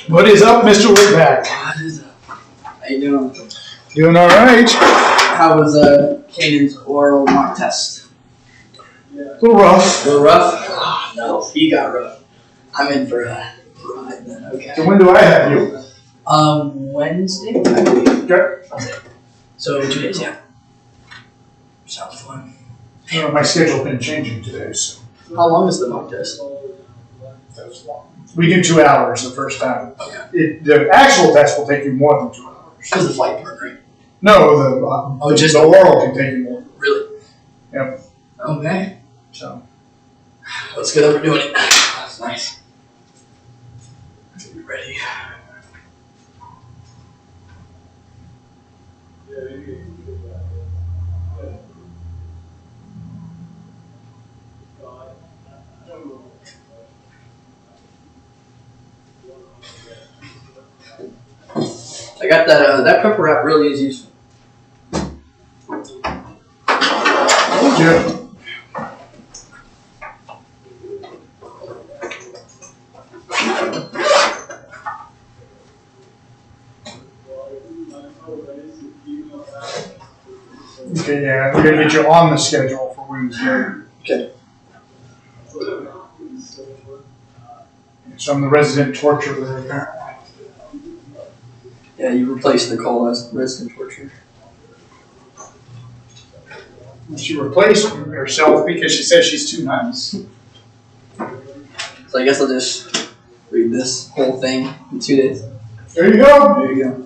What is up, Mr. Whitback? What is up? How you doing? Doing all right. How was Kanan's oral mock test? A little rough. A little rough? Oh, no, he got rough. I'm in for a ride then, okay. So when do I have you? Wednesday, I believe. Okay. So 2 days, yeah. Sounds fun. My schedule's been changing today, so. How long is the mock test? That's long. We do 2 hours the first time. Okay. The actual test will take you more than 2 hours. Because the flight part, right? No, just the oral can take you more. Really? Yep. Okay. So. Let's get over doing it. That's nice. Be ready. I got that pepper wrap really is useful. Told you. Okay, yeah, we're gonna get you on the schedule for Wednesday. Okay. So I'm the resident torturer apparently. Yeah, you replaced Nicole as resident torture. She replaced herself because she says she's too nice. So I guess I'll just read this whole thing in 2 days. There you go. There you go.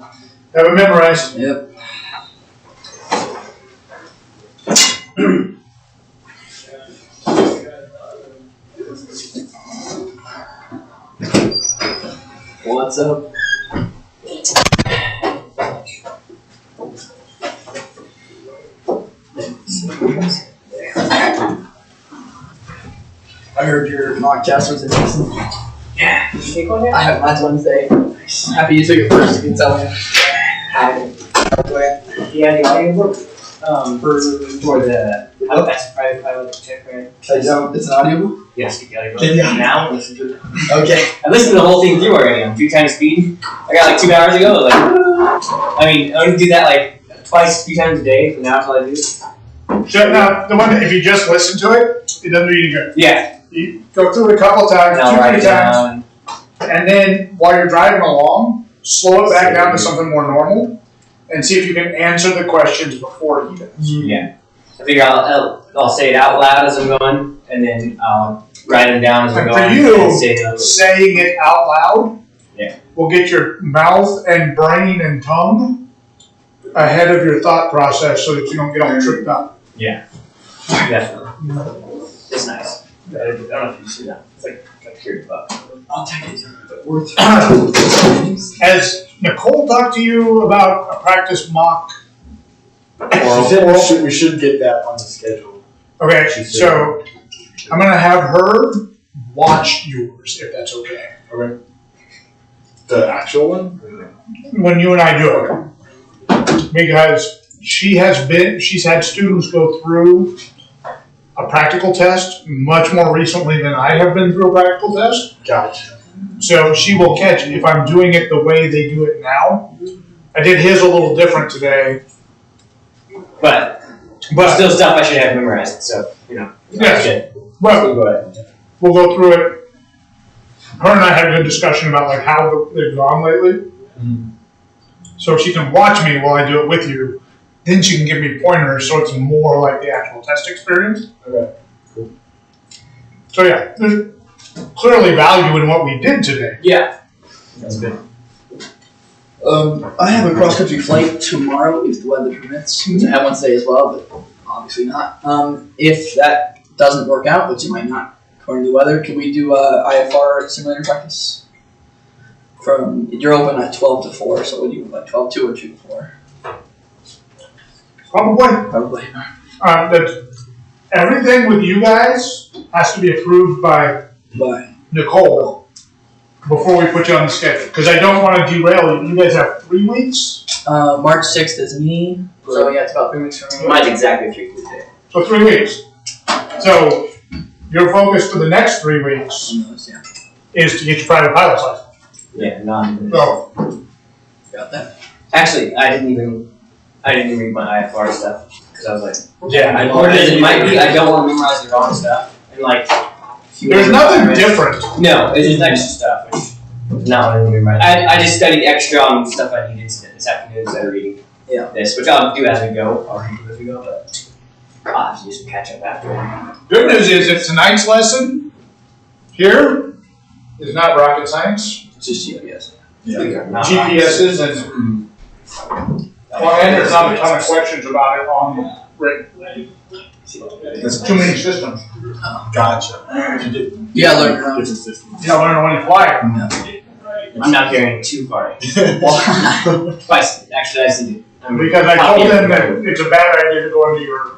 Have it memorized. Yep. What's up? heard your mock test was amazing. Yeah. Did you take one yet? I have last Wednesday. I'm happy you took it first. You can tell me how it went. Yeah, the audiobook. For the best private pilot check, right? It's an audiobook? Yes, the audiobook. Yeah. Now listen to it. Okay. I listened to the whole thing through already on 3 times speed. I got like 2 hours ago. I was like, I mean, I only do that like twice, 3 times a day. From now until I do. So now, the one that if you just listen to it, it doesn't do you any good. Yeah. You go through it a couple times, And I'll 2, write 3 it times, down. and then while you're driving along, slow it back down to something more normal, and see if you can answer the questions before he does. Yeah. I figure I'll say it out loud as I'm going, and then I'll write them down as I'm And going. for you, and say them. saying it out loud Yeah. will get your mouth and brain and tongue ahead of your thought process so that you don't get all tripped up. Yeah. Definitely. It's nice. I don't know if you see that. It's like curious about. I'll take it. Has Nicole talked to you about a practice mock? We should get that on the schedule. Okay, so I'm gonna have her watch yours if that's okay. Okay. The actual one? When you and I do it. Because she's had students go through a practical test much more recently than I have been through a practical test. Gotcha. So she will catch if I'm doing it the way they do it now. I did his a little different today. But still stuff I should have memorized, so, you know. Yes. But Go ahead. we'll go through it. Her and I had a good discussion about like how they've gone lately. Mhm. So she can watch me while I do it with you. Then she can give me pointers so it's more like the actual test experience. Okay. Cool. So yeah, there's clearly value in what we did today. Yeah. That's good. I have a cross country flight tomorrow if the weather permits. I have one today as well, but obviously not. If that doesn't work out, which it might not, according to the weather, can we do IFR simulator practice? You're open at 12 to 4, so would you like 12 to or 2 to 4? Probably. Probably. That everything with you guys has to be approved by Bye. Nicole before we put you on the schedule. Because I don't want to derail you. You guys have 3 weeks. March 6th is me, so yeah, it's about 3 weeks from me. Mine's exactly 3 weeks today. So 3 weeks. So your focus for the next 3 weeks Yeah. is to get your private pilot's license. Yeah, not. So Got that. Actually, I didn't even read my IFR stuff because I was like, yeah, important as it might be, I don't want to memorize the wrong stuff. And like, there's nothing different. No, it's just extra stuff, which is not what I need to memorize. I just studied extra on stuff I needed this afternoon instead of reading this, which I'll do as we go. I'll read it as we go, but I'll have to do some catch up after. Good news is that tonight's lesson here is not rocket science. It's just GPS. GPSs and there's not a ton of questions about it on the written. There's too many systems. Gotcha. You did Yeah, learn your own. different systems. You gotta learn when you fly. I'm not carrying too far. Twice, actually, I just did. Because I told them that it's a bad idea to go into your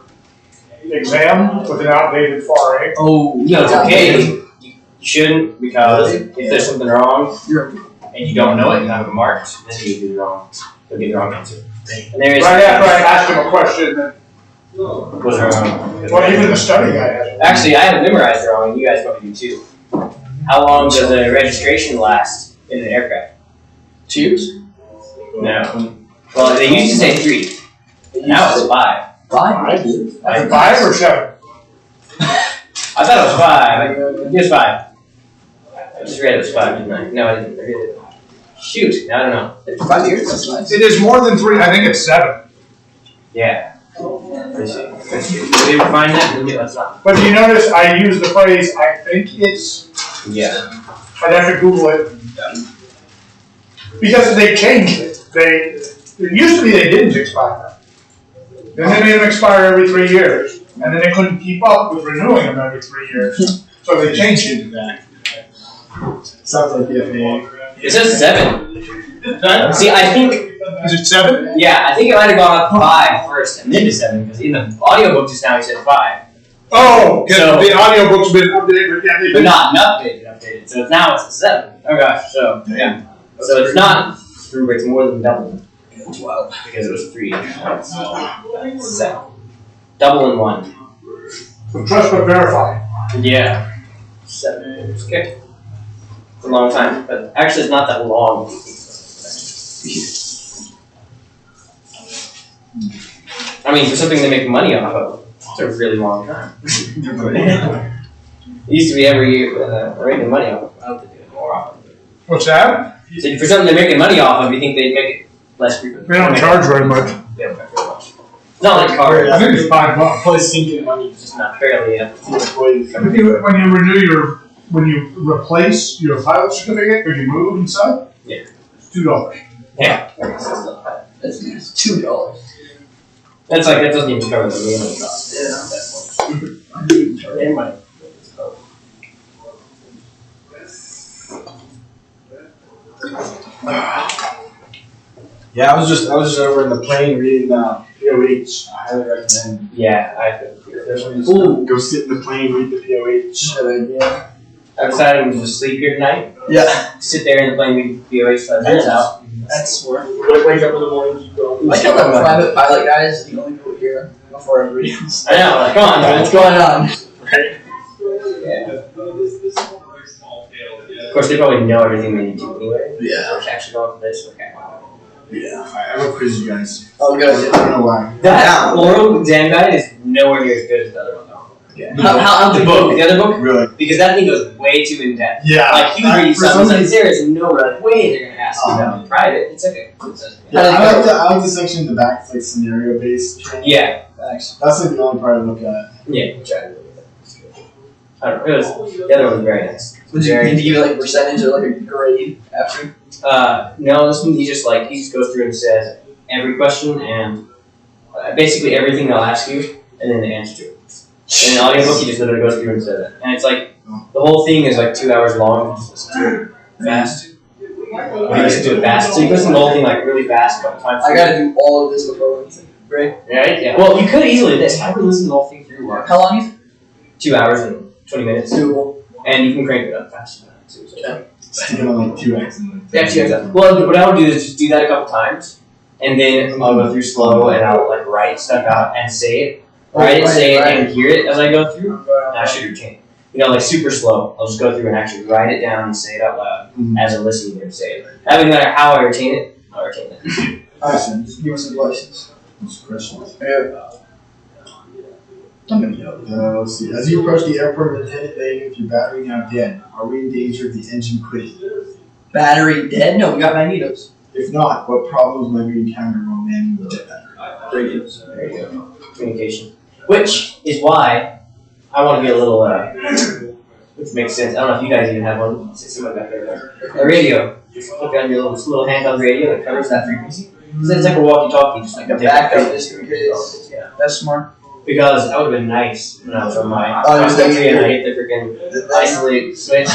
exam with an outdated FAR A. Oh, No, it's okay. You shouldn't, because if there's something wrong and you don't know it, you have it marked, then you do the wrong. You'll get the wrong answer. And there is. Right after I asked him a question, that, Was wrong. well, even the study guy has. Actually, I haven't memorized it wrong, and you guys probably do too. How long does the registration last in an aircraft? 2 years? No. Well, they used to say 3. Now it's 5. 5? Is it 5 or 7? I thought it was 5. It was 5. I just read it was 5, didn't I? No, I didn't. I read it. Shoot, I don't know. 5 years? That's nice. It is more than 3. I think it's 7. Yeah. Let's see. Did we ever find that? Let's not. But you notice I use the phrase, I think it's, Yeah. I'd have to Google it. Because they changed it. It used to be they didn't expire. Then they made them expire every 3 years. And then they couldn't keep up with renewing them every 3 years. So they changed it to that. Sounds like the FAA. It says 7. See, I think, Is it 7? yeah, I think it might have gone up 5 first and then to 7, because in the audiobook just now he said 5. Oh, because So- the audiobook's been updated, but yeah, they've but been. not updated. So now it's a 7. Oh gosh, so yeah. So it's not through, it's more than double. 12. Because it was 3. So 7. Double in 1. Trust but verify. Yeah. 7. Okay. It's a long time, but actually it's not that long. I mean, for something to make money off of, it's a really long time. It used to be every year, we're making money off of. I don't think they do it more often. What's that? So for something they're making money off of, you think they'd make it less frequent? They don't charge very much. They don't charge very much. It's not like cars. I think it's $5. Plus sinking money. It's just not fairly. When you replace your pilot certificate, or you move and stuff, Yeah. it's $2. Yeah. That's not bad. That's nice. $2. That's like, that doesn't even cover the mailing cost. Yeah. Anyway. Yeah, I was just over in the plane reading POH. I highly recommend. Yeah, I could. Definitely just go sit in the plane, read the POH. Good idea. I decided to just sleep here tonight. Yeah. Sit there in the plane, read POH till I out. That's smart. Wake up in the morning, keep going. I feel like private pilot guys, you only go here before everybody else. I know, like, come on, man. What's going on? Yeah. Of course, they probably know everything they need to anyway. Yeah. Which actually going for this, okay. Yeah. Alright, I will quiz you guys. Oh, good I idea. don't know why. That oral exam guide is nowhere near as good as the other one, though. Yeah. How The book, the other book, Really? because that thing goes way too in depth. Yeah. Like, you read for something, some like, there is no way they're gonna ask you about in private. It's like Yeah, I like the section in the back. It's like scenario based. yeah, Thanks. That's like the only part I look at. yeah, try to look at that. It's good. I don't know, the other one was very nice. Would you need to give it like a percentage or like a grade after? No, this one he just goes through and says every question and basically everything they'll ask you and then the answer to it. And in the audiobook he just literally goes through and says it. And it's like, the whole thing is like 2 hours long, just listen to it fast. You listen to it fast. So you listen to the whole thing like really fast a couple times. I gotta do all of this before Wednesday. Great. Right? Yeah. Well, you could easily do this. I would listen to the whole thing through How long is it? 2 hours and 20 minutes. Doable. And you can crank it up faster than that too. So. Okay. Sticking on like 2x. And Yeah, cheers. Well, what I would do is just do that a couple times, and then I'll go through slow and I'll like write stuff out and say it. Write it, say it, and hear it as I go through. And I should retain. You know, like super slow. I'll just go through and actually write it down and say it out loud as I'm listening to him say it. That no matter how I retain it, I'll retain it. Alright, just give us some questions. questions. Yeah. Let's see. As you approach the airport of intended landing with your battery now dead, are we in danger of the engine quitting? Battery dead? No, we got magnetos. If not, what problems might we encounter while manning the jet battery? Radios. There you go. Communication. Which is why I want to get a little, which makes sense. I don't know if you guys even have one. Someone got there. A radio. Just click on your little handheld radio that covers that frequency. So it's like a walkie-talkie, just like a Backup just in case. Yeah. That's smart. Because that would have been nice when I was on my Oh, cross country and I hit the freaking isolate switch.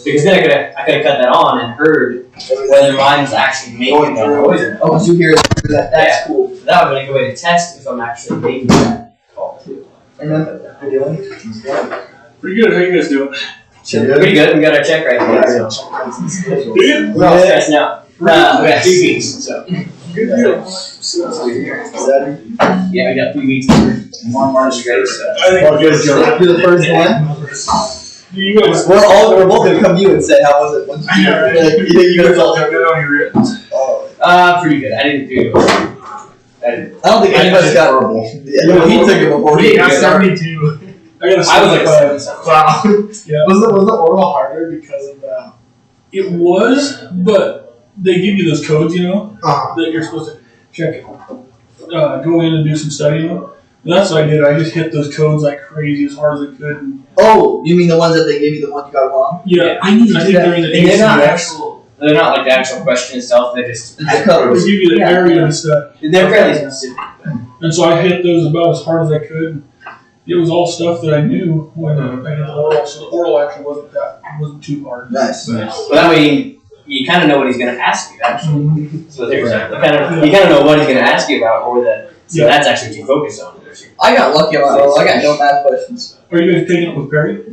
Because then I could have cut that on and heard whether mine's actually making that noise or not. Oh, did you hear that? That's cool. So that would have been a good way to test if I'm actually making that call too. And then Pretty Pretty good. How you guys doing? Pretty good. We got our check right here. So. We're all stressing out. We got 3 weeks. So. Good deal. Yeah, we got 3 weeks. One March Great. So. I think after the first one, you guys. we're both gonna come to you and say how was it once you Yeah, right. like, you guys all Good on your wrist. oh. Pretty good. I didn't do. I don't think anybody's got horrible. yeah, he took it before We he got got 72. I gotta I was like say, 7 something. Wow. Was the oral harder because of that? it was, but they give you those codes, you know, Uh-huh. that you're supposed to check. Go in and do some studying. And that's what I did. I just hit those codes like crazy as hard as I could. And Oh, you mean the ones that they gave you the one you got wrong? yeah, I need to I do think that. during the And they're not ACS, actual. They're not like the actual question itself. They're just. It's a code. they give you the Yeah. area and stuff. They're fairly specific. And so I hit those about as hard as I could. It was all stuff that I knew when I did the oral, so the oral actually wasn't too hard. Nice. Well, that way you kind of know what he's going to ask you. Actually, so there's you kind of know what he's going to ask you about, or the So Yeah. that's actually what you focus on. I got lucky on that. I got no math questions. Are you guys taking it with Perry?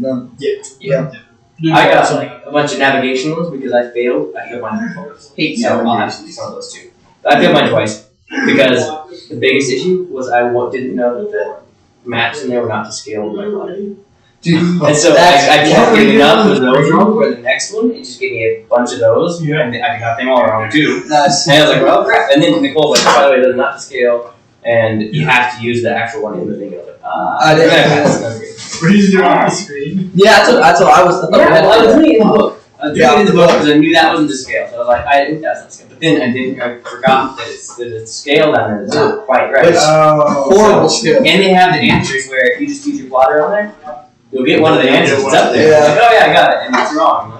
Yeah. Dude, I got like a bunch of navigation ones because I failed. I failed mine twice. Hate So I'll have to do some of those too. I failed mine twice because the biggest issue was I didn't know that the maps in there were not to scale with my body. Dude, And so I kept giving up with those wrong. Where the next one, it just gave me a bunch of those, Yeah. and I got them all wrong too. nice. And I was like, well, crap. And then Nicole was like, by the way, that's not to scale, and you have to use the actual one in the thing. I was like, I didn't- that's great. We're using it on the screen. Yeah, that's what I was. Yeah, I was doing it in the book. I was doing Yeah. it in the book because I knew that wasn't to scale. So I was like, that's not scale. But then I forgot that it's scale down there. It's not quite right. Horrible skill. And they have the answers where if you just use your plotter on there, you'll get one of the answers that's up there. Yeah. It's like, oh yeah, I got it, and it's wrong. I'm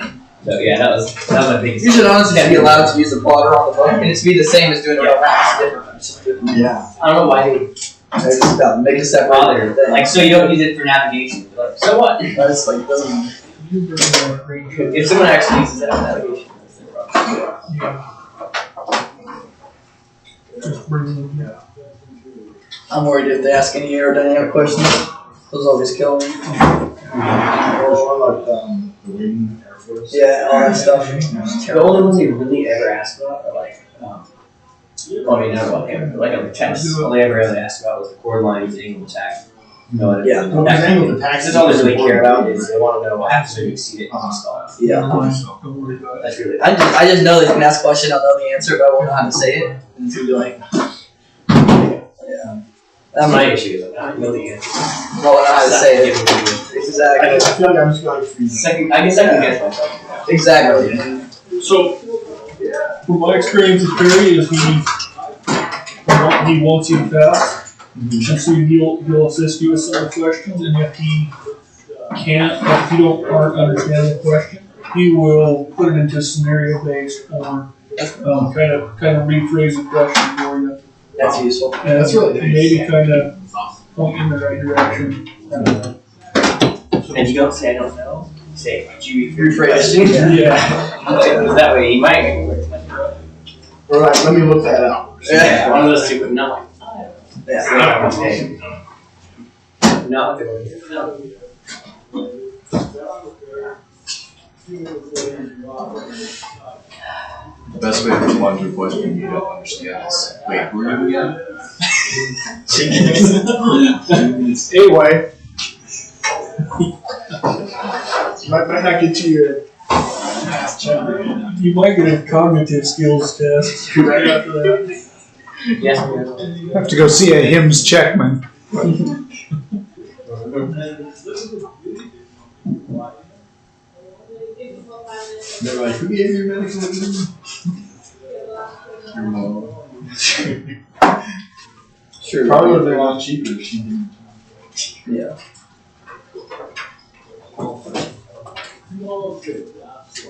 like, so yeah, that was my biggest. You should honestly just be allowed to use the plotter on the book, and it's be the same as doing it on math. It's different. It's just different. Yeah. I don't know why they I just make a separate bother. thing. Like, so you don't use it for navigation. Like, so what? That's like doesn't. If someone actually uses it for navigation, that's their problem. Yeah. Just bring them, yeah. I'm worried if they ask any aerodynamic questions. Those always kill me. Or like the wing Air Force. Yeah, all that stuff. The only ones they really ever ask about are like, well, I mean, not about him, but like on the tests. All they ever really asked about was the chord lines, angle of attack. No, Yeah. That's all they really care about is they want to know what happens when you exceed it and install it. Yeah. Don't worry about it. That's really I just know they can ask a question, I'll know the answer, but I won't know how to say it. And it's gonna be like, yeah. that's my issue. Is I don't know the answer. I won't know how to say it. I Exactly. feel like I'm just going freezing. Second, I guess I can guess myself. Exactly. So, from my experience with Perry, is he wants you fast, and so he'll assist you with some of the questions, and if he can't, if you aren't understanding the question, he will put it into scenario based or kind of rephrase the question for you. That's useful. And That's really nice. maybe kind of point you in the right direction. And you don't say I don't know. You say, could you Rephrase. Yeah. Yeah. That way you might get work. Or like, let me look that up. Yeah, one of those two, but not like, Yeah. okay. Not like the The best way to respond to a question you don't understand is, wait, who are you again? Anyway. might not get to your. You might get a cognitive skills test right after that. Yes, Have to go see a hymns checkman. They're like, who gave you your medical opinion? Your mom. Sure. Probably would have been a lot cheaper if she didn't. Yeah.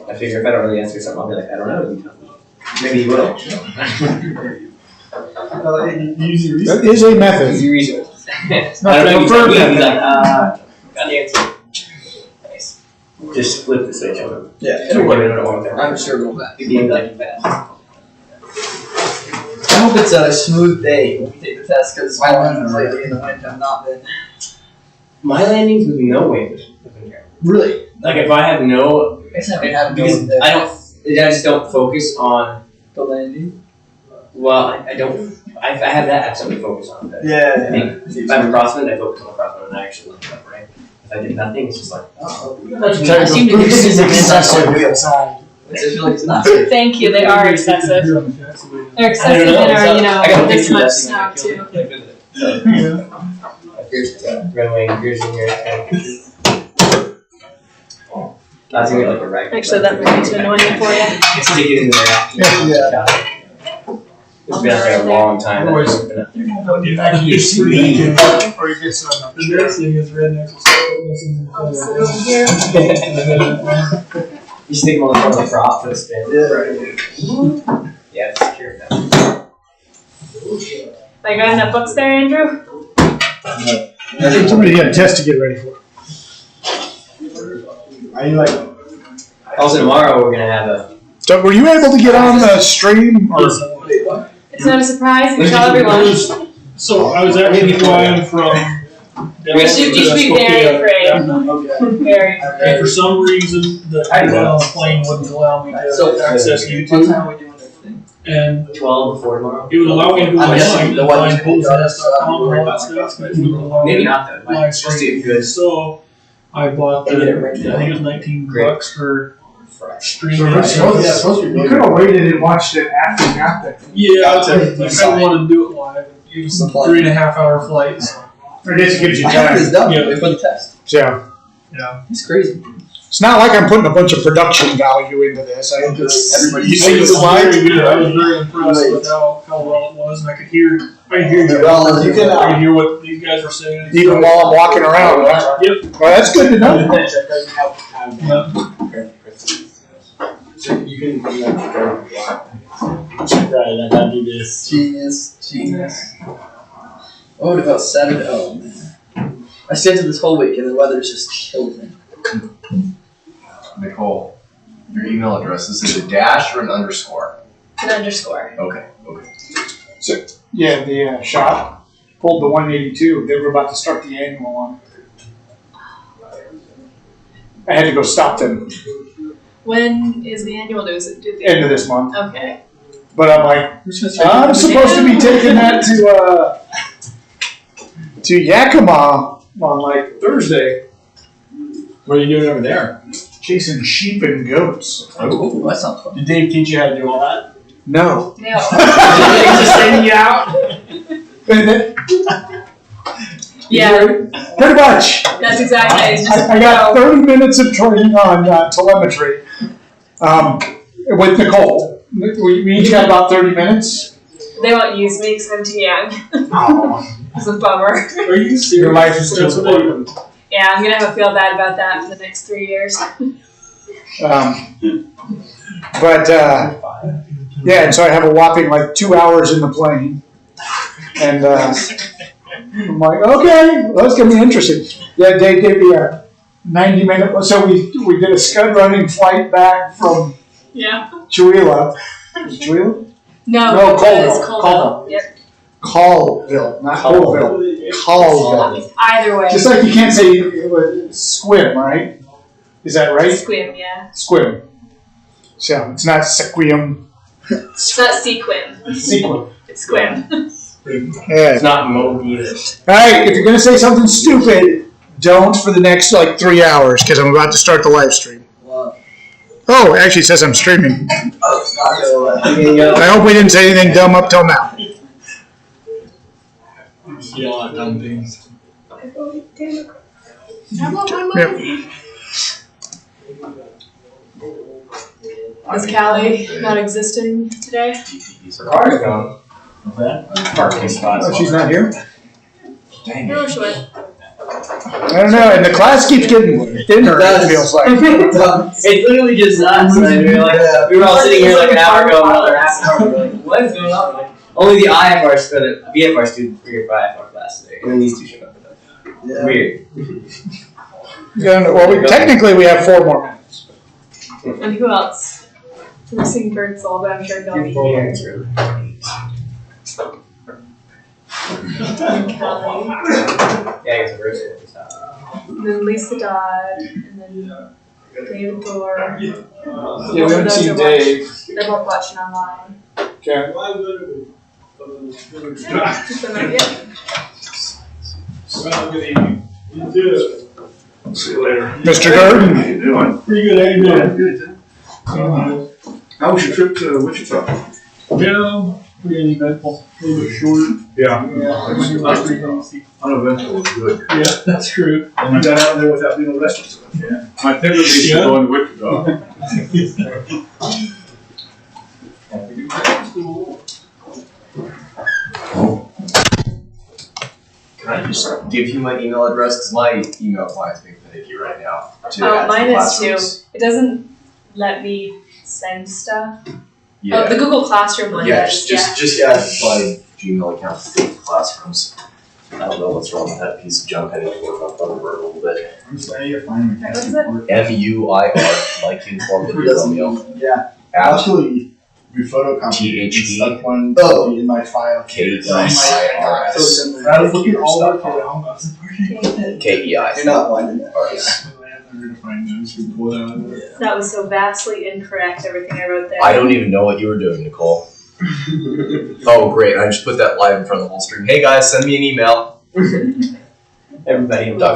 I figure if I don't really answer something, I'll be like, I don't know. You tell me. Maybe you will. Use your That is a method. Easy research. I not don't know. the You tell preferred me. You'd be method. like, got the answer. Nice. Just flip the switch on them. Yeah. Don't worry, I don't want I'm sure we'll back. You'd be like fast. I hope it's a smooth day when we take the test, because my landings lately in the wind have not been. My landings with no wind have been terrible. Really? Like if I have no, I guess I haven't had because no I just don't focus on. the landing. Well, I don't. I have that. I have something to focus on. But I Yeah. think if I'm a crosswind, I focus on the crosswind and I actually look up right. If I did nothing, it's just like. I seem to do this Excessive. I just feel like it's not. Thank you, they are excessive. You're on the taxiway. They're excessive in our, I got this pictures of much that snow thing when I too. killed it. Here's runway, here's in here. That's gonna be like a rag. Actually, that might be too annoying for you. Stick it in there. Yeah. It's been up there a long time. Always. It's been up there. You sleep. Or you get some. The next thing is rednecks will start listening to the So over here. You stick them on the front of the prop for the spin. Yeah. Yeah, it's secure now. Like got enough books there, Andrew? Somebody got a test to get ready for. Are you like, Also tomorrow we're gonna have a. So were you able to get on the stream or? Wait, what? It's not a surprise, you tell everyone. So I was actually flying from. You should be very afraid. Okay. Very. And for some reason, the plane wouldn't allow me So to access what Oh, YouTube. time are we doing everything? And 12 before tomorrow. it would allow me to go I'm guessing online the and weather's find gonna be better, bullseye.com and all that so stuff. But it wouldn't allow me Maybe to not though. live Just stream. get good. So I bought the, And I get it right think it was 19 Great. bucks for streaming. So it's supposed to be. You could have waited and watched it after you got there. Yeah, I'll take I the kind side. of wanted to do it live. It was The plane. 3.5 flights. I guess it gives you I have time. this done Yeah. for the test. Yeah. It's crazy. It's not like I'm putting a bunch of production value into this. Everybody You see It the was slides? very good. I was very impressed with how well it was, and I could hear you. Well, you can, I could hear what these guys were saying. Even while I'm walking around. Huh? Yep. Well, that's good to know. Yeah. So you can do that. Right, I gotta do this. Genius. What about Saturday? Oh man. I stayed to this whole week and the weather's just killed me. Nicole, your email address, is it a dash or an underscore? An underscore. Okay. Yeah, the shop pulled the 182. They were about to start the annual on. I had to go stop them When is the annual due? Is it due? end of this month. Okay. But I'm like, I'm supposed to be taking that to Yakima on like Thursday, What are you doing over there? chasing sheep and goats. Oh, that sounds fun. Did Dave teach you how to do all that? No. No. Just sending you out. Yeah, Pretty much. that's exactly. It's just I got no. 30 minutes of training on telemetry with Nicole. We each got about 30 minutes. They won't use me because I'm too young. Oh, It's a bummer. Are you serious? your life is too That's what they- important. Yeah, I'm gonna have to feel bad about that for the next 3 years. Yeah, and so I have a whopping like 2 hours in the plane. And I'm like, okay, well, that's going to be interesting. Yeah, Dave gave me a 90-minute, so we did a scud running flight back from Yeah. Chihuahua. Was it Chihuahua? No, No, it was Colville. Colville. Yep. Colville, not Colville. Colville. Either way. Just like you can't say squim, right? Is that right? Squim, yeah. Squim. So it's not sequium. It's not sequin. Sequim. It's squim. Yeah. It's not mold either. Alright, if you're gonna say something stupid, don't for the next like 3 hours, because I'm about to start the live stream. Well, Oh, it actually says I'm streaming. it's not gonna I hope we didn't say anything dumb up till now. See all that dumb things. Yep. Is Callie not existing today? Car's gone. What's that? Parking spots. Oh, she's not here? No, she went. I don't know, and the class keeps getting thinner, it feels like. It's literally just us. And we were all sitting here like an hour ago, another half an hour. We were like, what is going on? Like, only the IFR, or the VFR students were here for IFR class today, and then these two showed up with us. Yeah. Weird. Yeah, well, technically we have 4 more minutes. And who else? Missing Birdsall, but I'm sure they'll be here. And Callie. Yeah, I guess we're here. And then Lisa Dodd. And then David Thor. Yeah, we haven't seen Dave. They're both watching online. Okay. See you later. Mr. Gurdon? How you doing? Pretty good. How you doing? Good. How was your trip to Wichita? Yeah, pretty uneventful. A little bit short. Yeah. Uneventful was good. Yeah, that's true. And you got out there without being arrested. Yeah. My favorite is Yeah. going to Wichita. Can I just give you my email address? Because my email client's being finicky right now. To Oh, add to mine is classrooms. too. It doesn't let me send stuff. Yeah. Oh, the Google Classroom one Yeah, does. just add my Gmail account to classrooms. I don't know what's wrong with that piece of junk. I need to work on Thunderbird a little bit. I'm sorry, you're fine. What is it? MUIR, like uniform Who doesn't Romeo. Yeah. At Actually, We photocopied and THE. stuck one Oh. in my file. KEIRS. I was looking all over town. KEI. You're not blind in that. Never to find those who pulled out of it. That was so vastly incorrect, everything I wrote there. I don't even know what you were doing, Nicole. Oh, great. I just put that live in front of the whole stream. Hey, guys, send me an email. Everybody will I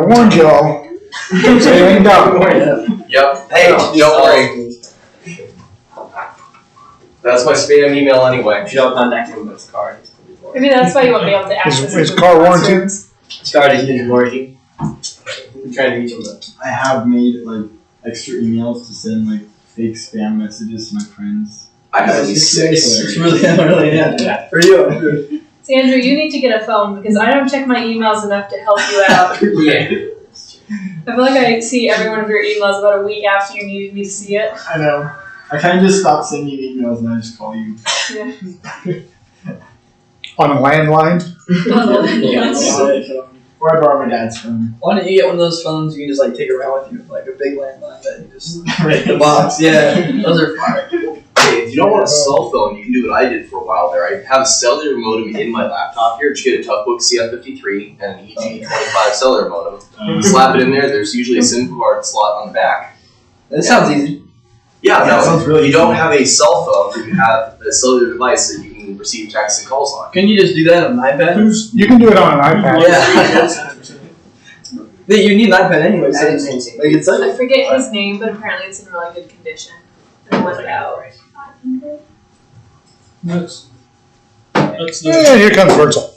warned y'all. Say anything dumb. Yep. Hey, don't worry. That's my spam email anyway. If you don't contact him with his card, Maybe that's why you won't be able to access Is it. car warranted? his card is working. I'm trying to reach him. I have made like extra emails to send like fake spam messages to my friends. I have at least 6. It's really, yeah. For you. See, Andrew, you need to get a phone because I don't check my emails enough to help you out. Yeah. I feel like I see every one of your emails about a week after you needed me to see it. I know. I kind of just stopped sending emails and I just call you. Yeah. On a landline? Or I borrow my dad's phone. Why don't you get one of those phones you can just like take around with you, like a big landline that you just Right. the box. Yeah, those are fire. Hey, if you don't want a cell phone, you can do what I did for a while there. I have a cellular modem in my laptop here. Just get a Tuckbook CF53 and an EG25 cellular modem. Slap it in there. There's usually a SIM card slot on the back. That sounds easy. Yeah, Yeah, no, it sounds really you don't easy. have a cell phone, you have a cellular device that you can receive texts and calls on. Can you just do that on an iPad? You can do it on an iPad. Yeah. You need an iPad anyway, so it's, like, it's I like forget his name, but apparently it's in really good condition. And it was about 500. That's Yeah, here comes Virgil.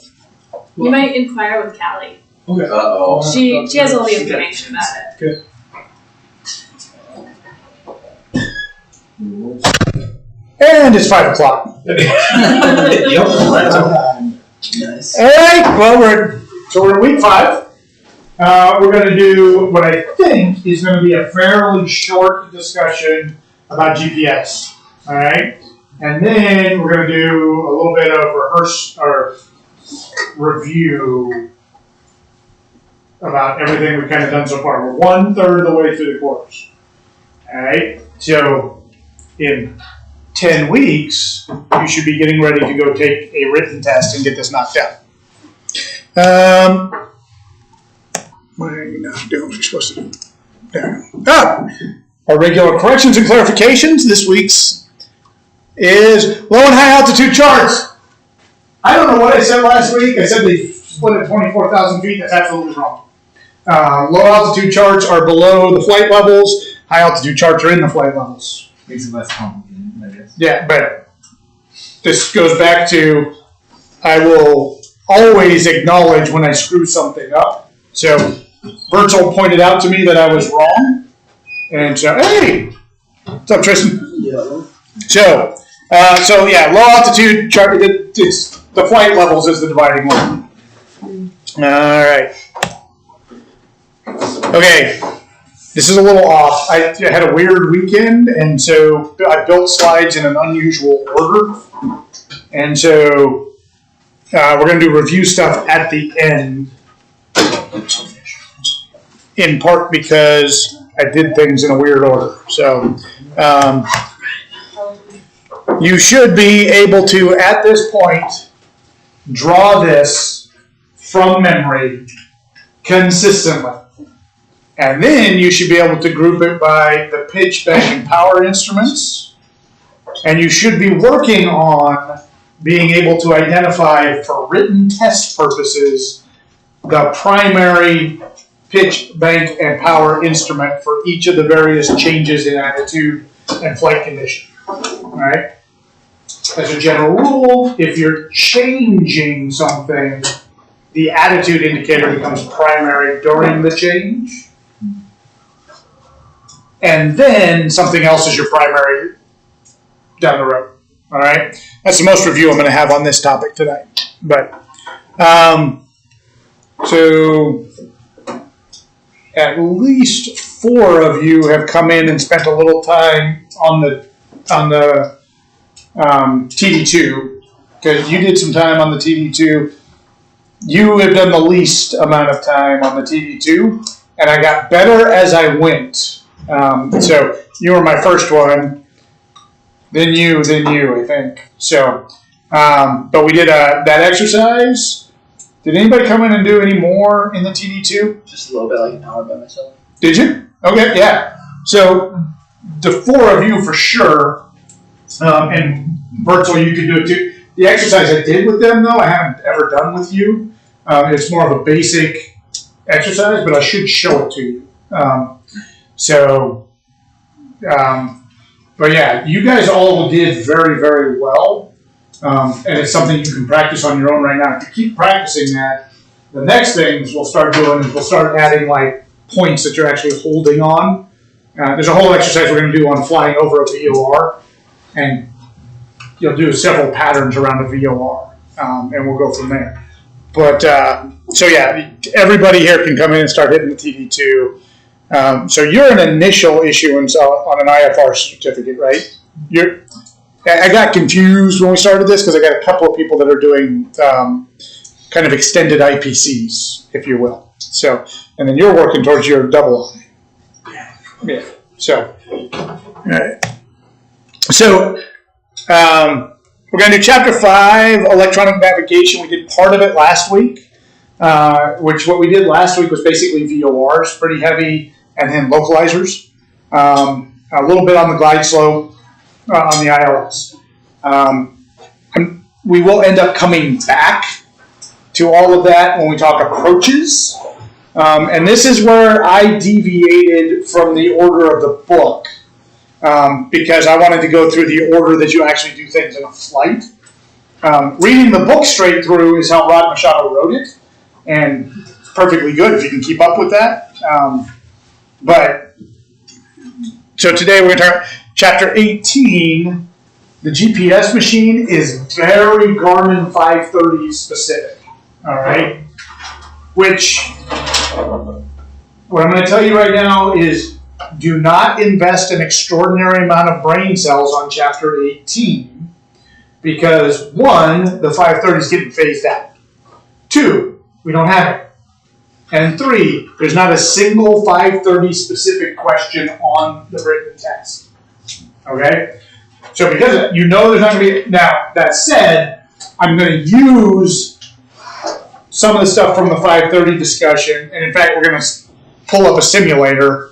You might inquire with Callie. okay. Uh-oh. She has all the information about it. And it's 5 o'clock. Yep. nice. Alright, well, we're in week 5. We're going to do what I think is going to be a fairly short discussion about GPS. Alright? And then we're going to do a little bit of rehearse or review about everything we've kind of done so far. We're 1/3 of the way through the course. Alright? So, in 10 weeks, you should be getting ready to go take a written test and get this knocked out. What are you not doing what you're supposed to do? There. Our regular corrections and clarifications. This week's is low and high altitude charts. I don't know what I said last week. I said they split at 24,000 feet. That's absolutely wrong. Low altitude charts are below the flight levels. High altitude charts are in the flight levels. Makes it less complicated, I guess. Yeah, but this goes back to I will always acknowledge when I screw something up. So Virgil pointed out to me that I was wrong. And so, hey! What's up, Tristan? Yeah. So yeah, low altitude chart, it's the flight levels is the dividing line. Alright. Okay. This is a little off. I had a weird weekend, and so I built slides in an unusual order. And so we're going to do review stuff at the end, in part because I did things in a weird order. So you should be able to, at this point, draw this from memory consistently. And then you should be able to group it by the pitch, bank, and power instruments. And you should be working on being able to identify, for written test purposes, the primary pitch, bank, and power instrument for each of the various changes in attitude and flight condition. All right? As a general rule, if you're changing something, the attitude indicator becomes primary during the change. And then something else is your primary down the road. All right? That's the most review I'm going to have on this topic tonight. But, so at least 4 of you have come in and spent a little time on the TD2, because you did some time on the TD2. You have done the least amount of time on the TD2, and I got better as I went. So you were my first one, then you, I think. So, but we did that exercise. Did anybody come in and do any more in the TD2? Just a little bit, like an hour by myself. Did you? Okay, yeah. So the four of you for sure, and Bertzel, you could do it too. The exercise I did with them, though, I haven't ever done with you. It's more of a basic exercise, but I should show it to you. But yeah, you guys all did very, very well. And it's something you can practice on your own right now. If you keep practicing that, the next things we'll start doing is we'll start adding like points that you're actually holding on. There's a whole exercise we're going to do on flying over a VOR, and you'll do several patterns around a VOR, and we'll go from there. But so yeah, everybody here can come in and start hitting the TD2. So you're an initial issuance on an IFR certificate, right? I got confused when we started this because I got a couple of people that are doing kind of extended IPCs, if you will. So, and then you're working towards your double I. Yeah. So, all right. So, we're going to do Chapter 5, Electronic Navigation. We did part of it last week, which what we did last week was basically VORs, pretty heavy, and then localizers. A little bit on the glide slope. On the ILS. We will end up coming back to all of that when we talk approaches. And this is where I deviated from the order of the book because I wanted to go through the order that you actually do things in a flight. Reading the book straight through is how Rod Machado wrote it, and it's perfectly good if you can keep up with that. So today we're going to talk Chapter 18, the GPS machine is very Garmin 530 specific, all right? Which, what I'm going to tell you right now is do not invest an extraordinary amount of brain cells on Chapter 18 because, one, the 530 is getting phased out. Two, we don't have it. And three, there's not a single 530 specific question on the written test. Okay? So because you know there's not going to be... Now, that said, I'm going to use some of the stuff from the 530 discussion, and in fact, we're going to pull up a simulator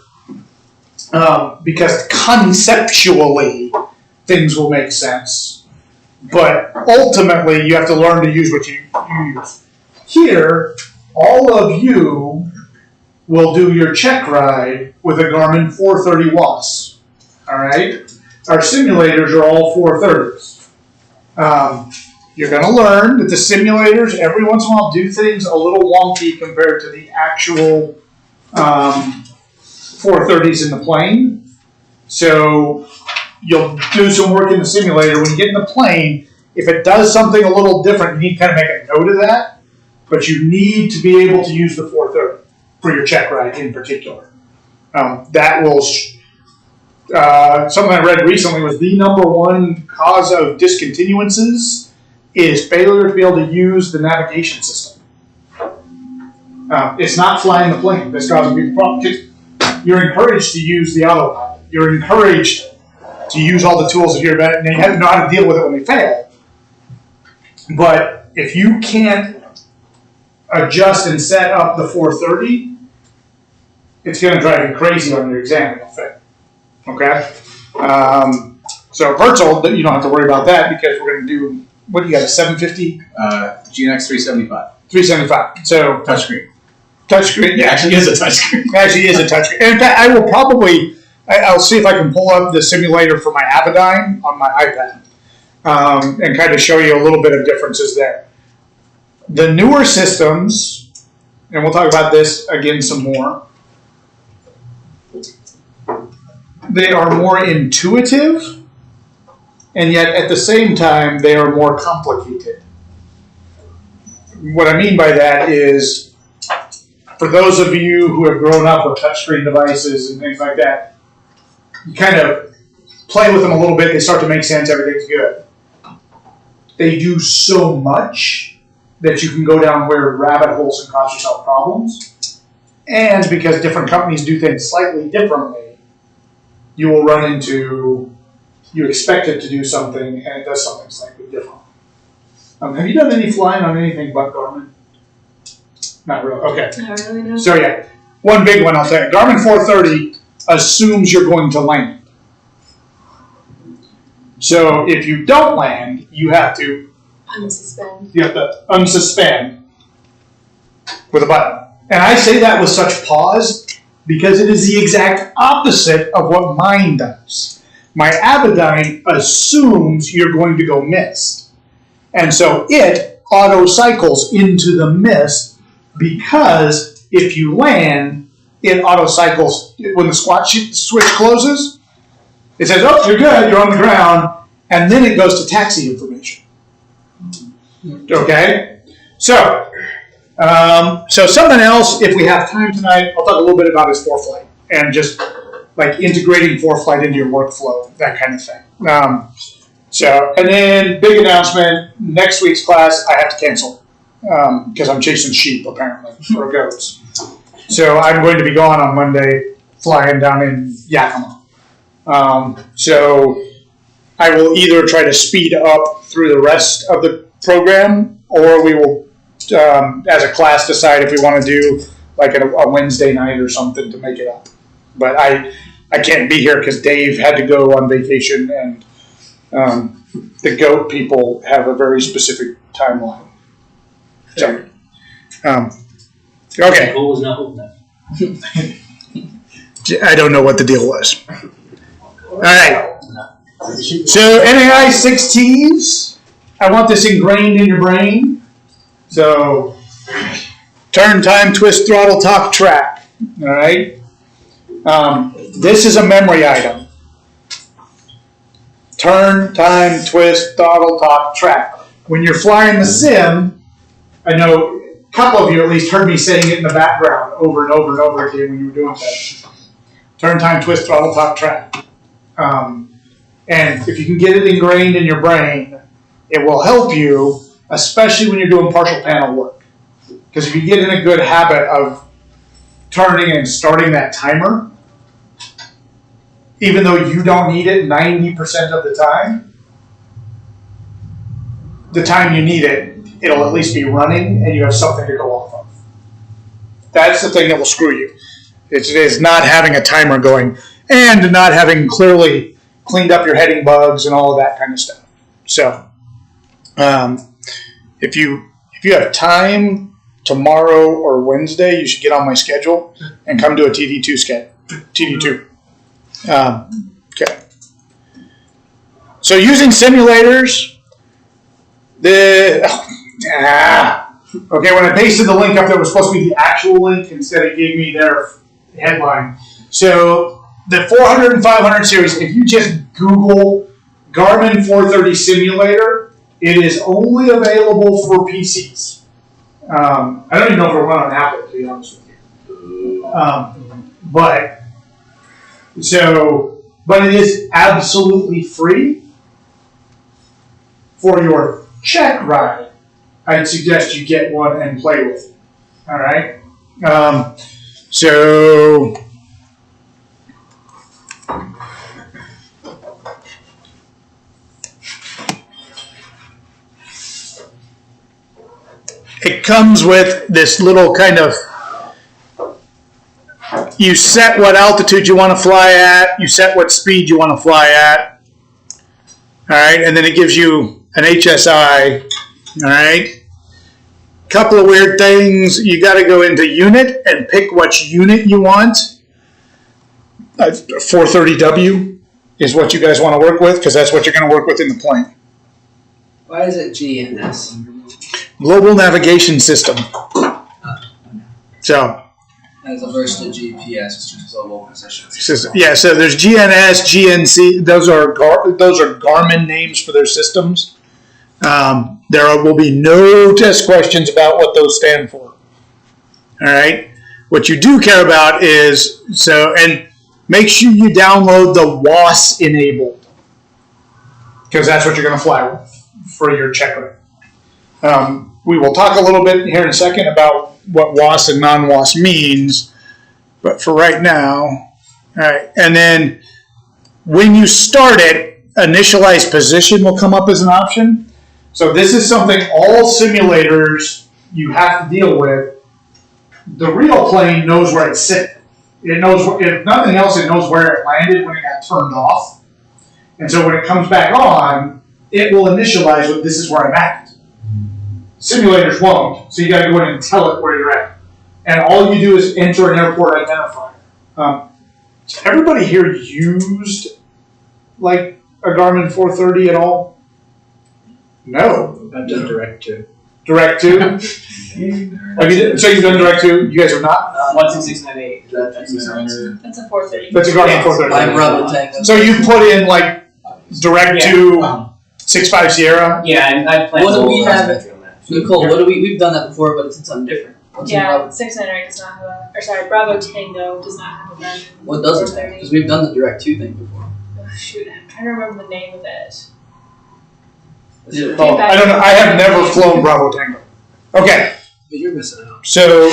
because conceptually, things will make sense. But ultimately, you have to learn to use what you use. Here, all of you will do your check ride with a Garmin 430 WAS. All right? Our simulators are all 430s. You're going to learn that the simulators every once in a while do things a little wonky compared to the actual 430s in the plane. So you'll do some work in the simulator. When you get in the plane, if it does something a little different, you need to kind of make a note of that. But you need to be able to use the 430 for your check ride in particular. That will... something I read recently was the number one cause of discontinuances is failure to be able to use the navigation system. It's not flying the plane that's causing people problems. You're encouraged to use the autopilot. You're encouraged to use all the tools at your advantage, and you have to know how to deal with it when they fail. But if you can't adjust and set up the 430, it's going to drive you crazy on your exam. Okay? So Bertzel, you don't have to worry about that because we're going to do, what do you got, a 750? GNX 375. 375. So Touchscreen. Touchscreen, yeah. Actually is a touchscreen. Actually is a touchscreen. In fact, I will probably, I'll see if I can pull up the simulator for my Avidyne on my iPad and kind of show you a little bit of differences there. The newer systems, and we'll talk about this again some more, they are more intuitive, and yet at the same time, they are more complicated. What I mean by that is, for those of you who have grown up with touchscreen devices and things like that, you kind of play with them a little bit, they start to make sense, everything's good. They do so much that you can go down weird rabbit holes and cause yourself problems. And because different companies do things slightly differently, you will run into, you expect it to do something and it does something slightly different. Have you done any flying on anything but Garmin? Not really, okay. I really know. So yeah, one big one I'll tell you. Garmin 430 assumes you're going to land. So if you don't land, you have to unsuspend with a button. And I say that with such pause because it is the exact opposite of what mine does. My Avidyne assumes you're going to go mist. And so it auto cycles into the mist because if you land, it auto cycles when the squat switch closes. It says, oh, you're good, you're on the ground, and then it goes to taxi information. Okay? So something else, if we have time tonight, I'll talk a little bit about his ForeFlight and just like integrating ForeFlight into your workflow, that kind of thing. And then big announcement, next week's class I have to cancel because I'm chasing sheep apparently, or goats. So I'm going to be gone on Monday, flying down in Yakima. So I will either try to speed up through the rest of the program, or we will, as a class, decide if we want to do like a Wednesday night or something to make it up. But I can't be here because Dave had to go on vacation, and the goat people have a very specific timeline. So, okay. Goal was not holding that. I don't know what the deal was. All right. So NAI 6Ts, I want this ingrained in your brain. So turn, time, twist, throttle, talk, track. All right. This is a memory item. Turn, time, twist, throttle, talk, track. When you're flying the sim, I know a couple of you at least heard me saying it in the background over and over and over again when you were doing that. Turn, time, twist, throttle, talk, track. And if you can get it ingrained in your brain, it will help you, especially when you're doing partial panel work. Because if you get in a good habit of turning and starting that timer, even though you don't need it 90% of the time you need it, it'll at least be running and you have something to go off of. That's the thing that will screw you. It is not having a timer going and not having clearly cleaned up your heading bugs and all of that kind of stuff. So, if you have time tomorrow or Wednesday, you should get on my schedule and come to a TD2 TD2. Okay. So using simulators, okay, when I pasted the link up, there was supposed to be the actual link. Instead, it gave me their headline. So the 400 and 500 series, if you just Google Garmin 430 simulator, it is only available for PCs. I don't even know if it'll run on Apple, to be honest with you. But it is absolutely free for your check ride. I'd suggest you get one and play with it. All right. It comes with this little kind of, you set what altitude you want to fly at, you set what speed you want to fly at, all right, and then it gives you an HSI, all right. Couple of weird things, you got to go into unit and pick which unit you want. 430W is what you guys want to work with, because that's what you're going to work with in the plane. Why is it GNS? Global Navigation System. So, As opposed to GPS, which is global position. yeah, so there's GNS, GNC. Those are Garmin names for their systems. There will be no test questions about what those stand for. All right. What you do care about is and make sure you download the WAS enabled, because that's what you're going to fly with for your check rate. We will talk a little bit here in a second about what WAS and non-WAS means, but for right now, all right. And then when you start it, initialize position will come up as an option. So this is something all simulators you have to deal with. The real plane knows where it's sitting. It knows, if nothing else, it knows where it landed when it got turned off. And so when it comes back on, it will initialize with this is where I'm at. Simulators won't, so you got to go in and tell it where you're at. And all you do is enter an airport identifier. Everybody here used like a Garmin 430 at all? No. I've done direct to. Direct to? So you've done direct to? You guys have not? 12698. That's a 430. That's a Garmin 430. I'm Bravo Tango. So you put in like direct to 65 Sierra? Yeah, and I've planned What do we a whole have? cross-country on that. Nicole, we've done that before, but it's something different. What's in Yeah, Bravo? 698 does not have a, or sorry, Bravo Tango does not have a Garmin. What doesn't? 430. Because we've done the direct to thing before. Oh, shoot, I'm trying to remember the name of it. Is it Oh, I don't know. I have never flown Bravo Tango. Okay. But you're missing out. So,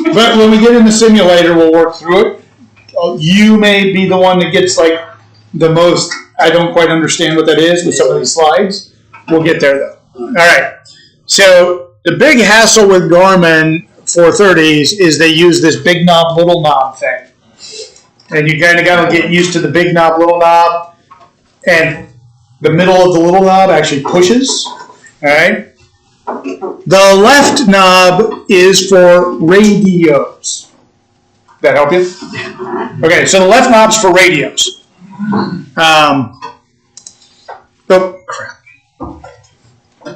but when we get in the simulator, we'll work through it. You may be the one that gets like the most, I don't quite understand what that is with some of these slides. We'll get there though. All right. So the big hassle with Garmin 430s is they use this big knob, little knob thing. And you kind of got to get used to the big knob, little knob. And the middle of the little knob actually pushes. All right. The left knob is for radios. That help you? Okay, so the left knob's for radios. Oh, crap. Do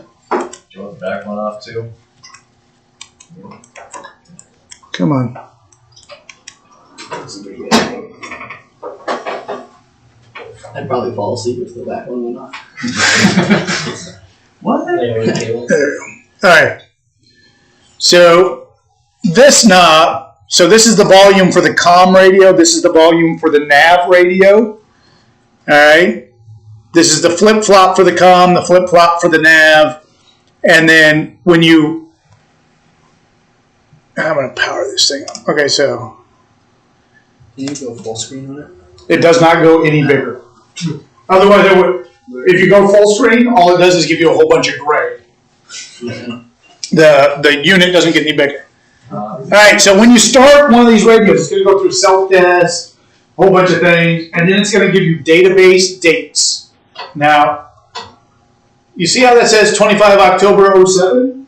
you want the back one off too? Come on. I'd probably fall asleep if the back one went off. What? There we go. All right. So this knob, so this is the volume for the comm radio. This is the volume for the nav radio. All right. This is the flip-flop for the comm, the flip-flop for the nav. And then when you, I'm going to power this thing up. Okay, so. Can you go full screen on it? It does not go any bigger. Otherwise, it would. If you go full screen, all it does is give you a whole bunch of gray. The unit doesn't get any bigger. All right, so when you start one of these radios, it's going to go through self-test, a whole bunch of things, and then it's going to give you database dates. Now, you see how that says 25 October 07?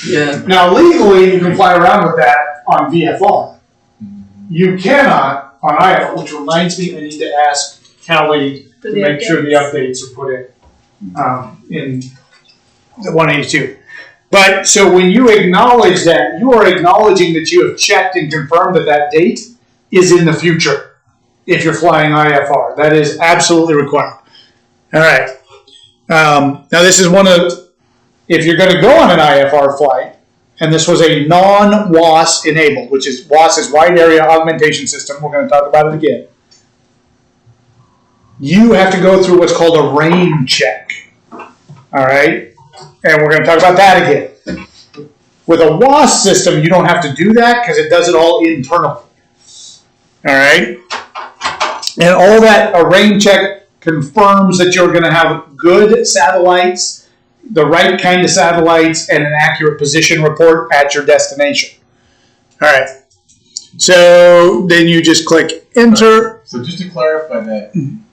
Yeah. Now, legally, you can fly around with that on VFR. You cannot on IFR, which reminds me, I need to ask Callie For to the make sure the updates. updates are put in the 182. But so when you acknowledge that, you are acknowledging that you have checked and confirmed that that date is in the future if you're flying IFR. That is absolutely required. All right. Now this is one of, if you're going to go on an IFR flight, and this was a non-WAS enabled, which is WAS is Wide Area Augmentation System. We're going to talk about it again. You have to go through what's called a rain check. All right? And we're going to talk about that again. With a WAS system, you don't have to do that because it does it all internally. All right? And all that, a rain check confirms that you're going to have good satellites, the right kind of satellites, and an accurate position report at your destination. All right. So then you just click enter. So just to clarify that,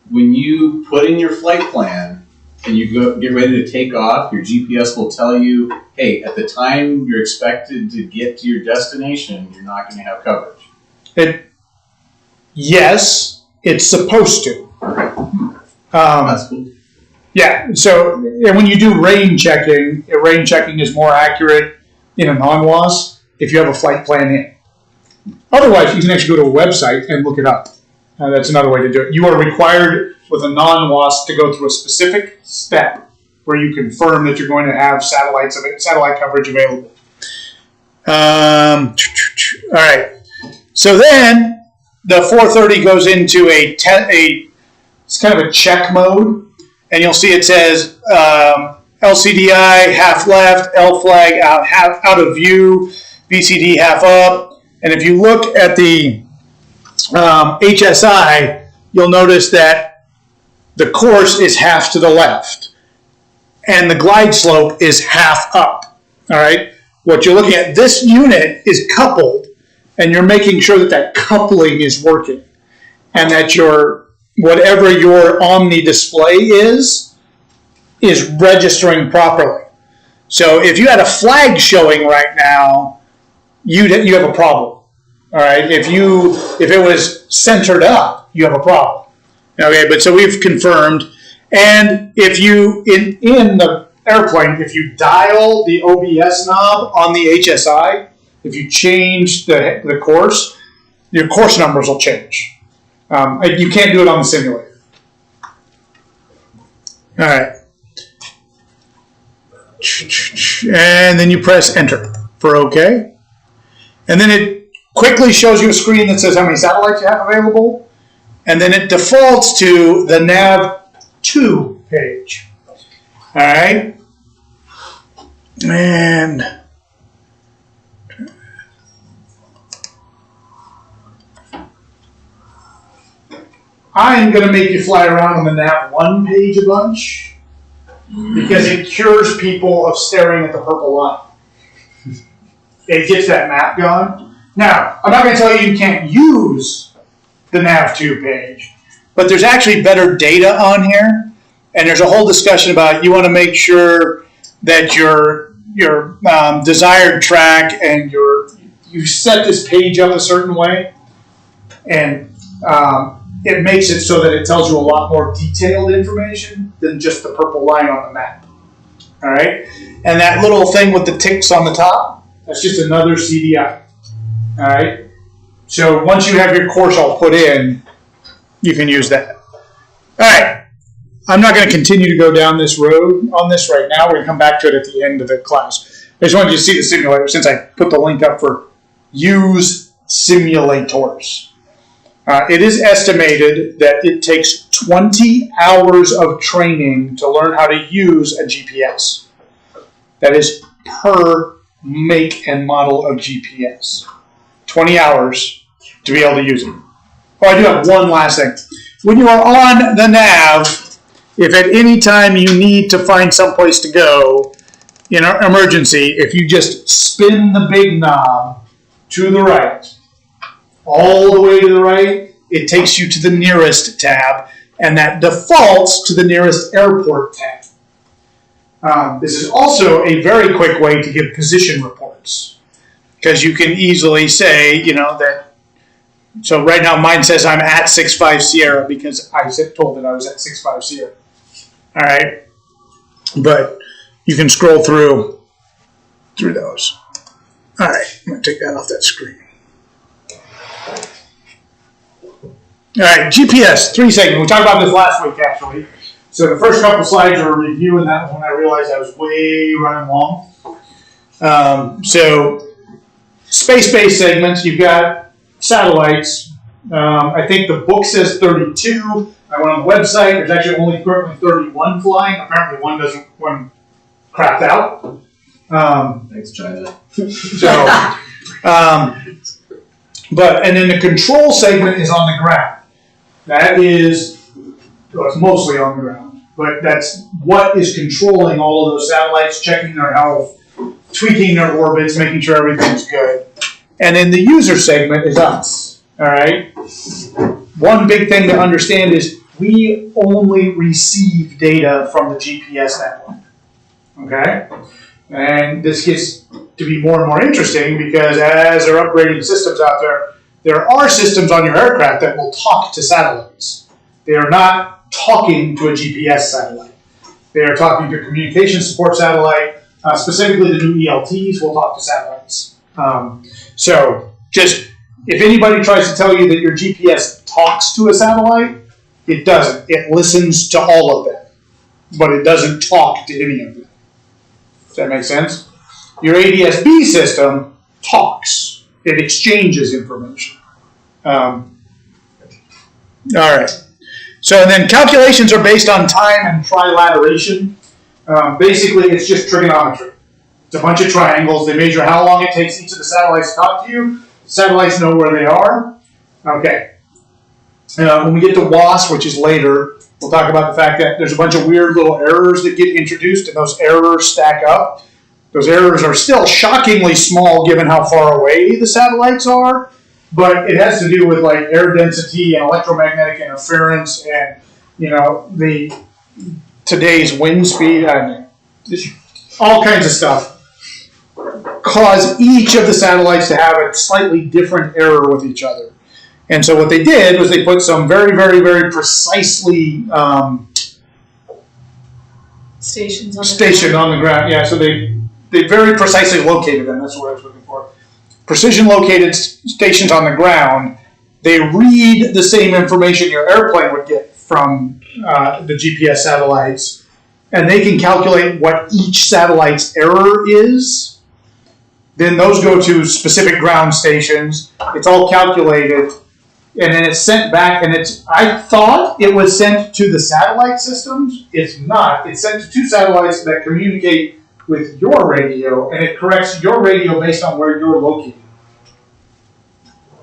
when you put in your flight plan and you go get ready to take off, your GPS will tell you, hey, at the time you're expected to get to your destination, you're not going to have coverage. Yes, it's supposed to. That's cool. Yeah, so and when you do rain checking is more accurate in a non-WAS if you have a flight plan in. Otherwise, you can actually go to a website and look it up. That's another way to do it. You are required with a non-WAS to go through a specific step where you confirm that you're going to have satellite coverage available. All right. So then the 430 goes into it's kind of a check mode. And you'll see it says LCDI half left, L flag out of view, VCD half up. And if you look at the HSI, you'll notice that the course is half to the left and the glide slope is half up. All right. What you're looking at, this unit is coupled, and you're making sure that that coupling is working, and that whatever your Omni display is registering properly. So if you had a flag showing right now, you have a problem. All right. If it was centered up, you have a problem. Okay. But so we've confirmed, and if you in the airplane, if you dial the OBS knob on the HSI, if you change the course, your course numbers will change. You can't do it on the simulator. All right. And then you press enter for OK. And then it quickly shows you a screen that says how many satellites you have available. And then it defaults to the nav2 page. All right. And I'm going to make you fly around on the nav1 page a bunch because it cures people of staring at the purple line. It gets that map going. Now, I'm not going to tell you can't use the nav2 page, but there's actually better data on here, and there's a whole discussion about you want to make sure that your desired track and you set this page up a certain way, and it makes it so that it tells you a lot more detailed information than just the purple line on the map. All right, and that little thing with the ticks on the top, that's just another CDI. All right, so once you have your course all put in, you can use that. All right. I'm not going to continue to go down this road on this right now. We're going to come back to it at the end of the class. I just wanted you to see the simulator since I put the link up for use simulators. It is estimated that it takes 20 hours of training to learn how to use a GPS. That is per make and model of GPS. 20 hours to be able to use it. Oh, I do have one last thing. When you are on the nav, if at any time you need to find someplace to go in an emergency, if you just spin the big knob to the right, all the way to the right, it takes you to the nearest tab, and that defaults to the nearest airport tab. This is also a very quick way to give position reports, because you can easily say, that. So right now mine says I'm at 6.5 Sierra because I told it I was at 6.5 Sierra. All right, but you can scroll through those. All right, I'm going to take that off that screen. All right, GPS, 3 segments. We talked about this last week, actually. So the first couple slides are a review, and that was when I realized I was way running long. So space-based segments, you've got satellites. I think the book says 32. I went on the website. There's actually only currently 31 flying. Apparently one crapped out. Thanks, China. And then the control segment is on the ground. That is, it's mostly on the ground, but that's what is controlling all of those satellites, checking their health, tweaking their orbits, making sure everything's good. And then the user segment is us. All right. One big thing to understand is we only receive data from the GPS network. Okay? And this gets to be more and more interesting because as they're upgrading systems out there are systems on your aircraft that will talk to satellites. They are not talking to a GPS satellite. They are talking to a communication support satellite. Specifically, the new ELTs will talk to satellites. So just if anybody tries to tell you that your GPS talks to a satellite, it doesn't. It listens to all of them, but it doesn't talk to any of them. Does that make sense? Your ADS-B system talks. It exchanges information. All right. So then calculations are based on time and trilateration. Basically, it's just trigonometry. It's a bunch of triangles. They measure how long it takes each of the satellites to talk to you. Satellites know where they are. Okay. When we get to WASP, which is later, we'll talk about the fact that there's a bunch of weird little errors that get introduced, and those errors stack up. Those errors are still shockingly small given how far away the satellites are, but it has to do with like air density and electromagnetic interference and, the today's wind speed and all kinds of stuff cause each of the satellites to have a slightly different error with each other. And so what they did was they put some very, very, very precisely Stations on the stationed on the ground. Yeah, so they very precisely located them. That's what I was looking for. Precision located stations on the ground. They read the same information your airplane would get from the GPS satellites, and they can calculate what each satellite's error is. Then those go to specific ground stations. It's all calculated, and then it's sent back. And I thought it was sent to the satellite systems. It's not. It's sent to two satellites that communicate with your radio, and it corrects your radio based on where you're located.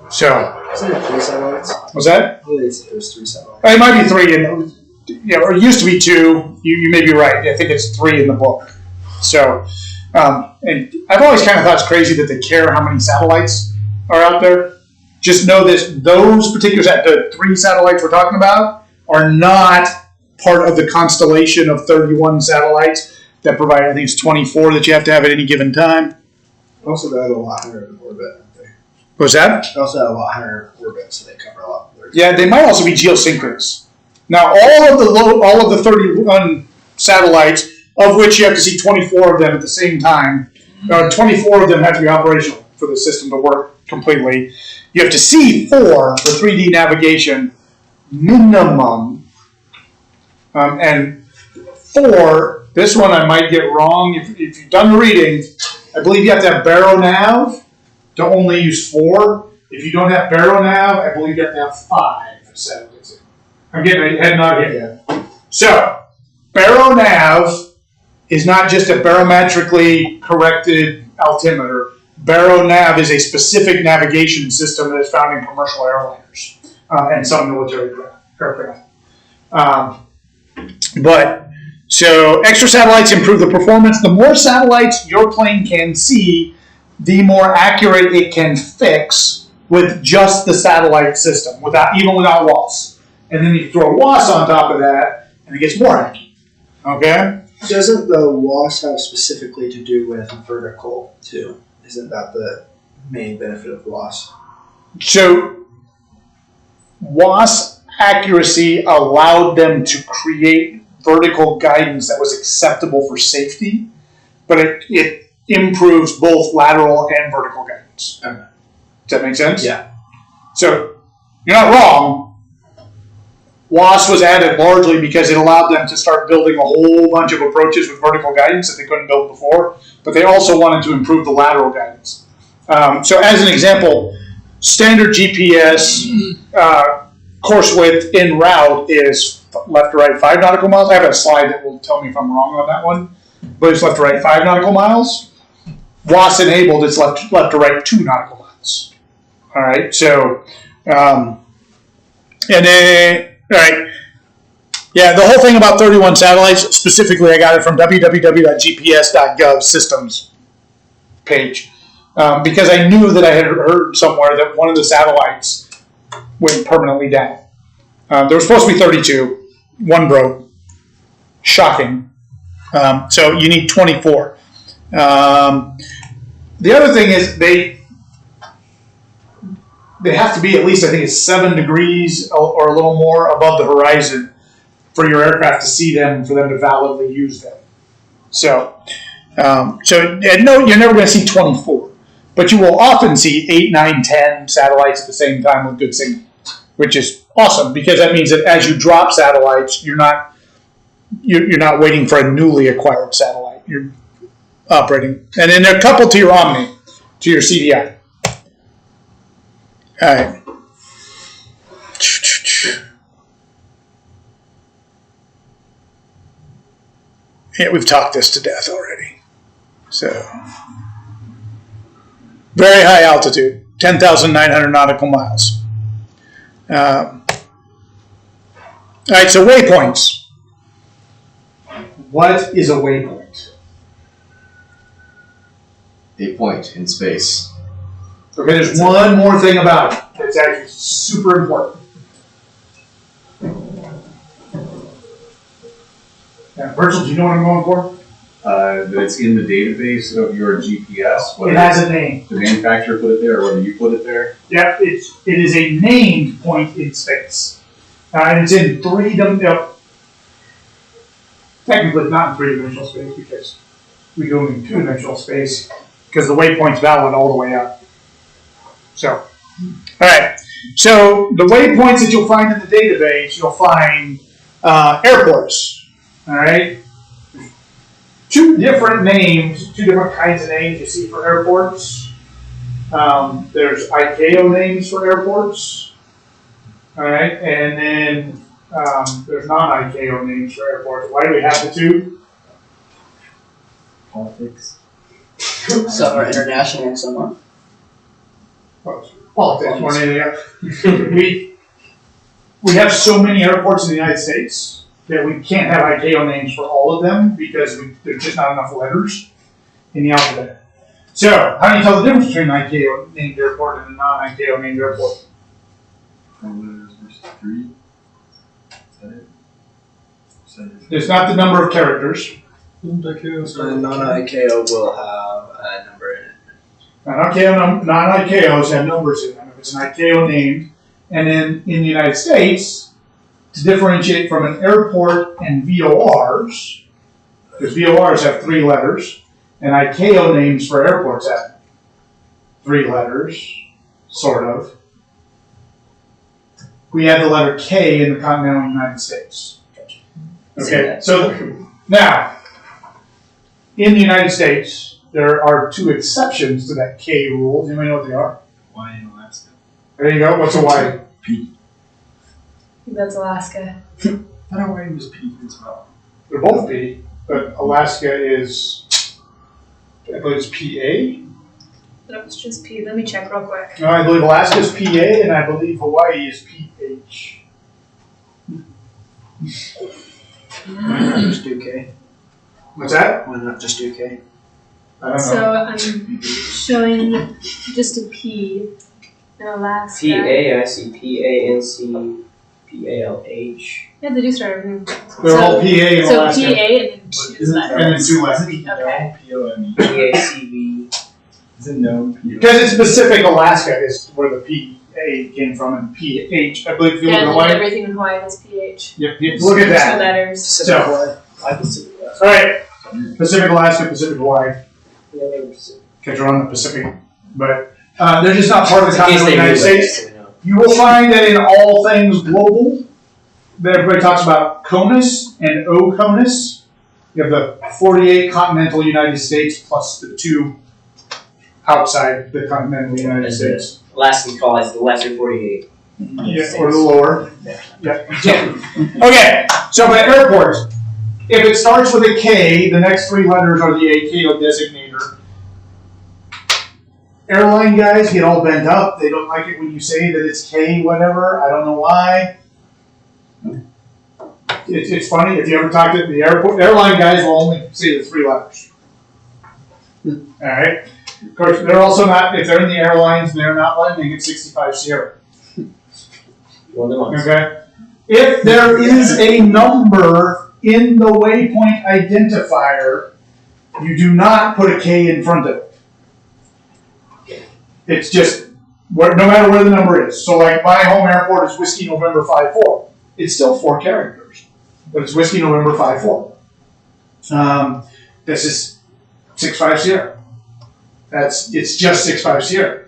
So, Isn't it 3 satellites? was that? I believe it was 3 satellites. It might be 3, and or it used to be 2. You may be right. I think it's 3 in the book. So, and I've always kind of thought it's crazy that they care how many satellites are out there. Just know this: those particular the 3 satellites we're talking about are not part of the constellation of 31 satellites that provide. I think it's 24 that you have to have at any given time. Also, they're a lot higher in orbit, aren't they? What's that? They also have a lot higher orbit, so they cover a lot more. Yeah, they might also be geosynchronous. Now, all of the 31 satellites, of which you have to see 24 of them at the same time, 24 of them have to be operational for the system to work completely. You have to see 4 for 3D navigation minimum, and 4. This one I might get wrong. If you've done the reading, I believe you have to have baronav to only use 4. If you don't have baronav, I believe you have to have 5 satellites. I'm getting a head nod here. So, baronav is not just a barometrically corrected altimeter. Baronav is a specific navigation system that is found in commercial airliners and some military aircraft. So extra satellites improve the performance. The more satellites your plane can see, the more accurate it can fix with just the satellite system, even without WAS. And then you throw WAS on top of that, and it gets more accurate. Okay? Doesn't the WAS have specifically to do with vertical too? Isn't that the main benefit of WAS? So WAS accuracy allowed them to create vertical guidance that was acceptable for safety, but it improves both lateral and vertical guidance. Okay. Does that make sense? Yeah. So you're not wrong. WAS was added largely because it allowed them to start building a whole bunch of approaches with vertical guidance that they couldn't build before, but they also wanted to improve the lateral guidance. So as an example, standard GPS course width en route is left to right 5 nautical miles. I have a slide that will tell me if I'm wrong on that one, but it's left to right 5 nautical miles. WAS enabled, it's left to right 2 nautical miles. All right, so, and then, all right, yeah, the whole thing about 31 satellites, specifically I got it from www.gps.gov systems page, because I knew that I had heard somewhere that one of the satellites went permanently down. There was supposed to be 32. One broke. Shocking. So you need 24. The other thing is they have to be at least, I think it's 7 degrees or a little more above the horizon for your aircraft to see them, for them to validly use them. So no, you're never going to see 24. But you will often see 8, 9, 10 satellites at the same time with good signal, which is awesome, because that means that as you drop satellites, you're not waiting for a newly acquired satellite. You're operating, and then they're coupled to your Omni, to your CDI. All right. Yeah, we've talked this to death already. So, very high altitude, 10,900 nautical miles. Alright, so waypoints. What is a waypoint? A point in space. Okay, there's one more thing about it that's actually super important. Yeah, Virgil, do you know what I'm going for? That it's in the database of your GPS, It whether has a name. the manufacturer put it there or whether you put it there. Yep, it is a named point in space. And it's in technically not in three-dimensional space because we go in two-dimensional space because the waypoint's valid all the way up. So, alright. So the waypoints that you'll find in the database, you'll find airports. Alright? Two different names, two different kinds of names you see for airports. There's ICAO names for airports. Alright, and then there's non-ICAO names for airports. Why do we have the two? Politics. Some are international and some aren't. Politics more than anything else. We have so many airports in the United States that we can't have ICAO names for all of them because there's just not enough letters in the alphabet. So, how do you tell the difference between an ICAO named airport and a non-ICAO named airport? 4 letters versus 3. Is that it? It's not the number of characters. Non-ICAO will have a number in it. Non-ICAOs have numbers in them. If it's an ICAO named, and then in the United States, to differentiate from an airport and VORs, because VORs have 3 letters, and ICAO names for airports have 3 letters, sort of. We have the letter K in the continental United States. Okay, so now, in the United States, there are 2 exceptions to that K rule. Do you know what they are? Why in Alaska? There you go. What's a Y? P. That's Alaska. I don't know why it was P as well. They're both P, but Alaska is, I believe it's PA. No, it's just P. Let me check real quick. No, I believe Alaska is PA, and I believe Hawaii is PH. Why not just do K? What's that? Why not just do K? I don't know. So I'm showing just a P in Alaska. PA, I see PANC, PALH. Yeah, they do start everything. They're all PA in So Alaska. PA and then 2 Isn't letters. And then 2 letters. Okay. P-O-M-E. PACV. Is it known? Because it's Pacific Alaska is where the PA came from, and PH, I believe if you look Yeah, at and Hawaii. everything in Hawaii has PH. Yep, look at 2 that. letters. So, I consider that. alright, Pacific Alaska, Pacific Hawaii. Because you're on the Pacific, but they're just not part of the In case continental they United move States. it, so we know. You will find that in all things global, that everybody talks about CONUS and OCONUS. You have the 48 continental United States plus the 2 outside the continental United States. Alaskan call is the lesser 48. Yeah, or the lower. Yeah. Okay, so by airports, if it starts with a K, the next 3 letters are the AKO designator. Airline guys get all bent up. They don't like it when you say that it's K whatever. I don't know why. It's funny, if you ever talk to the airline guys will only say the 3 letters. Alright? Of course, they're also not, if they're in the airlines, they're not lending at 65 Sierra. One of the ones. Okay? If there is a number in the waypoint identifier, you do not put a K in front of it. It's just, no matter where the number is. So like my home airport is Whiskey November 5-4. It's still 4 characters, but it's Whiskey November 5-4. This is 6-5 Sierra. It's just 6-5 Sierra.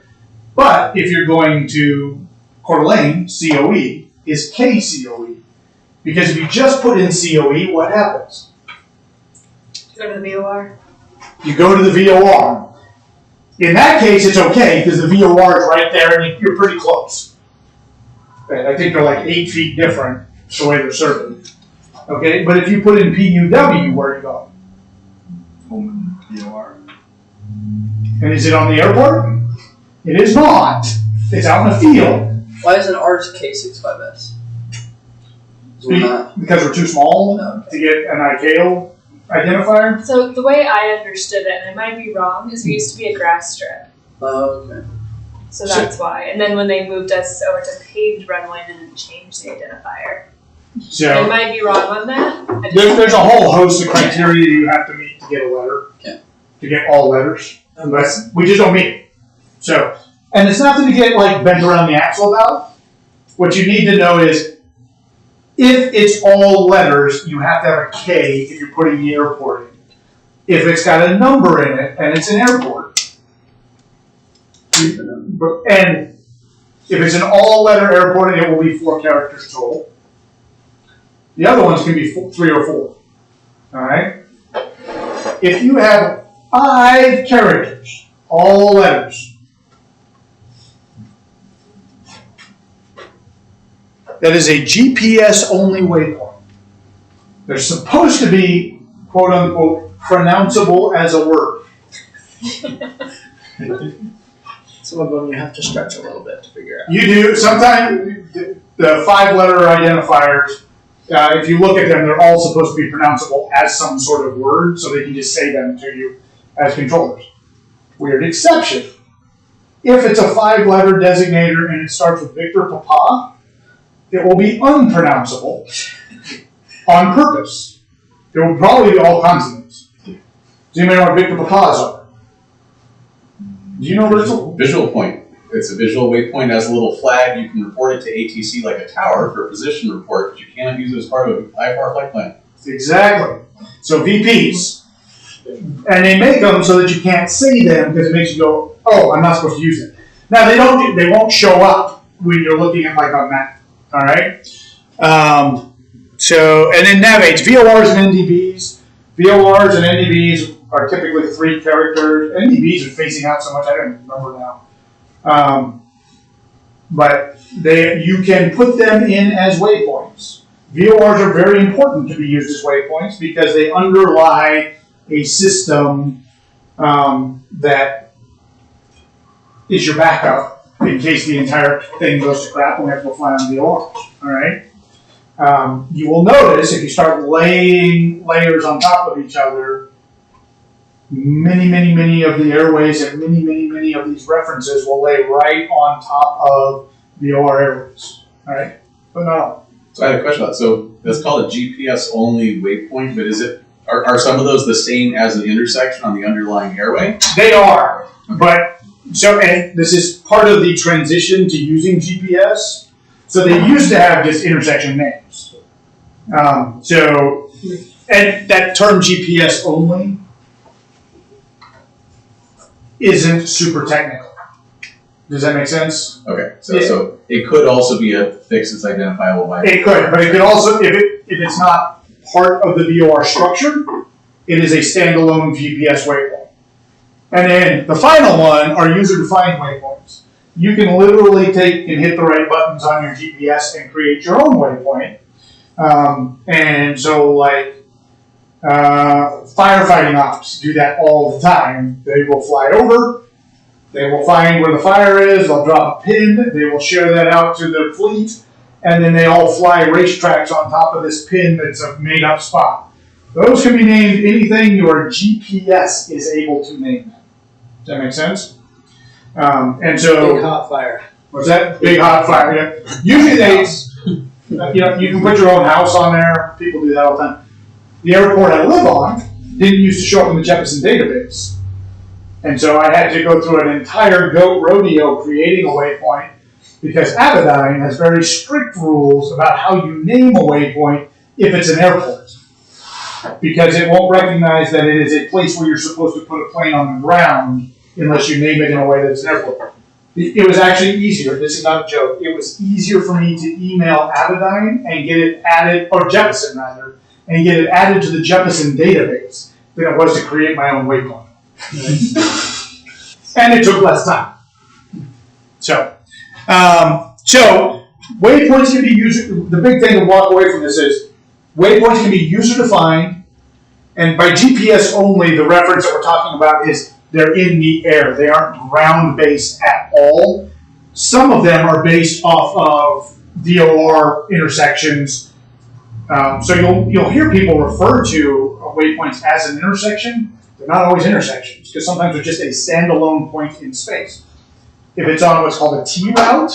But if you're going to Coeur d'Alene, COE is KCOE. Because if you just put in COE, what happens? Go to the VOR. You go to the VOR. In that case, it's okay because the VOR is right there and you're pretty close. And I think they're like 8 feet different the way they're serving. Okay, but if you put in PUW, where are you going? Home and POR. And is it on the airport? It is not. It's out in the field. Why isn't ours K65S? So we're not. Because we're too small to get an ICAO identifier. So the way I understood it, and I might be wrong, is we used to be a grass strip. Oh, okay. So that's why. And then when they moved us over to paved runway, they didn't change the identifier. I So might be wrong on that. I just- there's a whole host of criteria you have to meet to get a letter. Okay. To get all letters. But we just don't meet it. So, and it's nothing to get like bent around the axle about. What you need to know is if it's all letters, you have to have a K if you're putting the airport in. If it's got a number in it and it's an airport. And if it's an all-letter airport, it will be 4 characters total. The other ones can be 3 or 4. All right? If you have 5 characters, all letters, that is a GPS-only waypoint. They're supposed to be, quote-unquote, pronounceable as a word. Some of them you have to stretch a little bit to figure out. You do. Sometimes the 5-letter identifiers, if you look at them, they're all supposed to be pronounceable as some sort of word, so they can just say them to you as controllers. Weird exception. If it's a 5-letter designator and it starts with Victor Papa, it will be unpronounceable on purpose. It will probably be all consonants. Does anybody know what Victor Papas are? Do you know Rachel? Visual point. It's a visual waypoint as a little flag. You can report it to ATC like a tower for a position report, but you can't use it as part of an IFR flight plan. Exactly. So VPs, and they make them so that you can't say them because it makes you go, "Oh, I'm not supposed to use it." Now they don't. They won't show up when you're looking at like a map. All right. So and then navgates, VORs and NDBs. VORs and NDBs are typically 3 characters. NDBs are facing out so much I don't even remember now. But you can put them in as waypoints. VORs are very important to be used as waypoints because they underlie a system that is your backup in case the entire thing goes to crap and we have to go fly on VORs. All right. You will notice if you start laying layers on top of each other, many of the airways and many of these references will lay right on top of VOR airways. All right. But no. So I had a question about so that's called a GPS only waypoint, but is it are some of those the same as an intersection on the underlying airway? They are, but and this is part of the transition to using GPS. So they used to have just intersection names. And that term GPS only isn't super technical. Does that make sense? Okay, so it could also be a fix that's identifiable by. It could, but it could also, if it's not part of the VOR structure, it is a standalone GPS waypoint. And then the final one are user-defined waypoints. You can literally take and hit the right buttons on your GPS and create your own waypoint. And so, like, firefighting ops do that all the time. They will fly over, they will find where the fire is, they'll drop a pin, they will share that out to their fleet, and then they all fly racetracks on top of this pin that's a made-up spot. Those can be named anything your GPS is able to name them. Does that make sense? And so, Big hot fire. what's that? Big hot fire. Yeah. Usually they, you can put your own house on there. People do that all the time. The airport I live on didn't used to show up in the Jeppesen database, and so I had to go through an entire goat rodeo creating a waypoint because Avidyne has very strict rules about how you name a waypoint if it's an airport. Because it won't recognize that it is a place where you're supposed to put a plane on the ground unless you name it in a way that's an airport. It was actually easier, this is not a joke, it was easier for me to email Avidyne and get it added, or Jeppesen rather, and get it added to the Jeppesen database than it was to create my own waypoint. And it took less time. So waypoints can be the big thing to walk away from this is waypoints can be user-defined, and by GPS only, the reference that we're talking about is they're in the air. They aren't ground-based at all. Some of them are based off of VOR intersections So you'll hear people refer to waypoints as an intersection. They're not always intersections, because sometimes they're just a standalone point in space. If it's on what's called a T-route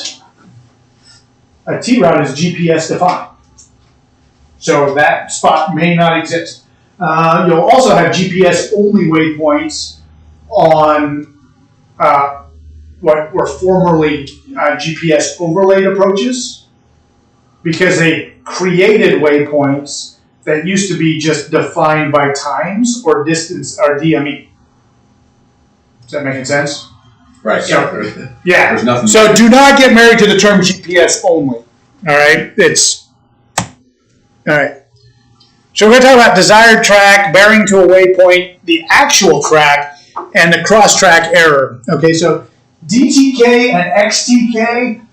is GPS defined. So that spot may not exist. You'll also have GPS only waypoints on what were formerly GPS overlaid approaches, because they created waypoints that used to be just defined by times or distance or DME. Is that making sense? Right. So, yeah. There's nothing. So do not get married to the term GPS only. All right. All right. So we're going to talk about desired track, bearing to a waypoint, the actual track, and the cross-track error. Okay. So DTK and XTK,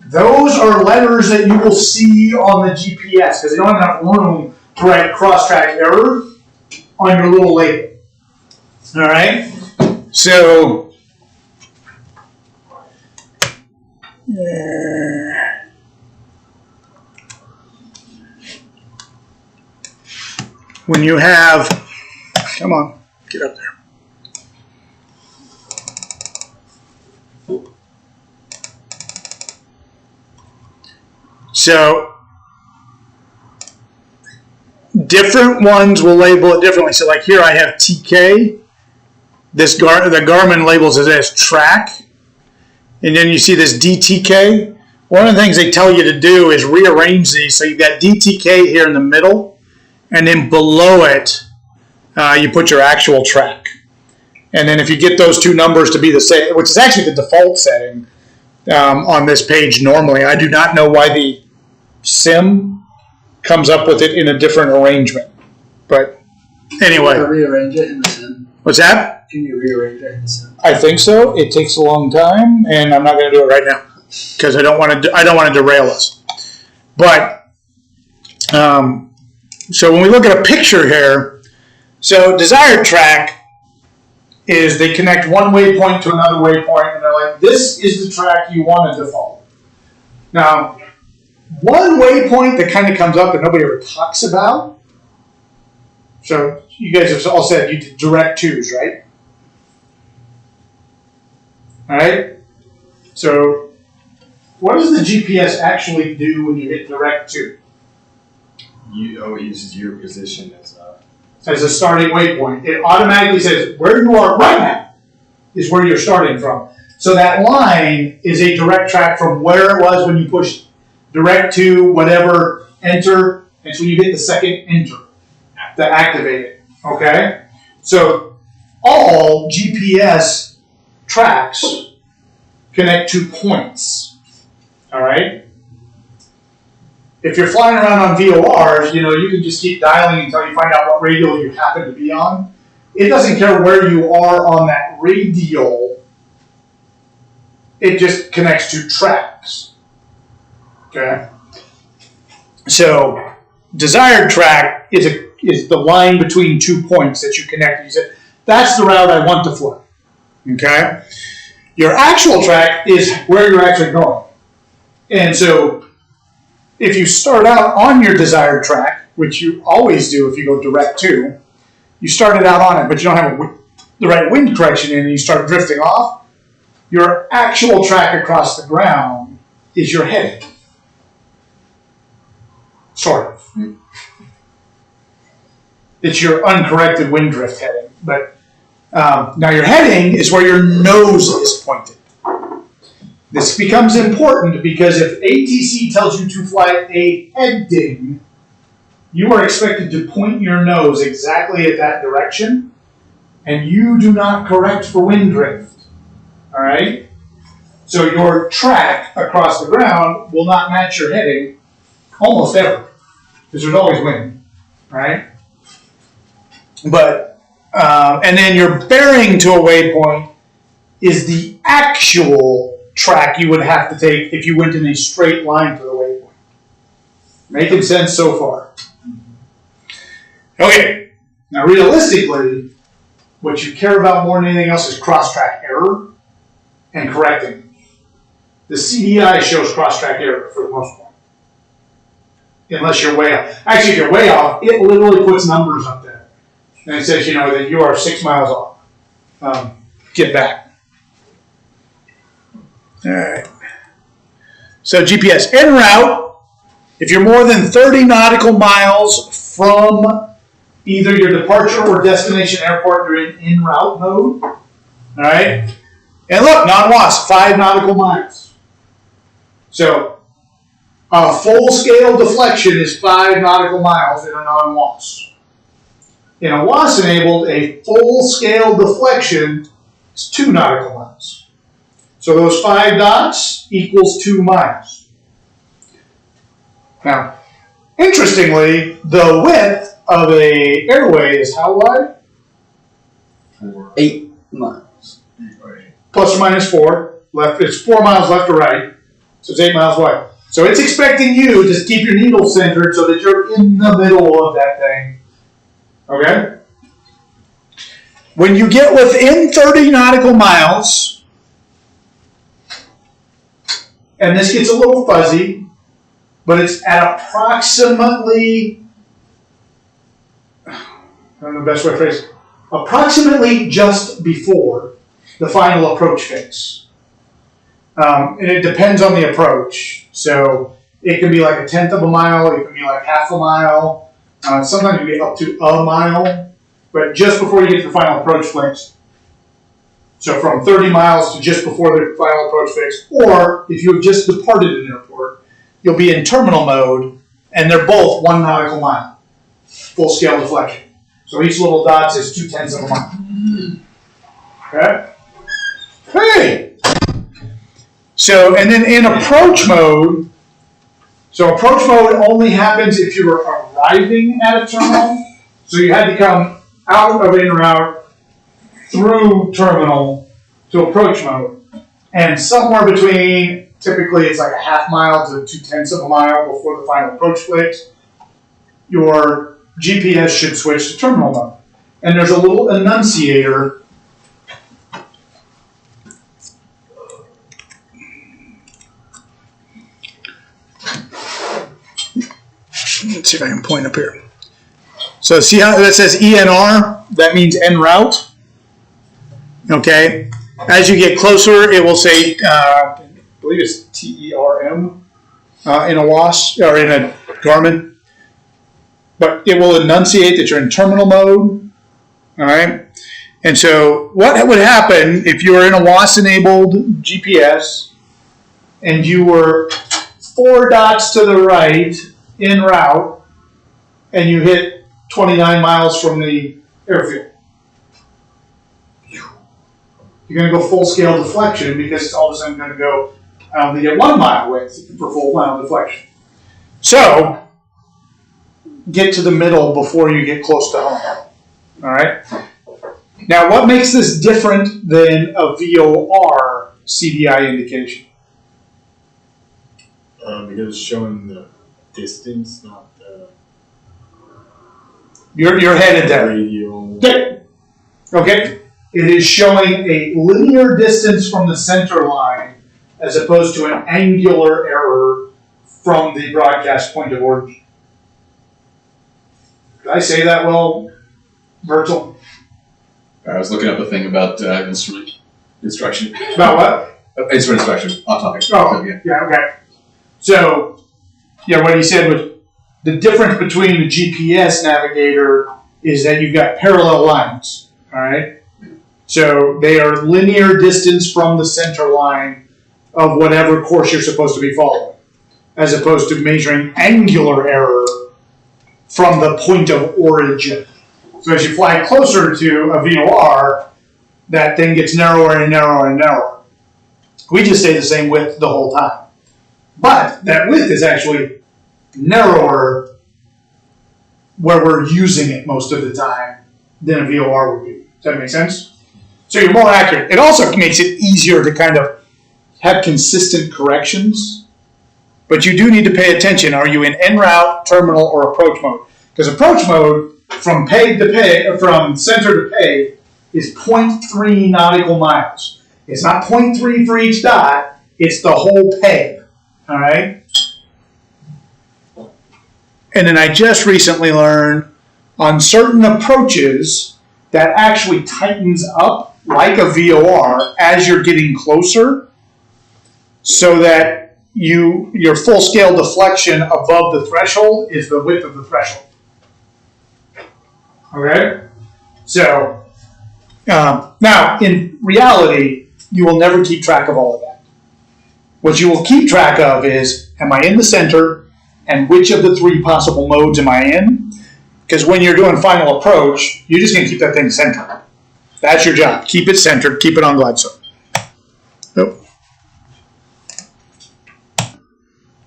those are letters that you will see on the GPS because they don't have enough room to write cross-track error on your little label. All right. So. When you have, come on, get up there. So, different ones will label it differently. So, like here I have TK. The Garmin labels it as track. And then you see this DTK. One of the things they tell you to do is rearrange these. So you've got DTK here in the middle. And then below it, you put your actual track. And then if you get those two numbers to be the same, which is actually the default setting on this page normally. I do not know why the sim comes up with it in a different arrangement. But anyway. Can you rearrange it in the sim? What's that? Can you rearrange it in the sim? I think so. It takes a long time, and I'm not going to do it right now because I don't want to derail us. But so when we look at a picture here, so desired track is they connect one waypoint to another waypoint, and they're like, this is the track you wanted to follow. Now, one waypoint that kind of comes up that nobody ever talks about. So you guys have all said you did direct twos, right? All right. So what does the GPS actually do when you hit direct two? It uses your position as a starting waypoint. It automatically says where you are right now is where you're starting from. So that line is a direct track from where it was when you pushed direct to whatever, enter, and so you hit the second enter to activate it. Okay? So all GPS tracks connect to points. All right? If you're flying around on VORs, you can just keep dialing until you find out what radial you happen to be on. It doesn't care where you are on that radial. It just connects to tracks. Okay? So, desired track is the line between 2 points that you connect. You say, that's the route I want to fly. Okay? Your actual track is where you're actually going. And so, if you start out on your desired track, which you always do if you go direct to, you started out on it, but you don't have the right wind correction in, and you start drifting off, your actual track across the ground is your heading. Sort of. It's your uncorrected wind drift heading. But now your heading is where your nose is pointed. This becomes important because if ATC tells you to fly a heading, you are expected to point your nose exactly at that direction, and you do not correct for wind drift. All right? So your track across the ground will not match your heading almost ever, because there's always wind. All right? But, and then your bearing to a waypoint is the actual track you would have to take if you went in a straight line to the waypoint. Making sense so far? Okay. Now, realistically, what you care about more than anything else is cross-track error and correcting. The CDI shows cross-track error for the most part. unless you're way off. Actually, if you're way off, it literally puts numbers up there. And it says, that you are 6 miles off. Get back. All right. So GPS en route, if you're more than 30 nautical miles from either your departure or destination airport, you're in en route mode. All right. And look, non-WASP, 5 nautical miles. So a full-scale deflection is 5 nautical miles in a non-WASP. In a WASP-enabled, a full-scale deflection is 2 nautical miles. So those 5 dots equals 2 miles. Now, interestingly, the width of a airway is how wide? 8 miles. Plus or minus 4. Left. It's 4 miles left or right. So it's 8 miles wide. So it's expecting you to keep your needle centered so that you're in the middle of that thing. Okay? When you get within 30 nautical miles, and this gets a little fuzzy, but it's at approximately, I don't know the best way to phrase it, approximately just before the final approach phase. And it depends on the approach. So it can be like 1/10 of a mile, it can be like 1/2 a mile, sometimes it can be up to a mile, but just before you get to the final approach phase. So from 30 miles to just before the final approach phase, or if you have just departed an airport, you'll be in terminal mode, and they're both 1 nautical mile, full scale deflection. So each little dot is 2/10 of a mile. Okay? Hey! So, and then in approach mode, so approach mode only happens if you're arriving at a terminal. So you had to come out of en route through terminal to approach mode. And somewhere between, typically it's like 1/2 mile to 2/10 of a mile before the final approach phase, your GPS should switch to terminal mode. And there's a little annunciator let's see if I can point up here. So see how that says ENR? That means en route. Okay. As you get closer, it will say, I believe it's TERM in a WASP or in a Garmin. But it will enunciate that you're in terminal mode. All right. And so what would happen if you were in a WASP-enabled GPS and you were 4 dots to the right en route, and you hit 29 miles from the airfield? You're going to go full scale deflection because it's all of a sudden going to go to get 1 mile width for full mile deflection. So, get to the middle before you get close to home. All right? Now, what makes this different than a VOR CDI indication? Because it's showing the distance, not the You're headed there. radial. Okay. It is showing a linear distance from the center line as opposed to an angular error from the broadcast point of origin. Did I say that well, Virgil? I was looking up a thing about instrument instruction. About what? Instrument instruction, off topic. Oh, Yeah. yeah, okay. So, yeah, what he said was the difference between the GPS navigator is that you've got parallel lines, all right? So they are linear distance from the center line of whatever course you're supposed to be following, as opposed to measuring angular error from the point of origin. So as you fly closer to a VOR, that thing gets narrower and narrower and narrower. We just stay the same width the whole time. But that width is actually narrower where we're using it most of the time than a VOR would be. Does that make sense? So you're more accurate. It also makes it easier to kind of have consistent corrections, but you do need to pay attention. Are you in en route, terminal, or approach mode? Because approach mode from peg to peg, from center to peg, is 0.3 nautical miles. It's not 0.3 for each dot. It's the whole peg. All right. And then I just recently learned on certain approaches that actually tightens up like a VOR as you're getting closer, so that your full scale deflection above the threshold is the width of the threshold. Okay? So, now in reality, you will never keep track of all of that. What you will keep track of is, am I in the center, and which of the 3 possible modes am I in? Because when you're doing final approach, you're just going to keep that thing centered. That's your job. Keep it centered. Keep it on glide slope. Nope.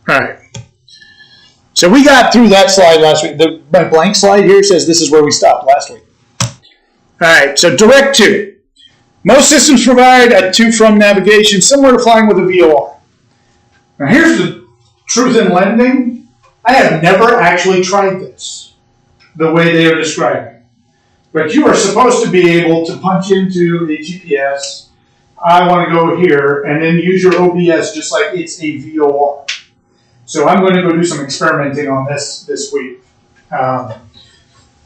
All right. So we got through that slide last week. My blank slide here says this is where we stopped last week. All right. So direct to. Most systems provide a to-from navigation similar to flying with a VOR. Now here's the truth in lending. I have never actually tried this the way they are describing. But you are supposed to be able to punch into the GPS, I want to go here, and then use your OBS just like it's a VOR. So I'm going to go do some experimenting on this week.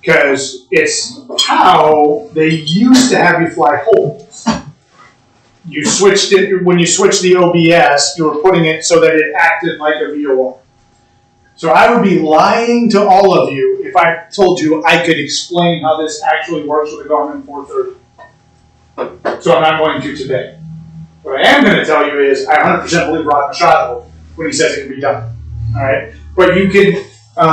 Because it's how they used to have you fly holds. You switched it, when you switched the OBS, you were putting it so that it acted like a VOR. So I would be lying to all of you if I told you I could explain how this actually works with a Garmin 430. So I'm not going to today. What I am going to tell you is I 100% believe Rod Machado when he says it can be done. All right, but you can. And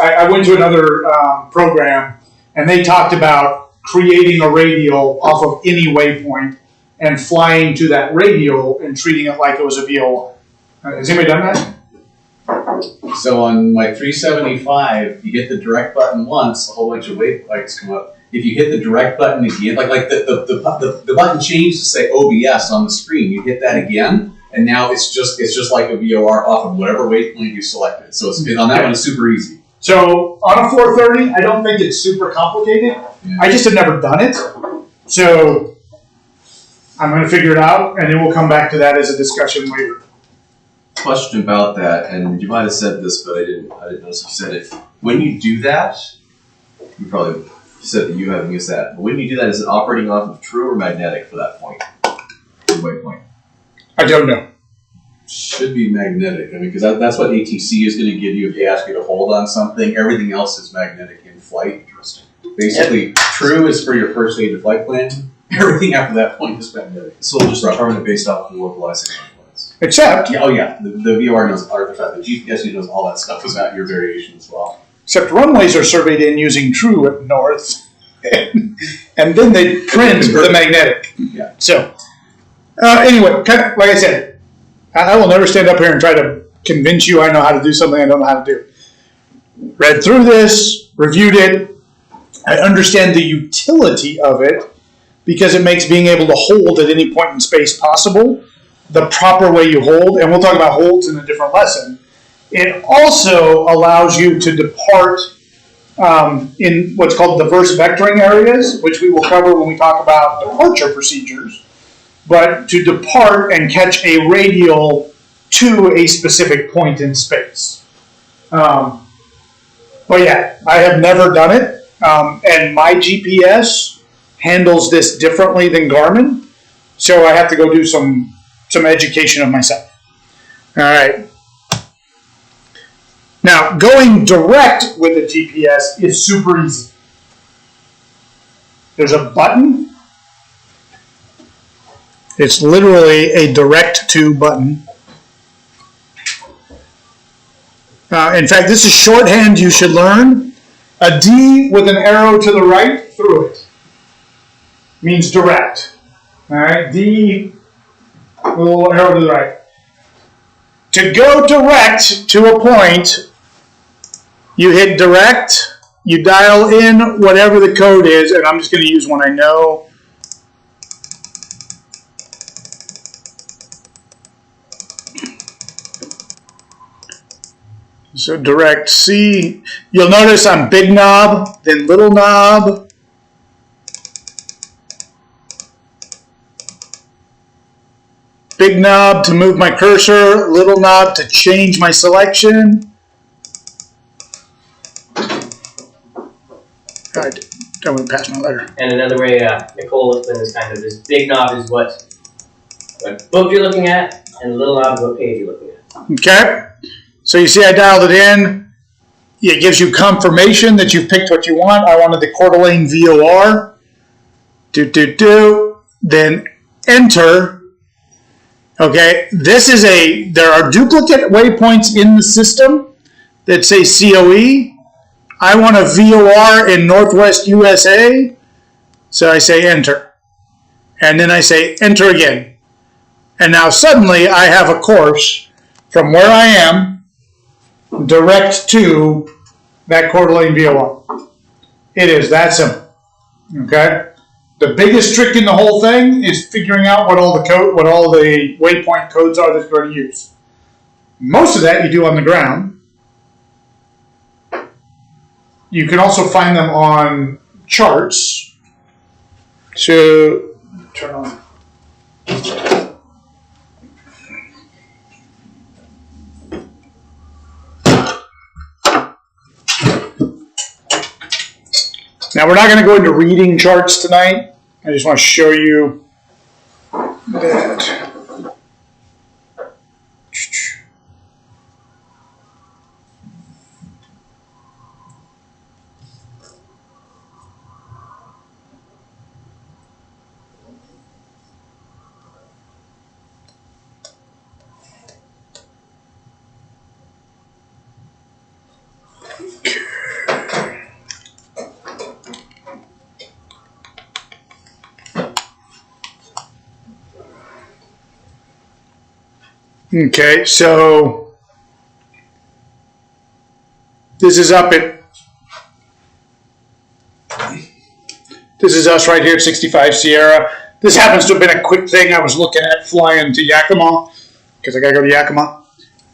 I went to another program, and they talked about creating a radial off of any waypoint and flying to that radial and treating it like it was a VOR. Has anybody done that? So on like 375, you hit the direct button once, a whole bunch of waypoints come up. If you hit the direct button again, like the button changed to say OBS on the screen, you hit that again, and now it's just like a VOR off of whatever waypoint you selected. So it's on that one, it's super easy. So on a 430, I don't think it's super complicated. Yeah. I just have never done it. So I'm going to figure it out, and then we'll come back to that as a discussion later. Question about that, and you might have said this, but I didn't notice you said it. When you do that, you probably said that you haven't used that. But when you do that, is it operating off of true or magnetic for that point? The waypoint. I don't know. Should be magnetic. I mean, because that's what ATC is going to give you if they ask you to hold on something. Everything else is magnetic in flight. Interesting. Basically, true is for your first stage of flight plan. Everything after that point is magnetic. So we'll just determine it based off of the localizing influence. Except, Yeah, oh yeah, the VOR knows, or the GPS knows all that stuff about your variation as well. except runways are surveyed in using true at north, and then they print the magnetic. Yeah. So, anyway, like I said, I will never stand up here and try to convince you I know how to do something I don't know how to do. Read through this, reviewed it. I understand the utility of it because it makes being able to hold at any point in space possible, the proper way you hold, and we'll talk about holds in a different lesson. It also allows you to depart in what's called diverse vectoring areas, which we will cover when we talk about departure procedures, but to depart and catch a radial to a specific point in space. But yeah, I have never done it, and my GPS handles this differently than Garmin, so I have to go do some education of myself. All right. Now, going direct with a GPS is super easy. There's a button. It's literally a direct to button. In fact, this is shorthand you should learn. A D with an arrow to the right through it means direct. All right, D with a little arrow to the right. To go direct to a point, you hit direct, you dial in whatever the code is, and I'm just going to use one I know. So direct C. You'll notice I'm big knob, then little knob. Big knob to move my cursor, little knob to change my selection. I went past my letter. And another way Nicole explained this kind of this big knob is what book you're looking at, and the little knob is what page you're looking at. Okay. So you see I dialed it in. It gives you confirmation that you've picked what you want. I wanted the Coeur d'Alene VOR. Then enter. Okay. There are duplicate waypoints in the system that say COE. I want a VOR in Northwest USA. So I say enter. And then I say enter again. And now suddenly I have a course from where I am direct to that Coeur d'Alene VOR. It is that simple. Okay? The biggest trick in the whole thing is figuring out what all the waypoint codes are that you're going to use. Most of that you do on the ground. You can also find them on charts. So turn on. Now, we're not going to go into reading charts tonight. I just want to show you that. Okay, so this is us right here at 65 Sierra. This happens to have been a quick thing I was looking at flying to Yakima, because I gotta go to Yakima.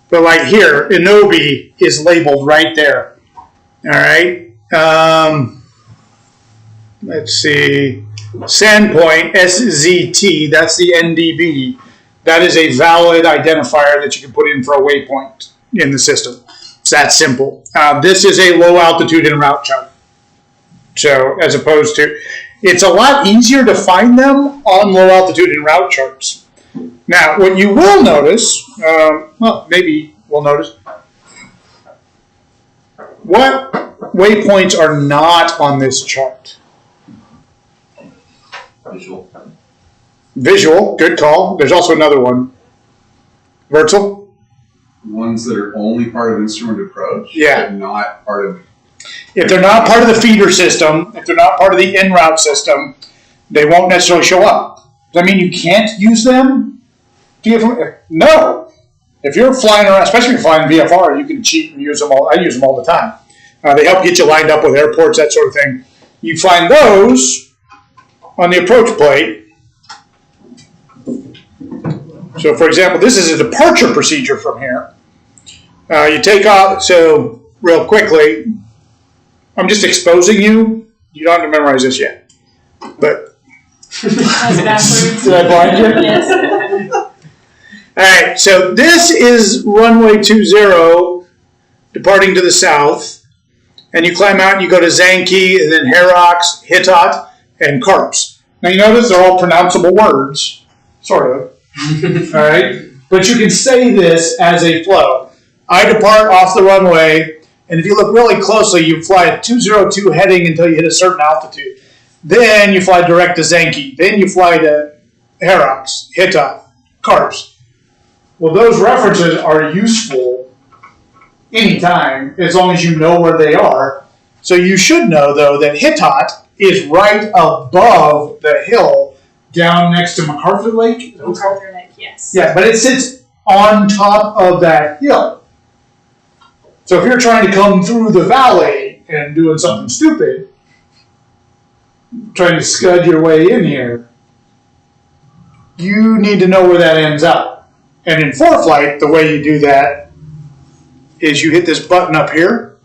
But like here, Inobi is labeled right there. All right. Let's see. Sandpoint, SZT, that's the NDB. That is a valid identifier that you can put in for a waypoint in the system. It's that simple. This is a low altitude en route chart. So as opposed to, it's a lot easier to find them on low altitude en route charts. Now, what you will notice, maybe we'll notice, what waypoints are not on this chart? Visual, good call. There's also another one. Virtual? Ones that are only part of instrument approach, yeah, but not part of. If they're not part of the feeder system, if they're not part of the en route system, they won't necessarily show up. Does that mean you can't use them? No. If you're flying around, especially if you're flying VFR, you can cheat and use them all. I use them all the time. They help get you lined up with airports, that sort of thing. You find those on the approach plate. So, for example, this is a departure procedure from here. You take off, so real quickly, I'm just exposing you. You don't have to memorize this yet. But backwards. Did I blind you? Yes. All right, so this is runway 20, departing to the south. And you climb out and you go to Zanki, and then Herox, Hitot, and Karps. Now you notice they're all pronounceable words, sort of. All right, but you can say this as a flow. I depart off the runway, and if you look really closely, you fly at 202 heading until you hit a certain altitude. Then you fly direct to Zanki. Then you fly to Herox, Hitot, Karps. Well, those references are useful anytime, as long as you know where they are. So you should know, though, that Hitot is right above the hill down next to MacArthur Lake. MacArthur Lake, yes. Yeah, but it sits on top of that hill. So if you're trying to come through the valley and doing something stupid, trying to scud your way in here, you need to know where that ends up. And in ForeFlight, the way you do that is you hit this button up here.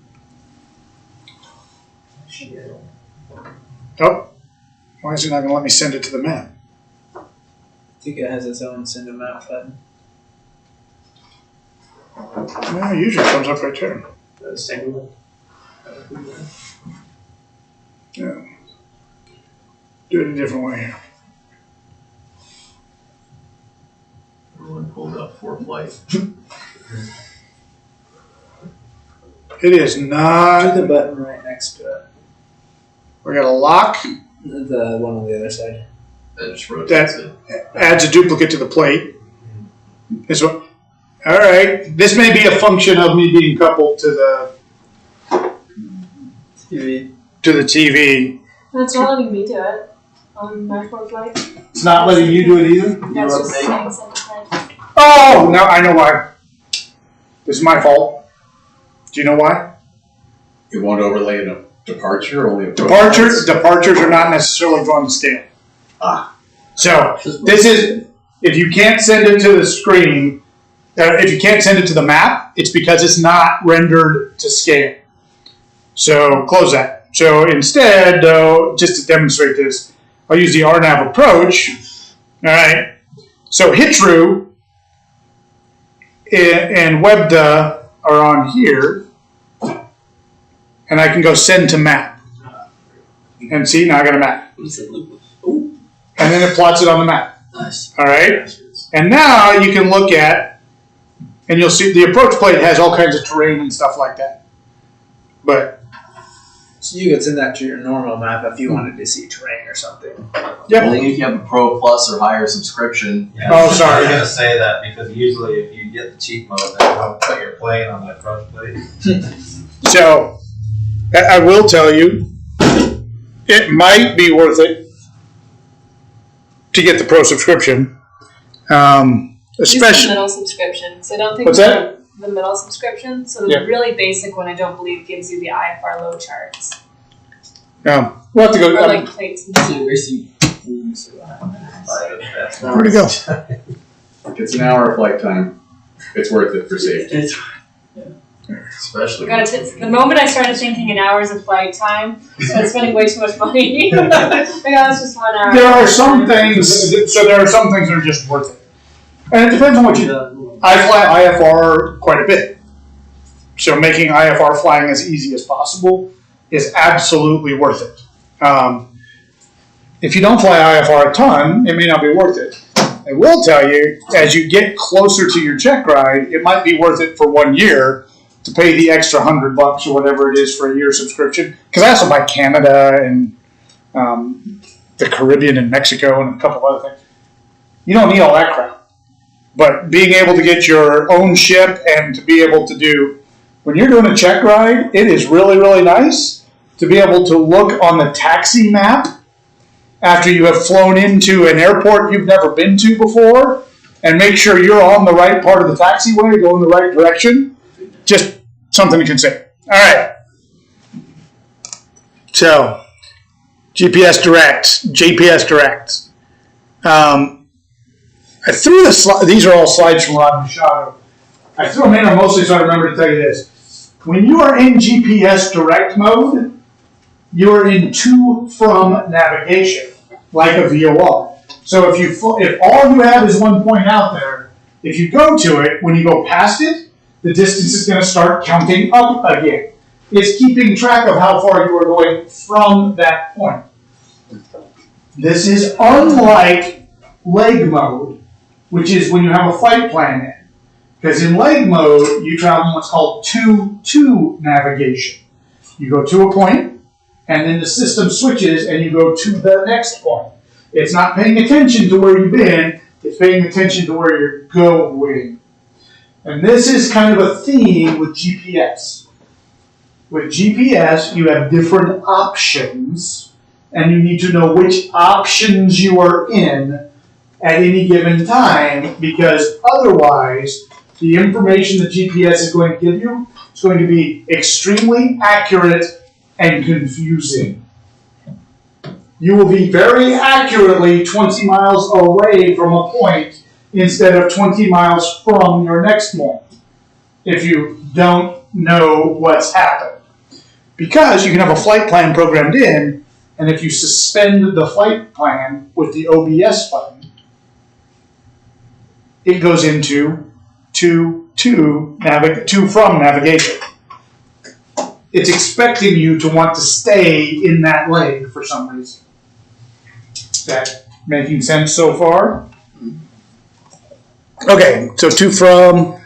Oh, why is it not going to let me send it to the map? I think it has its own send a map button. Well, it usually comes up right there. The second one. Do it a different way here. Everyone pulled up for flight. It is not. the button right next to it. We got a lock The one on the other side. That just rotates it. adds a duplicate to the plate. This one. All right. This may be a function of me being coupled to the TV. That's not letting me do it on my fourth flight. It's not letting you do it either. That's just saying send to flight. Oh no! I know why. This is my fault. Do you know why? It won't overlay a departure, only a Departures are not necessarily drawn to scale. So this is, if you can't send it to the screen, if you can't send it to the map, it's because it's not rendered to scale. So close that. So instead, though, just to demonstrate this, I'll use the RNAV approach. All right. So HitTrue and WebDA are on here. And I can go send to map. And see, now I got a map. And then it plots it on the map. Nice. All right? And now you can look at, and you'll see the approach plate has all kinds of terrain and stuff like that. But, So you could send that to your normal map if you wanted to see terrain or something. yep. Only if you have a Pro Plus or higher subscription. Yeah, Oh, sorry. I was gonna say that because usually if you get the cheat mode, then don't put your plane on the approach plate. So, I will tell you, it might be worth it to get the pro subscription. Use the Especially, middle subscription. So I don't think what's that? the middle subscription. So the Yeah. really basic one, I don't believe gives you the IFR load charts We'll have to go. or like plates. And stuff. Where'd it go? It's an hour of flight time. It's worth it for safety. Especially. The moment I started thinking in hours of flight time, I started spending way too much money. Like, oh, it's just 1 hour. There are some things that are just worth it. And it depends on what you do. I fly IFR quite a bit. So making IFR flying as easy as possible is absolutely worth it. If you don't fly IFR a ton, it may not be worth it. I will tell you, as you get closer to your check ride, it might be worth it for 1 year to pay the extra $100 or whatever it is for a year subscription. Because I also buy Canada and the Caribbean and Mexico and a couple of other things. You don't need all that crap. But being able to get your own ship and to be able to do, when you're doing a check ride, it is really, really nice to be able to look on the taxi map after you have flown into an airport you've never been to before and make sure you're on the right part of the taxiway, going the right direction. Just something to consider. All right. So, GPS Direct. I threw these are all slides from Rod Machado. I threw them in mostly so I remember to tell you this. When you are in GPS Direct mode, you are in to-from navigation, like a VOR. So if all you have is one point out there, if you go to it, when you go past it, the distance is going to start counting up again. It's keeping track of how far you are going from that point. This is unlike leg mode, which is when you have a flight plan in. Because in leg mode, you travel in what's called to navigation. You go to a point, and then the system switches, and you go to the next point. It's not paying attention to where you've been, it's paying attention to where you're going. And this is kind of a theme with GPS. With GPS, you have different options, and you need to know which options you are in at any given time, because otherwise, the information that GPS is going to give you is going to be extremely accurate and confusing. You will be very accurately 20 miles away from a point instead of 20 miles from your next point if you don't know what's happened. Because you can have a flight plan programmed in, and if you suspend the flight plan with the OBS button, it goes into to from navigation. it's expecting you to want to stay in that lane for some reason. Is that making sense so far? Okay, so to from,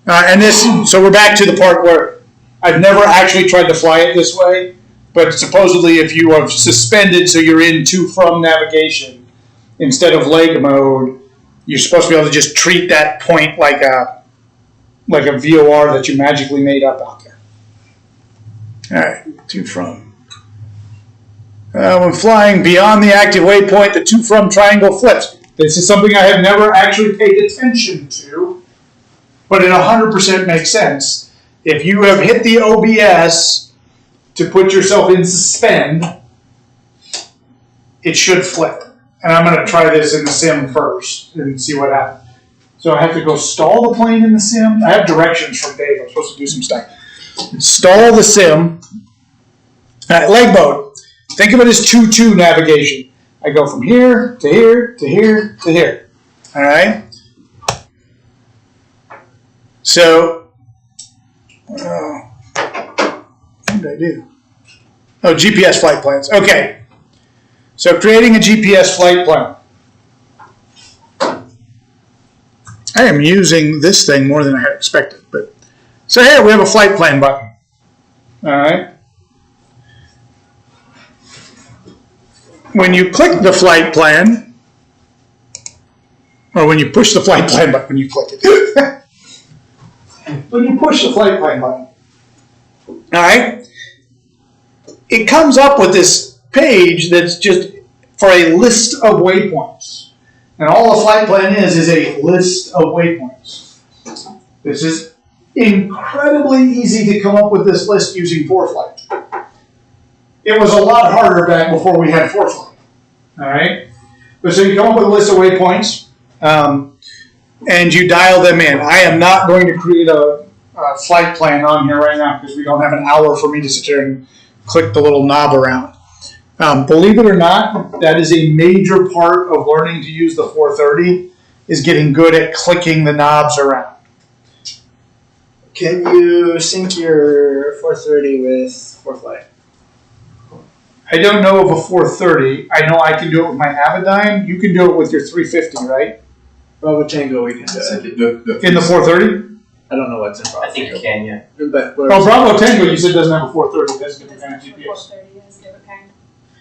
and this, so we're back to the part where I've never actually tried to fly it this way, but supposedly if you are suspended so you're in to from navigation instead of leg mode, you're supposed to be able to just treat that point like a VOR that you magically made up out there. All right, to from. When flying beyond the active waypoint, the to from triangle flips. This is something I have never actually paid attention to, but it 100% makes sense. If you have hit the OBS to put yourself in suspend, it should flip. And I'm going to try this in the sim first and see what happens. So I have to go stall the plane in the sim. I have directions from Dave. I'm supposed to do some stuff. Stall the sim. All right, leg mode. Think of it as 2-2 navigation. I go from here to here to here to here. All right? So, what did I do? Oh, GPS flight plans. Okay. So creating a GPS flight plan. I am using this thing more than I had expected. But so here we have a flight plan button. All right. When you click the flight plan, or when you push the flight plan button, when you click it. When you push the flight plan button, all right, it comes up with this page that's just for a list of waypoints. And all a flight plan is a list of waypoints. This is incredibly easy to come up with this list using ForeFlight. It was a lot harder back before we had ForeFlight. All right? But so you come up with a list of waypoints, and you dial them in. I am not going to create a flight plan on here right now because we don't have an hour for me to sit there and click the little knob around. Believe it or not, that is a major part of learning to use the 430 is getting good at clicking the knobs around. Can you sync your 430 with ForeFlight? I don't know of a 430. I know I can do it with my Avidyne. You can do it with your 350, right? Bravo Tango, we can do it. In the 430? I don't know what's in Bravo I think you can, yeah. But Oh, Bravo Tango, you said doesn't have a 430. That's a different kind of GPS. 430 is a different kind.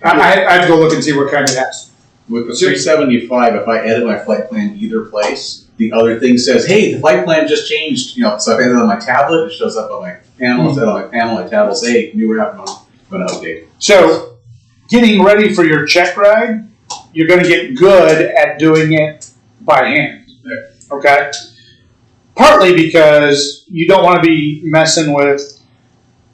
I have to go look and see what kind it has. With the 375, if I edit my flight plan either place, the other thing says, hey, the flight plan just changed. You know, so if I edit on my tablet, it shows up on my panel. Instead on my panel, my tablet says, hey, new app, I'm going to update. So, getting ready for your check ride, you're going to get good at doing it by hand. Okay? Partly because you don't want to be messing with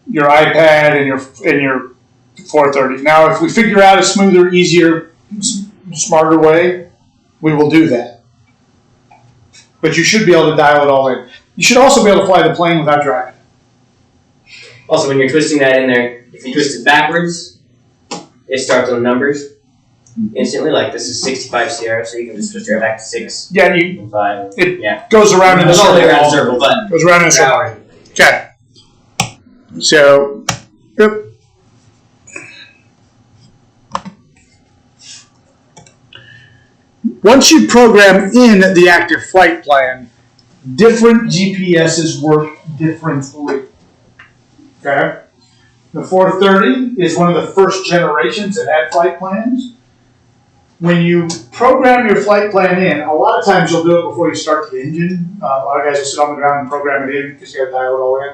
your iPad and your 430. Now, if we figure out a smoother, easier, smarter way, we will do that. But you should be able to dial it all in. You should also be able to fly the plane without driving. Also, when you're twisting that in there, if you twist it backwards, it starts on numbers instantly. Like this is 65 Sierra, so you can just twist it back to 6. Yeah, and 5. It goes around in a Goes all the way around in a circle. circle, but Goes around in a circle. Okay. So, yep. Once you program in the active flight plan, different GPSs work differently. Okay? The 430 is one of the first generations that had flight plans. When you program your flight plan in, a lot of times you'll do it before you start the engine. A lot of guys will sit on the ground and program it in because you got to dial it all in.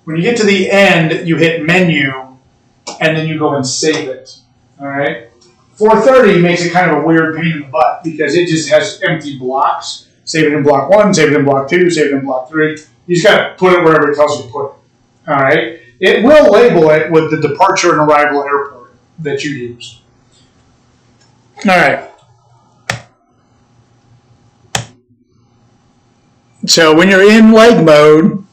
When you get to the end, you hit menu, and then you go and save it. All right? 430 makes it kind of a weird pain in the butt because it just has empty blocks. Save it in block 1, save it in block 2, save it in block 3. You just got to put it wherever it tells you to put it. All right? It will label it with the departure and arrival airport that you used. All right. So when you're in leg mode,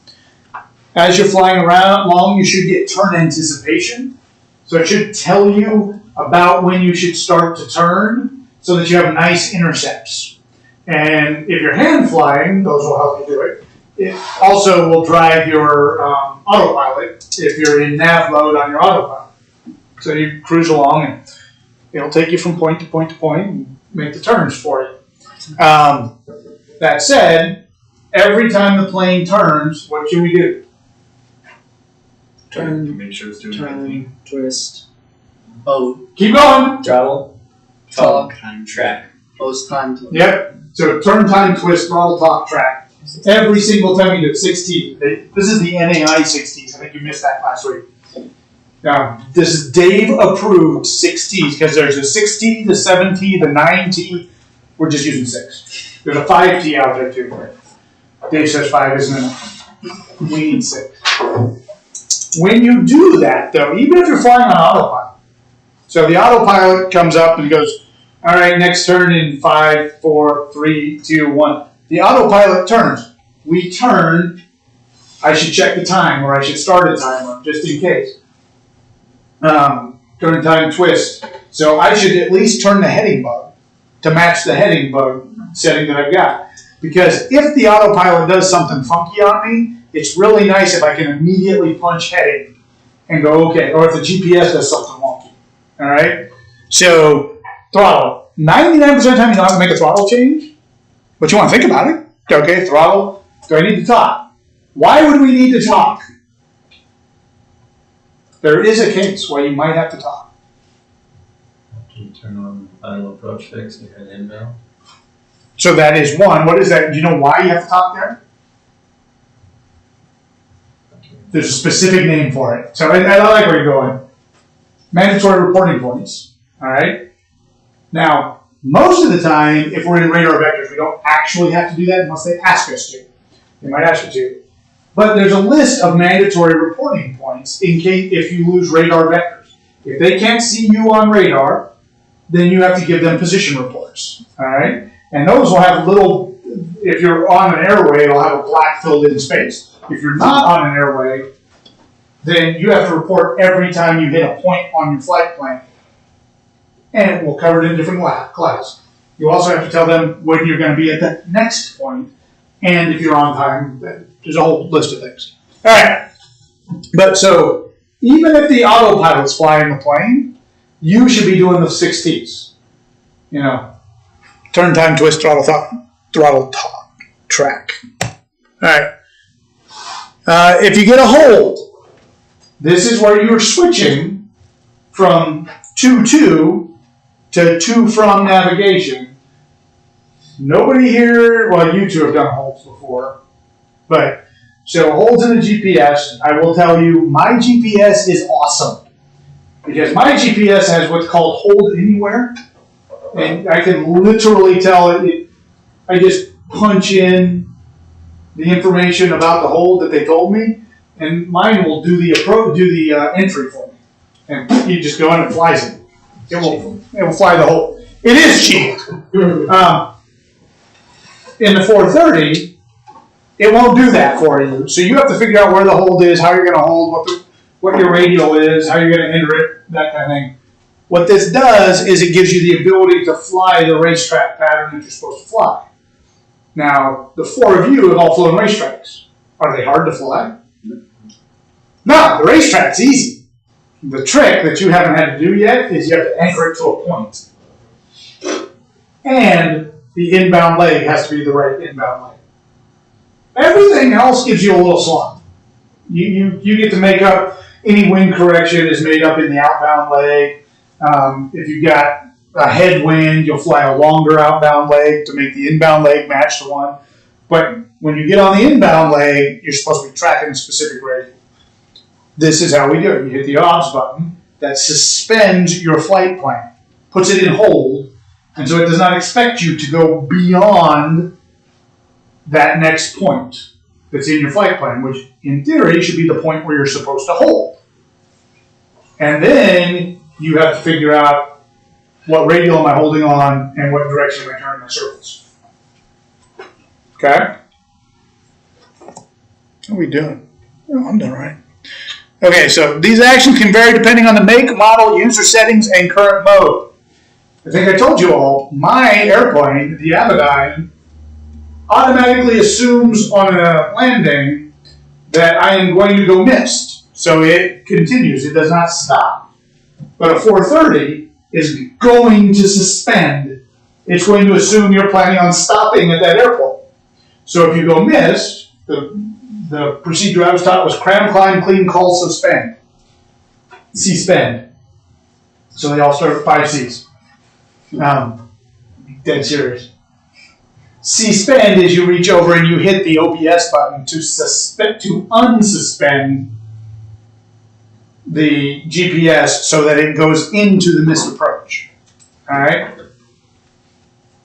as you're flying around along, you should get turn anticipation. So it should tell you about when you should start to turn so that you have nice intercepts. And if you're hand flying, those will help you do it. It also will drive your autopilot if you're in nav mode on your autopilot. So you cruise along and it'll take you from point to point to point and make the turns for you. That said, every time the plane turns, what should we do? Turn, make sure it's doing the right thing. Turn, twist, oh, Keep going. Travel, talk, track. post time. Yep. So turn, time, twist, throttle, talk, track. Every single time you do it, 6T. This is the NAI 6Ts. I think you missed that last week. Now, this is Dave approved 6Ts because there's a 6T, the 7T, the 9T. We're just using 6. There's a 5T out there too. Dave says 5 isn't enough. We need 6. When you do that, though, even if you're flying on autopilot, so the autopilot comes up and goes, all right, next turn in 5, 4, 3, 2, 1. The autopilot turns. We turn. I should check the time, or I should start a timer, just in case. Turn, time, twist. So I should at least turn the heading bug to match the heading bug setting that I've got. Because if the autopilot does something funky on me, it's really nice if I can immediately punch heading and go, okay, or if the GPS does something wonky. All right? So, throttle. 99% of the time you don't have to make a throttle change, but you want to think about it. Okay, throttle. Do I need to talk? Why would we need to talk? There is a case where you might have to talk. Can you turn on final approach fix if you're in inbound? So that is one. What is that? Do you know why you have to talk there? There's a specific name for it. So I like where you're going. Mandatory reporting points. All right? Now, most of the time, if we're in radar vectors, we don't actually have to do that unless they ask us to. They might ask you to. But there's a list of mandatory reporting points in case if you lose radar vectors. If they can't see you on radar, then you have to give them position reports. All right? And those will have little, if you're on an airway, it'll have a black filled in space. If you're not on an airway, then you have to report every time you hit a point on your flight plan. And we'll cover it in different class. You also have to tell them when you're going to be at the next point, and if you're on time. There's a whole list of things. All right. But so, even if the autopilot's flying the plane, you should be doing the 6 Ts. You know, turn, time, twist, throttle, talk, track. All right. If you get a hold, this is where you're switching from 2-2 to 2 from navigation. Nobody here, well, you two have done holds before, but so holds in the GPS, I will tell you, my GPS is awesome because my GPS has what's called hold anywhere, and I can literally tell it. I just punch in the information about the hold that they told me, and mine will do the entry for me, and you just go in and flies it. It will fly the hold. It is cheap. In the 430, it won't do that for you. So you have to figure out where the hold is, how you're going to hold, what your radial is, how you're going to enter it, that kind of thing. What this does is it gives you the ability to fly the racetrack pattern that you're supposed to fly. Now, the 4 of you have all flown racetracks. Are they hard to fly? No, the racetrack's easy. The trick that you haven't had to do yet is you have to anchor it to a point. And the inbound leg has to be the right inbound leg. Everything else gives you a little slump. You get to make up, any wind correction is made up in the outbound leg. If you've got a headwind, you'll fly a longer outbound leg to make the inbound leg match the one. But when you get on the inbound leg, you're supposed to be tracking a specific radius. This is how we do it. You hit the OBS button that suspends your flight plan, puts it in hold, and so it does not expect you to go beyond that next point that's in your flight plan, which in theory should be the point where you're supposed to hold. And then you have to figure out what radial am I holding on and what direction am I turning my circles. Okay? How are we doing? Oh, I'm doing all right. Okay, so these actions can vary depending on the make, model, user settings, and current mode. I think I told you all, my airplane, the Abaddon, automatically assumes on a landing that I am going to go missed. So it continues, it does not stop. But a 430 is going to suspend. It's going to assume you're planning on stopping at that airport. So if you go missed, the procedure I was taught was cram, climb, clean, call, suspend. C-spend. So they all start with 5 C's. Dead serious. C-spend is you reach over and you hit the OBS button to unsuspend the GPS so that it goes into the missed approach. Alright?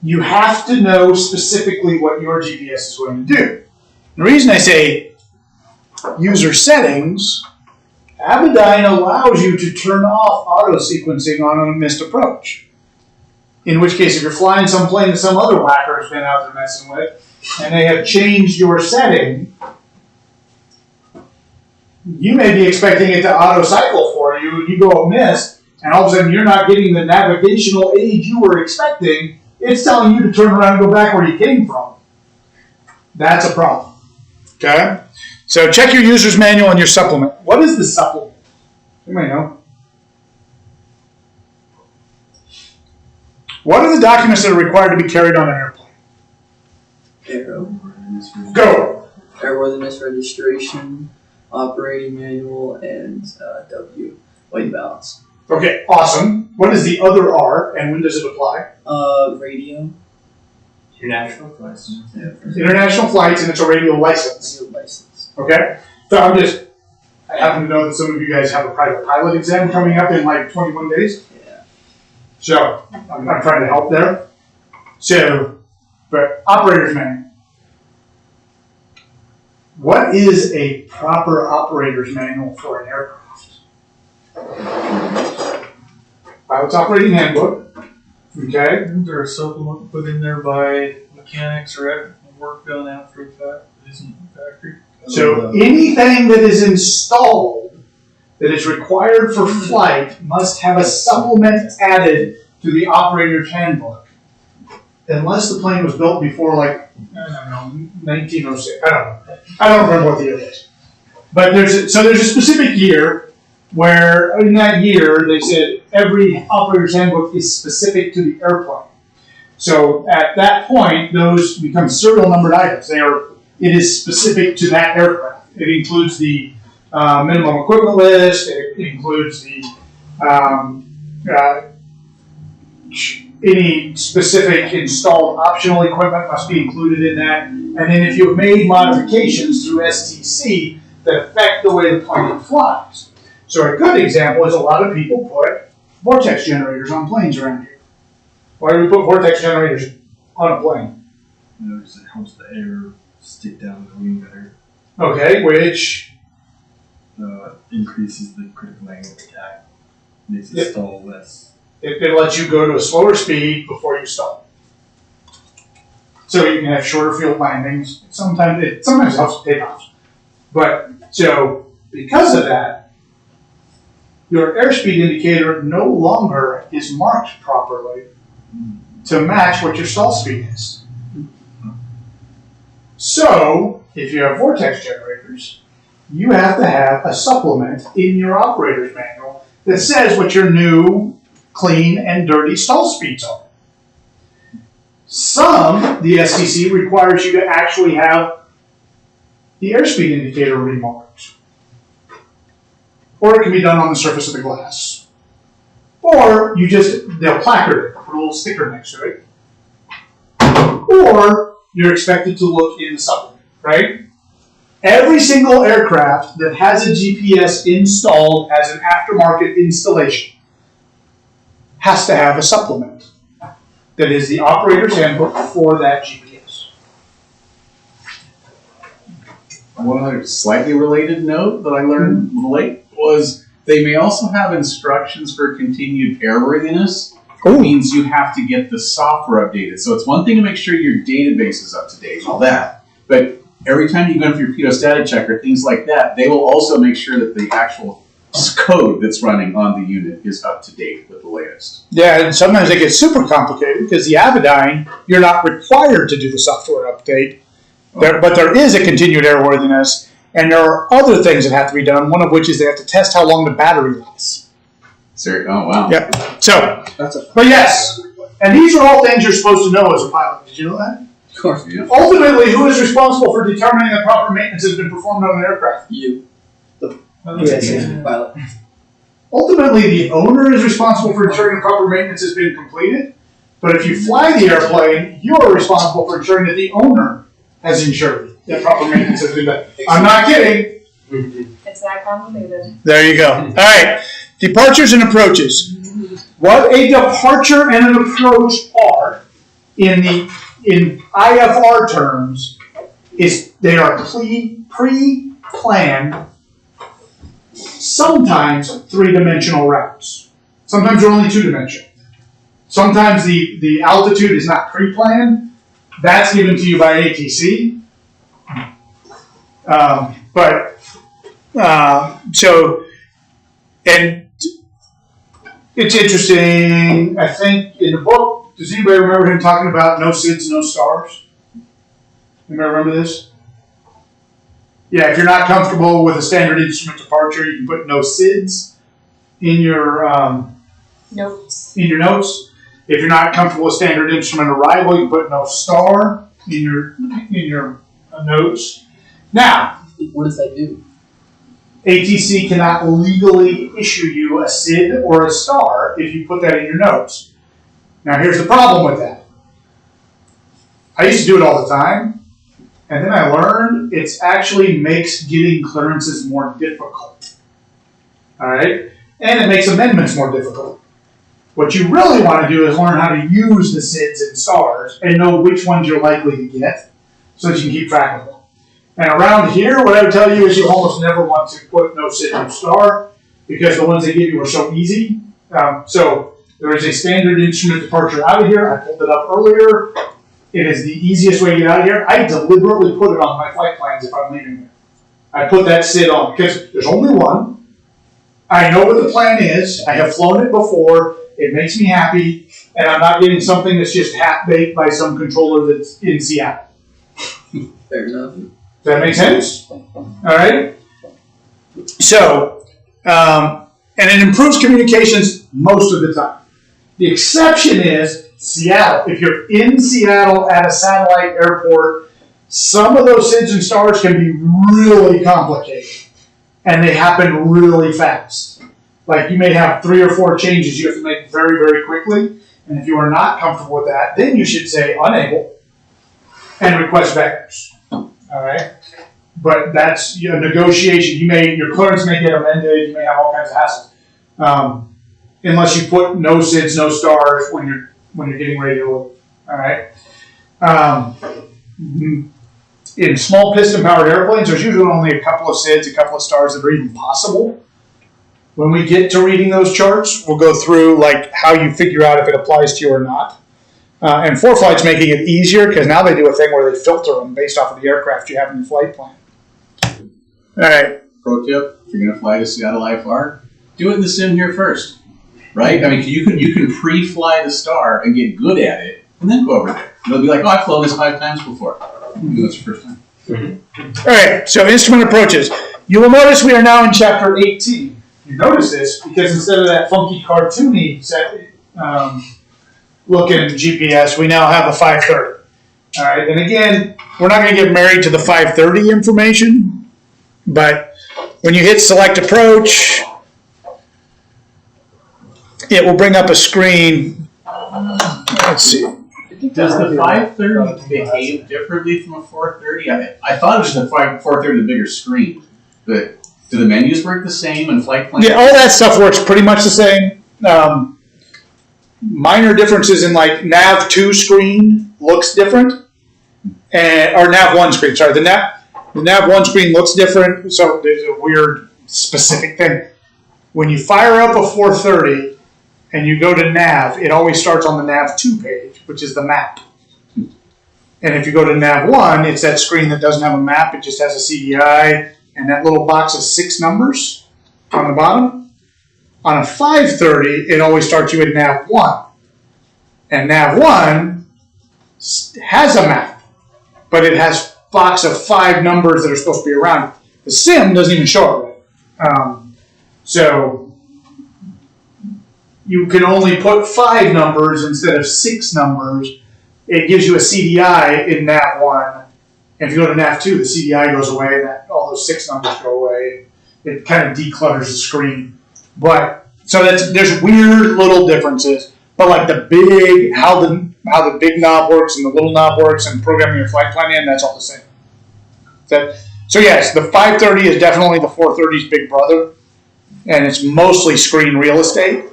You have to know specifically what your GPS is going to do. The reason I say user settings, Avidyne allows you to turn off auto sequencing on a missed approach. In which case, if you're flying some plane that some other whacker has been out there messing with, and they have changed your setting, you may be expecting it to auto cycle for you, and you go missed, and all of a sudden you're not getting the navigational aid you were expecting. It's telling you to turn around and go back where you came from. That's a problem. Okay? So check your user's manual and your supplement. What is the supplement? You may know. What are the documents that are required to be carried on an airplane? Go. Airworthiness registration, operating manual, and W, weight balance. Okay, awesome. What is the other R, and when does it apply? Radio. International flights. International flights, and it's a radio license. Radio license. Okay? So I happen to know that some of you guys have a private pilot exam coming up in like 21 days. Yeah. So I'm trying to help there. So, but operator's manual. What is a proper operator's manual for an aircraft? Pilot's operating handbook. Okay. Isn't there a supplement put in there by mechanics or work done after the fact? Isn't the factory? So anything that is installed that is required for flight must have a supplement added to the operator's handbook. Unless the plane was built before, like, I don't know, 1906. I don't know. I don't remember what the year is. But there's a specific year where in that year they said every operator's handbook is specific to the airplane. So at that point, those become serial numbered items. It is specific to that aircraft. It includes the minimum equipment list. It includes the any specific installed optional equipment must be included in that. And then if you've made modifications through STC that affect the way the plane flies. So a good example is a lot of people put vortex generators on planes around here. Why do we put vortex generators on a plane? Because it helps the air stick down the wing better. Okay, which Increases the critical angle of attack. Makes it stall less. it lets you go to a slower speed before you stall. So you can have shorter field landings. Sometimes it helps with takeoffs. But so because of that, your airspeed indicator no longer is marked properly to match what your stall speed is. So if you have vortex generators, you have to have a supplement in your operator's manual that says what your new, clean, and dirty stall speeds are. The STC requires you to actually have the airspeed indicator remarked. Or it can be done on the surface of the glass. Or they'll placard it, put a little sticker next to it. Or you're expected to look in the supplement, right? Every single aircraft that has a GPS installed as an aftermarket installation has to have a supplement that is the operator's handbook for that GPS. One other slightly related note that I learned late was they may also have instructions for continued airworthiness. It means you have to get the software updated. So it's one thing to make sure your database is up to date and all that, but every time you go for your pitot-static checker, things like that, they will also make sure that the actual code that's running on the unit is up to date with the latest. Yeah, and sometimes it gets super complicated because the Avidyne, you're not required to do the software update, but there is a continued airworthiness, And there are other things that have to be done, one of which is they have to test how long the battery lasts. Sir, oh wow. Yep. So, That's a. but yes, and these are all things you're supposed to know as a pilot. Did you know that? Of course. Yeah. Ultimately, who is responsible for determining that proper maintenance has been performed on an aircraft? You. Yeah. Pilot. Ultimately, the owner is responsible for ensuring the proper maintenance has been completed. But if you fly the airplane, you are responsible for ensuring that the owner has ensured that proper maintenance has been done. I'm not kidding. It's that complicated. There you go. All right. Departures and approaches. What a departure and an approach are in IFR terms is they are pre-planned, sometimes three-dimensional routes. Sometimes they're only two-dimensional. Sometimes the altitude is not pre-planned. That's given to you by ATC. And it's interesting. I think in the book, does anybody remember him talking about no SIDS, no stars? Anybody remember this? Yeah, if you're not comfortable with a standard instrument departure, you can put no SIDS in your Notes. in your notes. If you're not comfortable with standard instrument arrival, you can put no star in your notes. Now, What does that do? ATC cannot legally issue you a SID or a star if you put that in your notes. Now, here's the problem with that. I used to do it all the time, and then I learned it actually makes getting clearances more difficult. All right? And it makes amendments more difficult. What you really want to do is learn how to use the SIDs and stars and know which ones you're likely to get so that you can keep track of them. And around here, what I would tell you is you almost never want to put no SID, no star because the ones they give you are so easy. So there is a standard instrument departure out of here. I pulled it up earlier. It is the easiest way to get out of here. I deliberately put it on my flight plans if I'm leaving there. I put that SID on because there's only one. I know what the plan is. I have flown it before. It makes me happy. And I'm not getting something that's just half-baked by some controller that's in Seattle. Fair enough. Does that make sense? All right. So, and it improves communications most of the time. The exception is Seattle. If you're in Seattle at a satellite airport, some of those SIDs and stars can be really complicated, and they happen really fast. Like you may have 3 or 4 changes you have to make very, very quickly, and if you are not comfortable with that, then you should say unable and request vectors. All right, but that's a negotiation. Your clearance may get amended. You may have all kinds of hassles, unless you put no SIDs, no stars when you're getting ready to leave. All right. In small piston-powered airplanes, there's usually only a couple of SIDs, a couple of stars that are even possible. When we get to reading those charts, we'll go through like how you figure out if it applies to you or not. And ForeFlight's making it easier because now they do a thing where they filter them based off of the aircraft you have in your flight plan. All right. Pro tip: if you're going to fly to Seattle IFR, do it in the sim here first, right? I mean, you can pre-fly the star and get good at it, and then go over there. You'll be like, oh, I've flown this 5 times before. You know, it's your first time. All right. So instrument approaches. You will notice we are now in chapter 18. You notice this because instead of that funky cartoony looking GPS, we now have a 530. All right, and again, we're not going to get married to the 530 information, but when you hit select approach, it will bring up a screen. Let's see. Does the 530 behave differently from a 430? I thought it was the 430 the bigger screen, but do the menus work the same in flight plan? Yeah, all that stuff works pretty much the same. Minor differences in like nav 2 screen looks different, or nav 1 screen. Sorry, the nav 1 screen looks different. So there's a weird specific thing. When you fire up a 430 and you go to nav, it always starts on the nav 2 page, which is the map. And if you go to nav 1, it's that screen that doesn't have a map. It just has a CDI and that little box of 6 numbers on the bottom. On a 530, it always starts you at nav 1. And nav 1 has a map, but it has a box of 5 numbers that are supposed to be around it. The sim doesn't even show it right. So you can only put 5 numbers instead of 6 numbers. It gives you a CDI in NAV1. And if you go to NAV2, the CDI goes away and all those 6 numbers go away. It kind of declutters the screen. But so there's weird little differences. But like the big, how the big knob works and the little knob works and programming your flight plan in, that's all the same. So yes, the 530 is definitely the 430's big brother. And it's mostly screen real estate.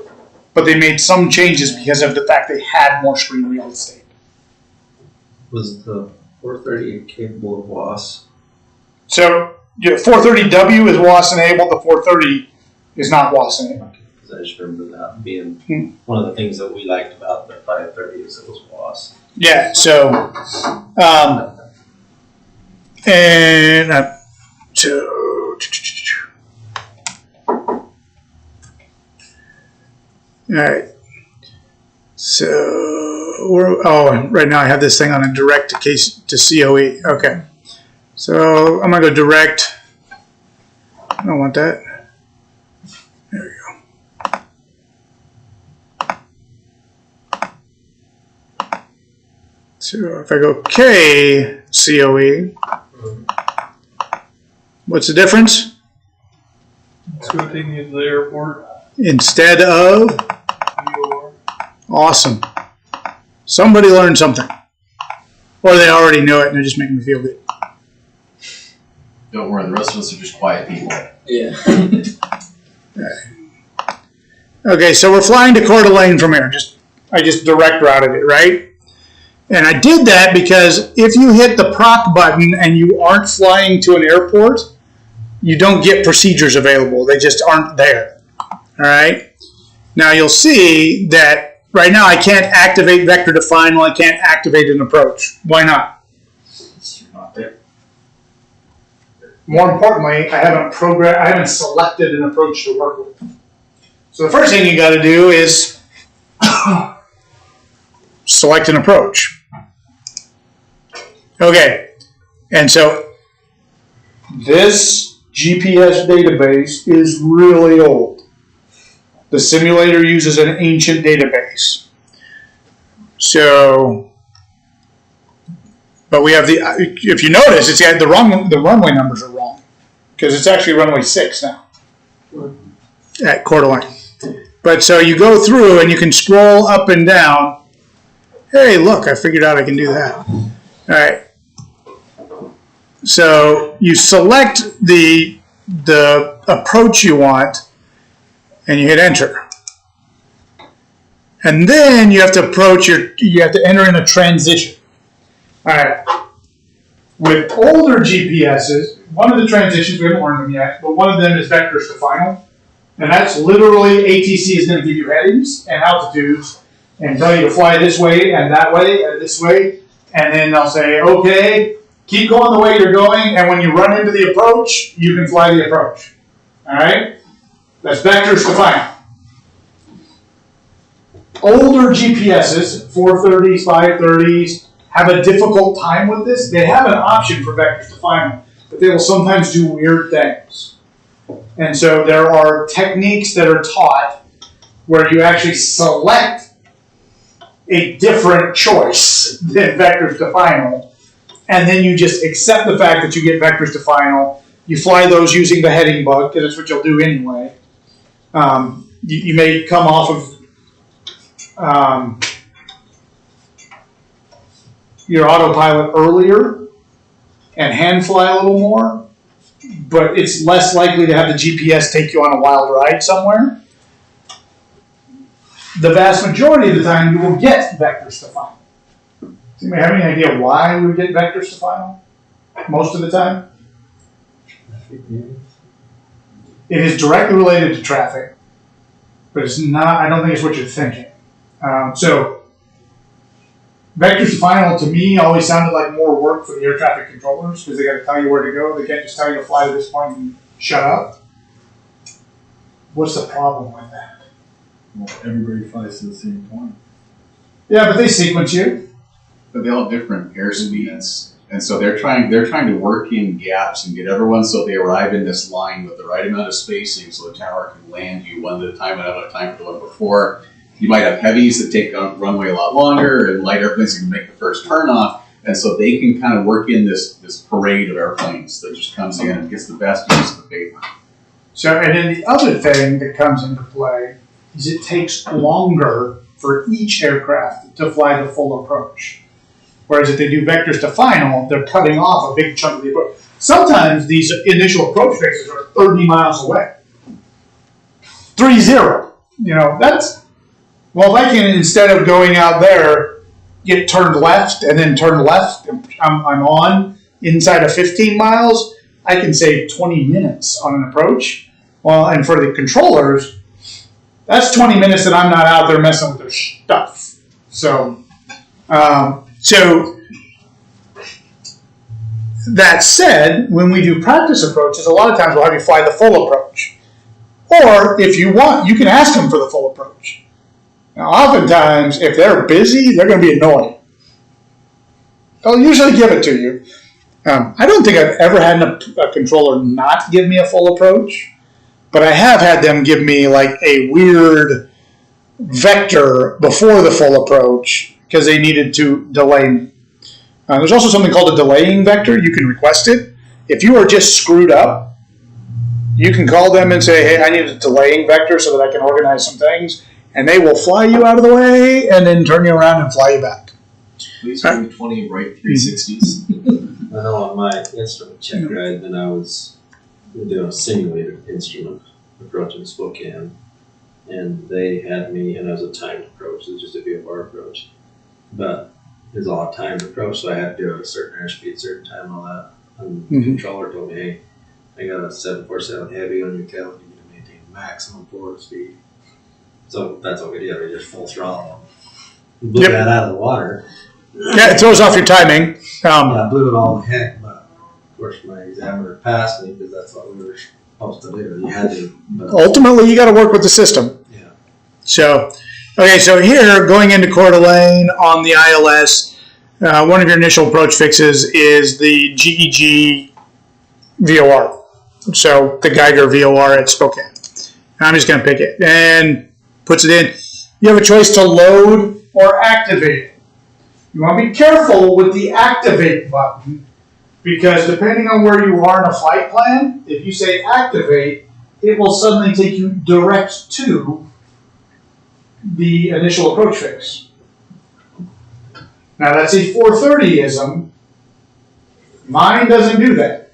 But they made some changes because of the fact they had more screen real estate. Was the 430 capable of WAS? So 430W is WAS enabled. The 430 is not WAS enabled. Because I just remember that being one of the things that we liked about the 530 is it was WAS. Yeah. So, all right. So right now I have this thing on a direct to COE. Okay. So I'm gonna go direct. I don't want that. There we go. So if I go K COE, what's the difference? It's going to take me to the airport. Instead of? Awesome. Somebody learned something. Or they already knew it and they're just making me feel good. Don't worry, the rest of us are just quiet people. Yeah. Okay, so we're flying to Coeur d'Alene from here. I just direct routed it, right? And I did that because if you hit the proc button and you aren't flying to an airport, you don't get procedures available. They just aren't there. All right? Now you'll see that right now I can't activate vector to final. I can't activate an approach. Why not? It's not there. More importantly, I haven't selected an approach to work with. So the first thing you got to do is select an approach. Okay, and so this GPS database is really old. The simulator uses an ancient database. So, but we have if you notice, it's got the runway numbers are wrong because it's actually runway 6 now at Coeur d'Alene. But so you go through and you can scroll up and down. Hey, look, I figured out I can do that. All right. So you select the approach you want and you hit enter. And then you have to you have to enter in a transition. All right. With older GPSs, one of the transitions, we haven't learned them yet, but one of them is vectors to final. And that's literally ATC is going to give you headings and altitudes and tell you to fly this way and that way and this way. And then they'll say, okay, keep going the way you're going. And when you run into the approach, you can fly the approach. All right? That's vectors to final. Older GPSs, 430s, 530s, have a difficult time with this. They have an option for vectors to final, but they will sometimes do weird things. And so there are techniques that are taught where you actually select a different choice than vectors to final, and then you just accept the fact that you get vectors to final. You fly those using the heading bug, because that's what you'll do anyway. You may come off of your autopilot earlier and hand fly a little more, but it's less likely to have the GPS take you on a wild ride somewhere. The vast majority of the time, you will get vectors to final. Does anybody have any idea why we would get vectors to final? Most of the time? It is directly related to traffic, but it's not, I don't think it's what you're thinking. So, vectors to final to me always sounded like more work for the air traffic controllers because they got to tell you where to go. They can't just tell you to fly to this point and shut up. What's the problem with that? Well, everybody flies to the same point. Yeah, but they sequence you. But they all have different airspeeds And so they're trying to work in gaps and get everyone so they arrive in this line with the right amount of spacing so the tower can land you one at a time and out of time for the one before. You might have heavies that take a runway a lot longer and light airplanes that can make the first turn off. And so they can kind of work in this parade of airplanes that just comes in and gets the best use of the pavement. So, and then the other thing that comes into play is it takes longer for each aircraft to fly the full approach. Whereas if they do vectors to final, they're cutting off a big chunk of the approach. Sometimes these initial approach phases are 30 miles away. 3-0. You know, that's, well, if I can, instead of going out there, get turned left and then turn left, I'm on inside of 15 miles, I can save 20 minutes on an approach. Well, and for the controllers, that's 20 minutes that I'm not out there messing with their stuff. So that said, when we do practice approaches, a lot of times we'll have you fly the full approach. Or if you want, you can ask them for the full approach. Now, oftentimes, if they're busy, they're going to be annoying. They'll usually give it to you. I don't think I've ever had a controller not give me a full approach, but I have had them give me like a weird vector before the full approach because they needed to delay me. There's also something called a delaying vector. You can request it. If you are just screwed up, you can call them and say, hey, I need a delaying vector so that I can organize some things, and they will fly you out of the way and then turn you around and fly you back. Please do 20 right 360s. I know on my instrument check ride, then I was doing a simulated instrument approaching Spokane, and they had me, and it was a timed approach, it was just a VFR approach, but it was all a timed approach, so I had to do it at a certain airspeed, certain time, all that. And the controller told me, hey, I got a 747 Heavy on your tail, you need to maintain maximum forward speed. So that's what we did, we just full throttle. We blew that out of the water. Yeah, it throws off your timing. I blew it all the heck, but of course my examiner passed me because that's what we were supposed to do. You had to. Ultimately, you got to work with the system. Yeah. So, okay, so here, going into Coeur d'Alene on the ILS, one of your initial approach fixes is the GEG VOR. So, the Geiger VOR at Spokane. I'm just going to pick it and puts it in. You have a choice to load or activate. You want to be careful with the activate button because depending on where you are in a flight plan, if you say activate, it will suddenly take you direct to the initial approach fix. Now that's a 430-ism. Mine doesn't do that.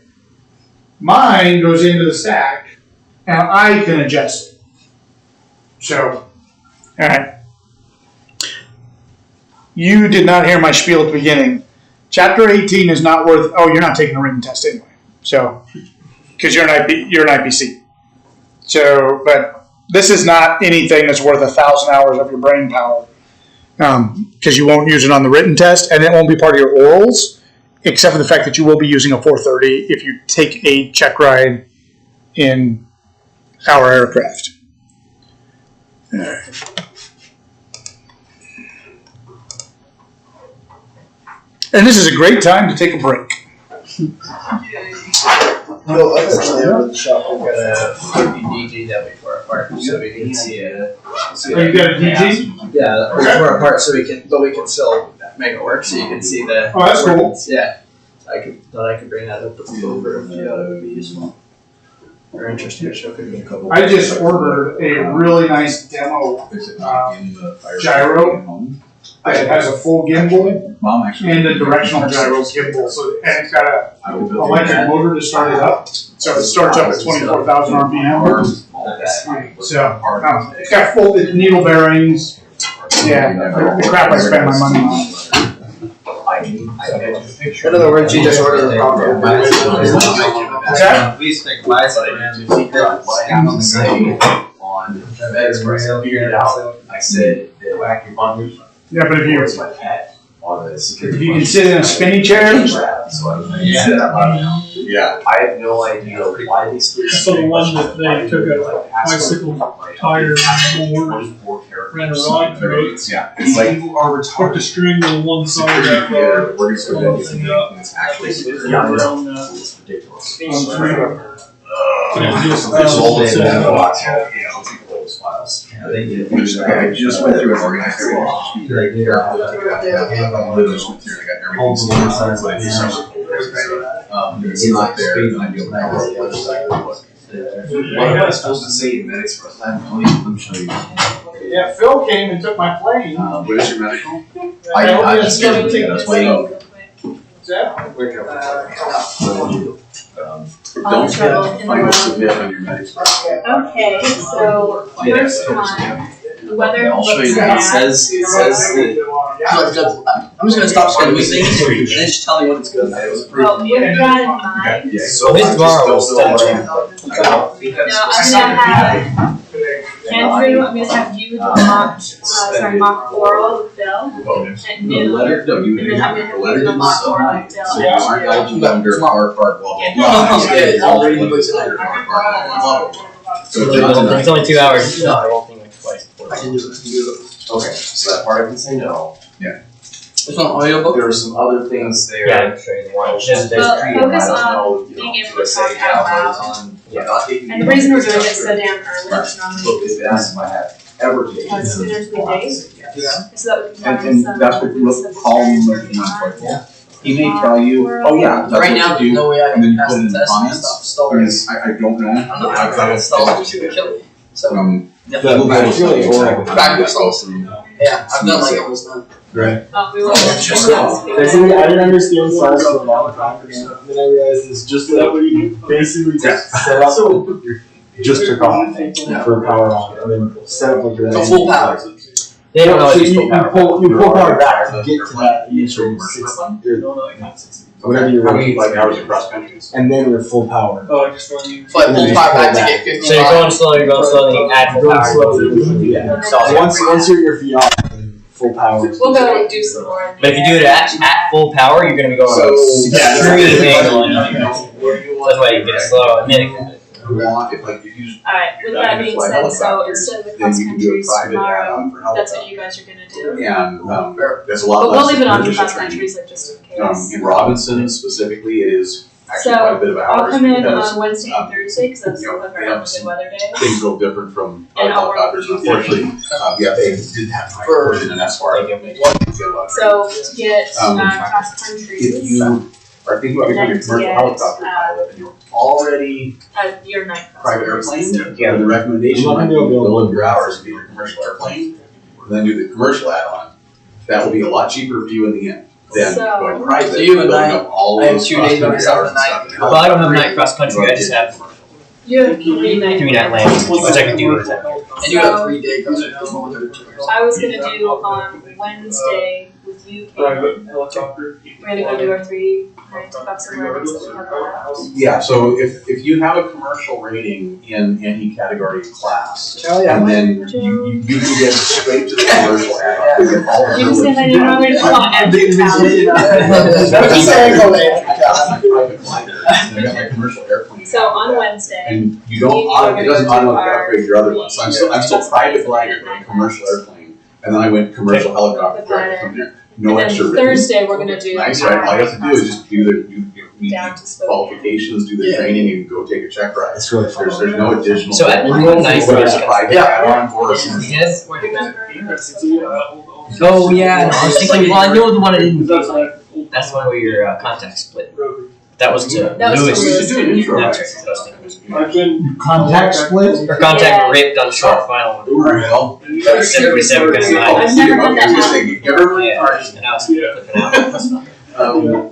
Mine goes into the stack and I can adjust it. So, all right. You did not hear my spiel at the beginning. Chapter 18 is not worth. Oh, you're not taking a written test anyway. So, because you're an IPC. So, but this is not anything that's worth 1,000 hours of your brain power, because you won't use it on the written test, and it won't be part of your orals, except for the fact that you will be using a 430 if you take a check ride in our aircraft. All right. And this is a great time to take a break. No, eventually over the shop we've got a DG that we tore apart so we can see it. Oh, you got a DG? Yeah, we tore apart so we can still make it work so you can see the. Oh, that's cool. Yeah, I could bring that up over if you thought it would be useful or interesting to show people. I just ordered a really nice demo gyro. It has a full gimbal and a directional gyro gimbal, so and it's got an electric motor to start it up. So it starts up at 24,000 RPM. So it's got full needle bearings. Yeah, the crap I spend my money on. In other words, you just order the proper. What's that? We used to take bicycle and On FedExpress, I figured it out. I said, whack your bundles. Yeah, but if you my pet on the security. if you can sit in a spinny chair, Yeah. I have no idea why these three. So the one that they took a bicycle tire board ran a rod through it. Yeah, it's like You are retarded to string to one side of that rod. we're just pull the thing up. it's actually Around, it's ridiculous. And it just, It's old so- and I'll take those files. I just went through and organized everything. Very careful. I literally just went through and I got everything. Sorted, but I just it's not there, and I do have a website. What am I supposed to say in medics for us? Let me show you. Yeah, Phil came and took my plane. What is your medical? I just was gonna take this waiting. All trouble in the I will world. submit on your medics. Okay, so first one, the weather I'll show looks you that. bad. It says that I'm just gonna stop scheduling things and then just tell me when it's good. Well, with that in mind, Yeah, So his tomorrow will still change. no, I'm gonna have Andrew, I'm gonna have you do mock oral with Bill at The noon. letter, no, you, And then I'm gonna the letter do the didn't mock so oral with so Bill. you aren't eligible under our part, blah, blah, blah. Yeah, I'll read It's it. under our part, blah, blah, blah. So It's only 2 hours. You know, the whole thing like twice. I can do it. okay, so that part I can say no. This one audiobook? There are some other things there. Yeah, I'm sure you want. Just Well, I focus don't on know, you being know, able to say talk out loud. on, not taking And the reason we're doing it so damn early, Right. is normally Look, if it asks if I have ever taken. as soon as we date, Yes. so that we can find And some. that's what we'll call him when he's not quite full. He may tell you, oh yeah, that's Right what now, to there's do, no way I and then can you pass put it the in the test and comments. stuff. Still, I don't know. I'm not I've got still to just gonna kill me. So, We'll be able to tell you exactly. Backwards yeah, I've done like almost done. Oh, we will. Just Basically, I didn't understand Flash for a long time, and then I realized it's just like basically just set up just took off for power on, and then set up like your So full power. They don't know So it's you, full power. you pull power back to get to that initial 60, or whatever you're How many running, hours of cross country? and then you're full power. Oh, I just want you. So I pull power back to get 55. So you're going slow, you add full Going power. slowly, yeah. Once you're at your feet off, then full power. We'll go do some more. But if you do it at full power, you're gonna be going extreme angle. That's why you get it slow, and then it can. If like if you Alright, with that being said, so instead of the then cross you can do a countries private tomorrow, add-on for that's helicopter. what you guys are gonna do. And there's a lot But less. we'll leave it on for initial cross training. countries, like just in case. In Robinson specifically, it is actually So, quite a bit of hours. I'll come in because on Wednesday and Thursday, cause that's you know, the they very have good some weather day. things a little different from And I'll work helicopters. with you. Unfortunately, the FAA did have to For- push in an SFAR. So to get cross if countries, you are thinking about becoming a Then to commercial get, helicopter pilot and you're already your night cross private countries. airplane, yeah, the recommendation might be to build up your hours and be your commercial airplane, and then do the commercial add-on. That will be a lot cheaper for you in the end than So- going private. So you have a building night- up all I have those 2 days by cross-country myself hours at night. and stuff. Well, I don't have night cross country. I just have You have 3 night. landings, which I can do with that. And you have 3 day cross country. I was gonna do on Wednesday with you, Kate. Private helicopter. We're gonna go do our 3 nights bucks and landings that we have left. Yeah, so if you have a commercial rating in any category of class, Oh, yeah. and then you can get straight to the commercial add-on, you get all the You can say that you know we're just on every Just saying, go there. I got my commercial airplane. So on Wednesday, And you don't, you are it doesn't gonna do automatically our upgrade your other ones, so I'm still private flying a commercial airplane, and then I went commercial helicopter direct from there, no and extra then written. Thursday, we're gonna do. Nice, right, all you have to do is just do meet Down to Spokane. qualifications, do the Yeah. training, and go take a check ride. It's really fun. There's no additional. So at one night, whether it's a private Yeah. add-on or a Yes. Remember? Oh yeah, I was thinking. Well, I know the one I didn't. That's like. That's one where your contact split. That was to That was Lewis. to Lewis. do an intro, right? That's what I was thinking. I've been. Contact split? Her contact Yeah. ripped on short final one. Ooh, hell. Separate because of I've never done that. Just thinking, give everyone a Yeah, party. and I was flipping out.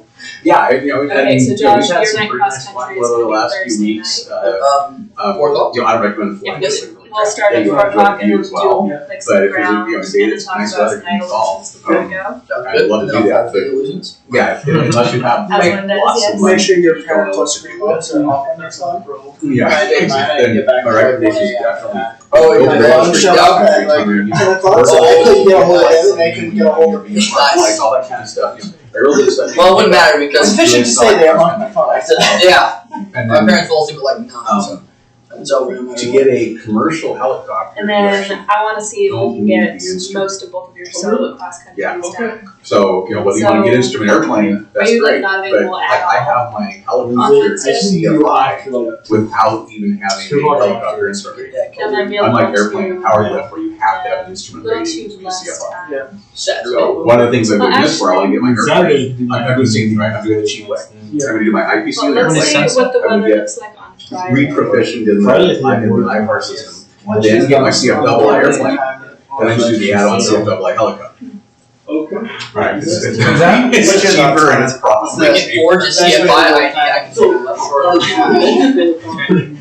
Yeah, you know, Okay, and, so you know, we've Josh, had your some night pretty cross nice country fun is over the gonna be last few Thursday weeks. night. 4 o'clock? You know, I recommend flying Yeah, this like really We'll start at fast. 4 o'clock and You we'll as well. do like But some if it's, ground you know, and say then it's talk nice about weather, some you fall. before we go. I'd love to do that, but Illusions? yeah, unless you have As one does, lots of yes. money. Make sure your parental agreements are off on their phone. Yeah, then my recommendation is definitely. Oh, yeah, go to yeah, Wall Street, yeah, okay, come here, you 10 o'clock, so I couldn't get a hold of him, and they couldn't get a hold of me. like all that kind of stuff. You know, I really just let Well, it wouldn't matter It's because, efficient to stay there, I'm on my phone. yeah, And my then, parents will think like, no, so. It's over no matter To what. get a commercial helicopter. And you actually- then I wanna see if we don't can need get the instrument. most of both of your solo class countries Yeah. done. So, whether you want to get instrument airplane, Are that's you like great. not But available like, at I all? have my On helicopter Wednesday? CFI without even having a helicopter instrument. And then be able Unlike to airplane and power lift where you have to have an instrument little rating too to be less CFI. time. Saturday. So one of the things I'm doing this for, I want to get my Saturday. airplane. I'm doing the same thing, right? I'm doing the cheap way. I'm going to do my IPC Well, let's see airplane. what the I'm gonna weather get looks like on Friday. re-proficient in Friday, the IFR system. Then get my CFII airplane. And then just do the add-on CFII helicopter. Okay. Right. It's Which is- cheaper and it's If profitable. we can forge a CFI, I can take a left short.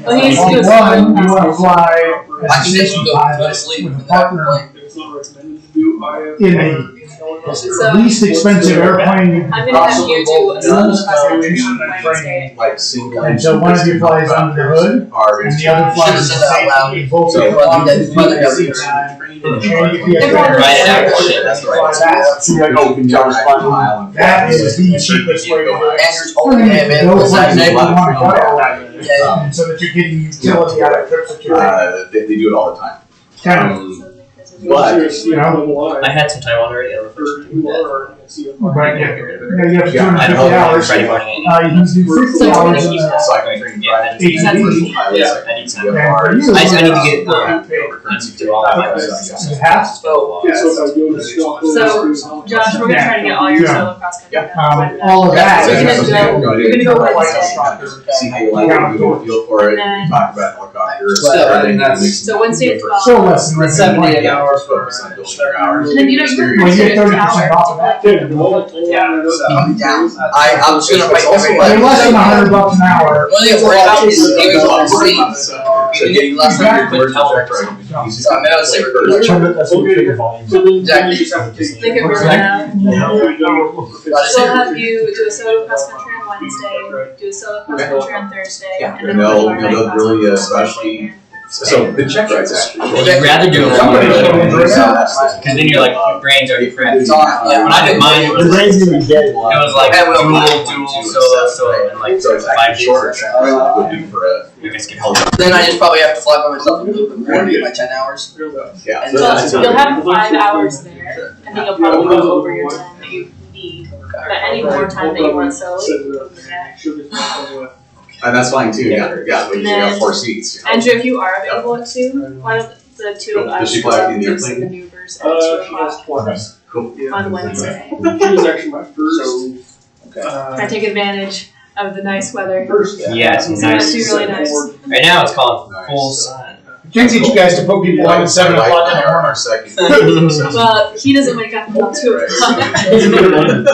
Well, he needs to do a One, solo you wanna class. fly I can just go to sleep with a in that partner plane. It's not recommended to do in a So least expensive airplane you I'm could gonna have you do a possibly solo use. class country on Wednesday. Like single. And so one of you flies under the hood, Are and the other flies the Should've said that out safety, both So, of you fly with Mother the Nature. seats. And you get Everyone there. Right, knows. That's Fly right. that. See, like, oh, we can jump fun. That is the cheapest way to do it. Andrew's holding him in Go with that places you neighbor. wanna go. Yeah. And so that you're getting utility out of trips that you're They do it all the time. kind of, But, you know, I had some time already on the first You are right, yeah, you have Yeah, I 250 don't know hours. Friday morning. You can do 50 So it's hours gonna in keep the that. so I can train Yeah, private. ATV. Yeah, I need time. And for you, I just need to get you it. Overcurrency. Do all that. You have to. So if I go to swap So, Josh, we're gonna try to get all your Yeah. solo cross country done. on Wednesday. all of that. So you're gonna go Wednesday. See how you like it, you get a feel for it, And talk about helicopters. Well, and then that's- you mix So Wednesday at 12. So less than 70 an Yeah, hour just focus on building your hours. And then you know you're Well, you get gonna 30% off of that. I'm down. I'm just gonna write They're less than $100 an hour. One thing I'm worried about is savings on the seats. So getting less than your commercial check ride. So I mean, I was like, That's what we figure volume. exactly. Think it really loud. Gotta So say- I'll have you do a solo cross country on Wednesday, do a solo cross country on Thursday, Yeah, and and then they'll- one of our they'll night really, classes on especially- Thursday. So the check ride's actually. Would you rather do it Somebody one should way? enjoy that. Because then you're like, your brain's already prepped. It's on. Yeah. When I did mine, it The was brains even get it. it was like Hey, well, dual, solo, and like So it's 5 actually shorter days. check ride than it would be for a. You guys can help. Then I just probably have to fly by myself and loop and get my 10 hours. Yeah. And So you'll have 5 hours there, and then you'll probably go over your 10 that you need. But any more time that you want solo, you can do that. And that's fine too, yeah, we got 4 seats. You know. Andrew, if you are available at 2, why don't the two of Cool. us Does she go fly up in the and do some airplane? maneuvers at 2 o'clock Cool. on Wednesday? She was actually my first. Can I take advantage of the nice weather? Yeah, it's It's nice. actually really nice. Right now it's called Nice. full sun. Can't get you guys to put people on at 7 o'clock in the morning. Our second. Well, he doesn't wake up until 2 o'clock.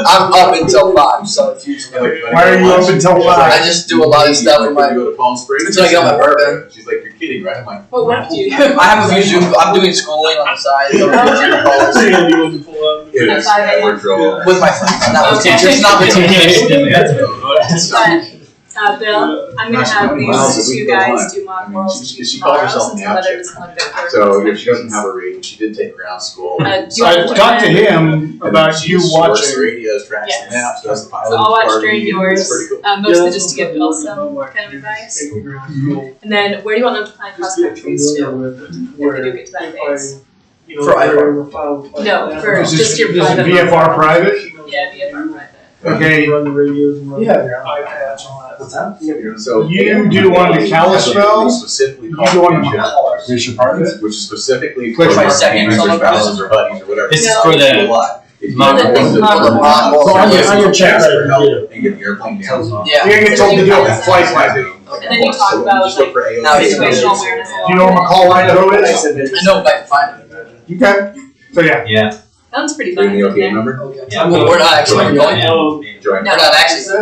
I'm up until 5, so it's usually. Why are you up until 5? I just do a lot of stuff with my. Go to Palm Springs. Until I get my bourbon. She's like, you're kidding, right? I'm like, What work do you do? I have a few Zoom. I'm doing schooling on the side. So I'm doing calls it At is 5 a.m. wardrobe. with my friends, not with Okay. teachers. Not with teachers. But, Bill, I'm gonna have these two guys do mock morals she tomorrow calls herself since the Nat weather Chick. doesn't look that good. So if she doesn't have a rating, she did take ground school. Do you So want I've to talked to put in- him about you Works watching. the radios, tracks Yes. the maps, does the pilot. So I'll watch party. during yours, It's pretty cool. mostly just to give Bill some kind of advice. And then where do you want them to plan cross countries to, if we do get to that phase? For iPhone. No, for Is just your this private. VFR private? Yeah, VFR private. Okay, Run the radios and run Yeah. their iPads on that. What's that? So you do one to Kalispell, specifically you called do one to Fusion, McCall. Mission Partners? which is specifically Which for my second marketing, solo spouses or buddies or whatever. This is No. for A the lot. If you Mock want Mock to- Mock Mock So on Yes, your you check ask ride, for you help get it. and get the airplane down. You're Yeah. gonna get told to do it with flight plan. And then you talk about, like, Now it's situational awareness. Do you know where McCall, Idaho is? I know if I can find it. You can. So yeah. yeah. Sounds pretty Bring fun. the okay Yeah. number? Yeah. Well, we're not actually going. Join. We're not actually.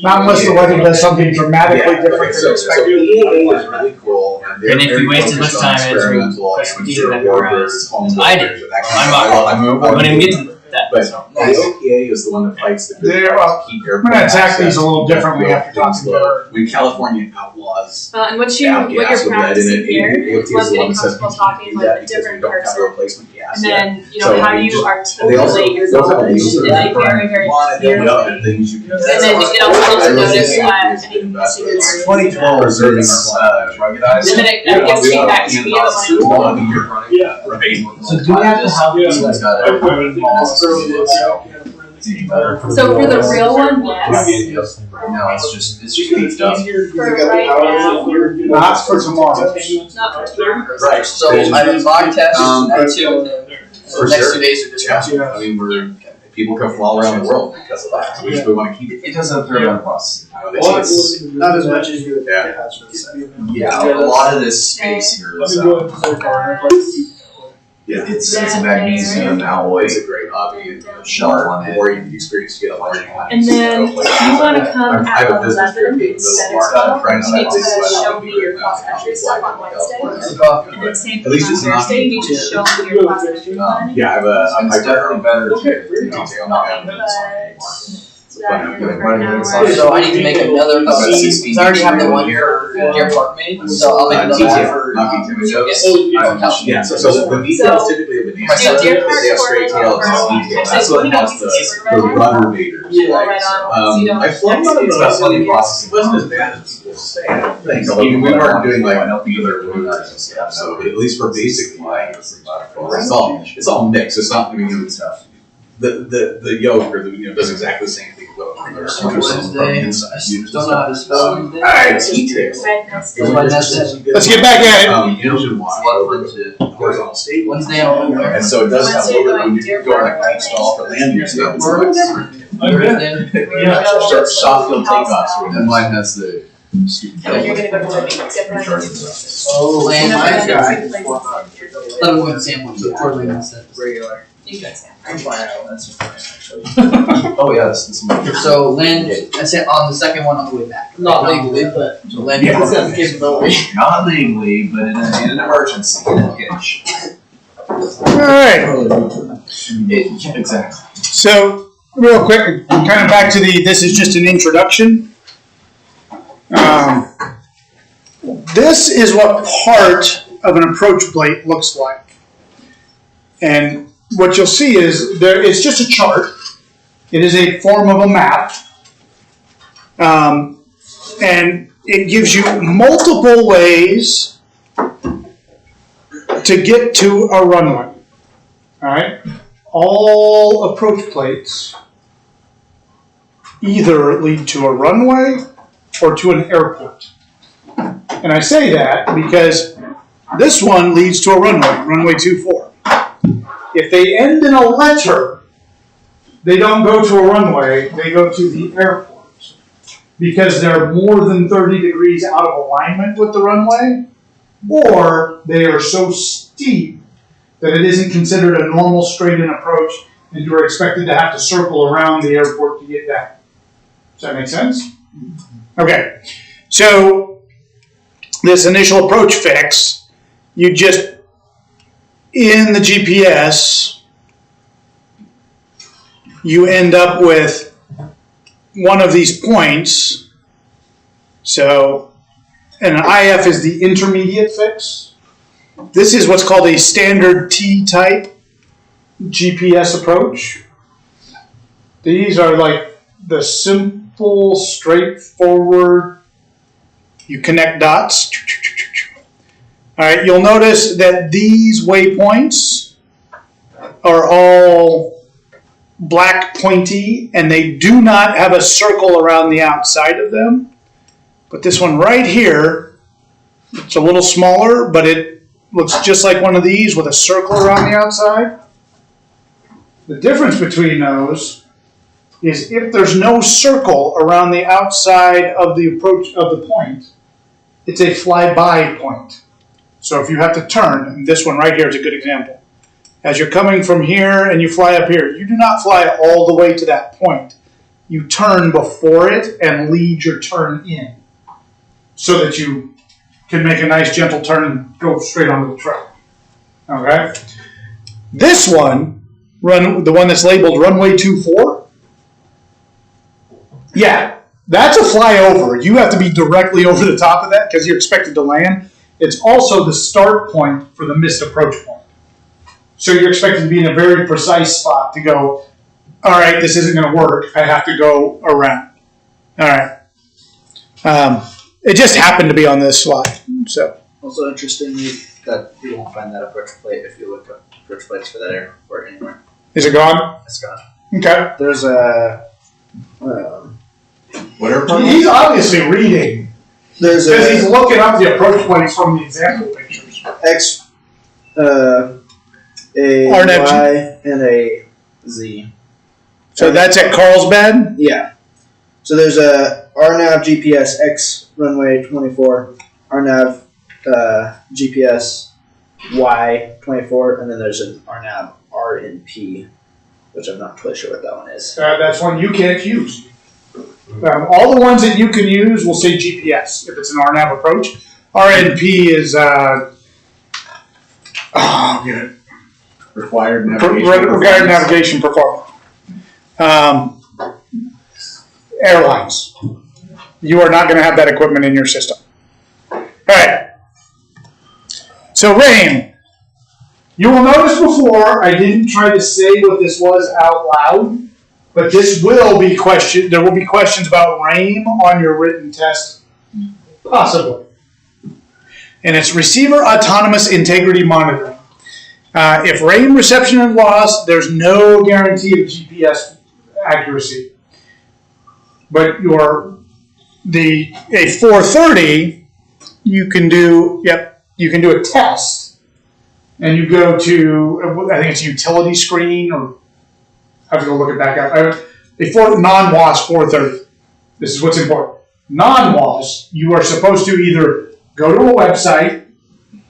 Not unless the weather does something dramatically Yeah, different okay, than so expected. EA is really cool. And if you they're wasted focused much on time answering experimental questions amateur that were warfare, asked. home I warfare, did. that kind of I'm stuff. I wouldn't even get to that. But the OPA is the one that fights the good They're, fight to keep I'm gonna attack these a little differently after talking to her. When California outlaws And what gas you're with lead in practicing it, here AOT is is the one getting that says comfortable we talking can't do with that a because we different don't have a person. replacement gas. And then, you know, So how you you just- articulate your knowledge in a very, very clear way. things you can. And then it also helps you notice any missing areas. 2012 is ruggedized. And then it gives feedback to me about like, Yeah. So do we have to have Yeah. these, like, so for the real one, yes. No, it's just good stuff. For right now, Not for tomorrow. not for tomorrow. Right. so I have a mock test, and two, and then For the next sure. 2 days are discussed. I mean, people come from all around the world because of that. So we want to keep it. It does have a fair amount of plus. Not as much as you would Yeah. think. That's what it said. Yeah, a lot of this space here Let is. me go ahead and say Connor. Yeah, it's magnesium alloy. It's a great hobby. Shell on it, or you can experience to get a large one. And then if you wanna come I have at a business 11 trip instead with of a 12, friend you need to that show me your cross country stuff on Wednesday. Oh, And then same At thing least on it's not- Thursday, you need to show me your cross country planning. Yeah, I have a. I'm definitely better to Okay. detail. So I need to make another copy, because I already have the one for Deer Park made, so I'll make another one for. Not detail. Yes. Yeah, so the details typically have been. So Deer They have straight tails, Park, detail. That's what has the rudder vators. Roll right on, so you don't. I flown one of those. It's plenty of processing. It wasn't as bad as people say. Thanks. We weren't doing like other rotors and stuff, so at least for basic flying, it's all mixed. It's not doing new stuff. The yoke or the does exactly the same thing. Wednesday, I still don't know how to spell Wednesday. Alright, details. Let's get back at it. You don't want to horizontal state. Wednesday on Wednesday. And so it does have a little bit when you go on like tank stall for landing and stuff. It's Yeah. like soft field takeoffs. And mine has the. And then you're gonna go to a different. Oh, land And mine. then it's like places. Let them go and sample the quarterly instead. Regular. You can say. Oh yeah, this is. So land, I said on the second one on the way back. Not legally, but so land has that capability. Not legally, but in an emergency, in a pinch. Alright, Exactly. so real quick, kind of back to this is just an introduction. This is what part of an approach plate looks like. And what you'll see is it's just a chart. It is a form of a map. And it gives you multiple ways to get to a runway. Alright? All approach plates either lead to a runway or to an airport. And I say that because this one leads to a runway 24. If they end in a letter, they don't go to a runway, they go to the airport. Because they're more than 30 degrees out of alignment with the runway, or they are so steep that it isn't considered a normal straight-in approach and you are expected to have to circle around the airport to get down. Does that make sense? Okay, so this initial approach fix, you just, in the GPS, you end up with one of these points. So an IF is the intermediate fix. This is what's called a standard T-type GPS approach. These are like the simple, straightforward, you connect dots. All right, you'll notice that these waypoints are all black pointy and they do not have a circle around the outside of them. But this one right here, it's a little smaller, but it looks just like one of these with a circle around the outside. The difference between those is if there's no circle around the outside of the approach of the point, it's a fly-by point. So if you have to turn, and this one right here is a good example. As you're coming from here and you fly up here, you do not fly all the way to that point. You turn before it and lead your turn in so that you can make a nice gentle turn and go straight onto the track. Okay? This one, the one that's labeled runway 24, yeah, that's a flyover. You have to be directly over the top of that because you're expected to land. It's also the start point for the missed approach point. So you're expected to be in a very precise spot to go, all right, this isn't going to work. I have to go around. All right. It just happened to be on this slide. So Also interestingly, that you won't find that approach plate if you look up approach plates for that airport anywhere. is it gone? It's gone. Okay. There's a. Whatever. He's obviously reading, There's because he's a looking up the approach points from the example pictures. X. A RNAV. Y and a Z. So that's at Carlsbad? Yeah. So there's a RNAV GPS X runway 24, RNAV GPS Y 24, and then there's an RNAV R and P, which I'm not totally sure what that one is. That's one you can't use. All the ones that you can use will say GPS if it's an RNAV approach. RNP is Required navigation. Regarding navigation performance. Airlines. You are not going to have that equipment in your system. All right. So RAIN. You will notice before I didn't try to say what this was out loud, but this will be questioned. There will be questions about RAIN on your written test, possibly. And it's Receiver Autonomous Integrity Monitoring. If RAIN reception is lost, there's no guarantee of GPS accuracy. But a 430, you can do a test, and you go to, I think it's utility screen, or I have to go look it back up. A non-WAS 430. This is what's important. Non-WAS, you are supposed to either go to a website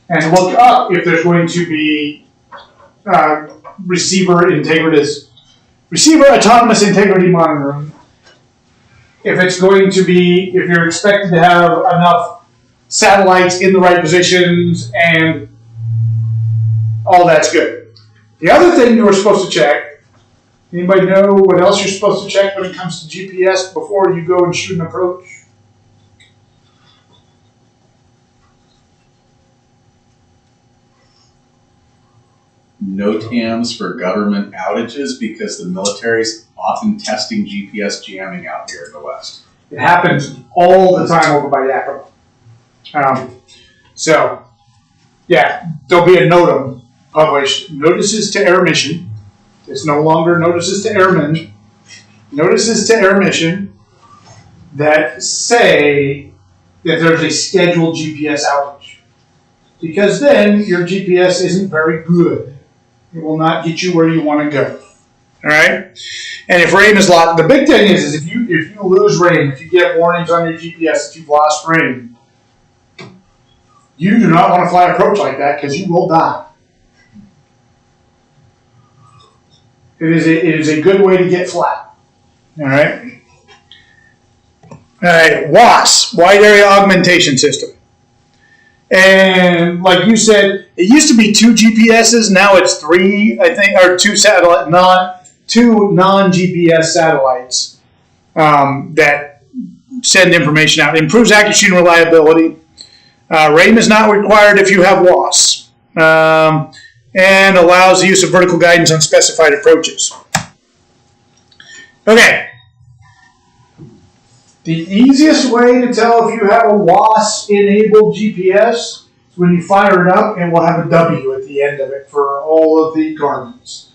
and look up if there's going to be receiver autonomous integrity monitoring. If it's going to be, if you're expected to have enough satellites in the right positions and all that's good. The other thing you were supposed to check, anybody know what else you're supposed to check when it comes to GPS before you go and shoot an approach? NOTAMs for government outages because the military's often testing GPS jamming out here in the West. It happens all the time over by Yakima. There'll be a NOTAM published. Notices to Air Mission. It's no longer Notices to Airmen. Notices to Air Mission that say that there's a scheduled GPS outage. Because then your GPS isn't very good. It will not get you where you want to go. All right? And if RAIN is lost, the big thing is if you lose RAIN, if you get warnings on your GPS that you've lost RAIN, you do not want to fly an approach like that because you will die. It is a good way to get flat. All right? All right, WAS, Wide Area Augmentation System. And like you said, it used to be 2 GPSs. Now it's 3, I think, or 2 non-GPS satellites that send information out. It improves accuracy and reliability. RAIN is not required if you have WAS, and allows the use of vertical guidance on specified approaches. Okay. The easiest way to tell if you have a WAS-enabled GPS is when you fire it up, and we'll have a W at the end of it for all of the Garmins.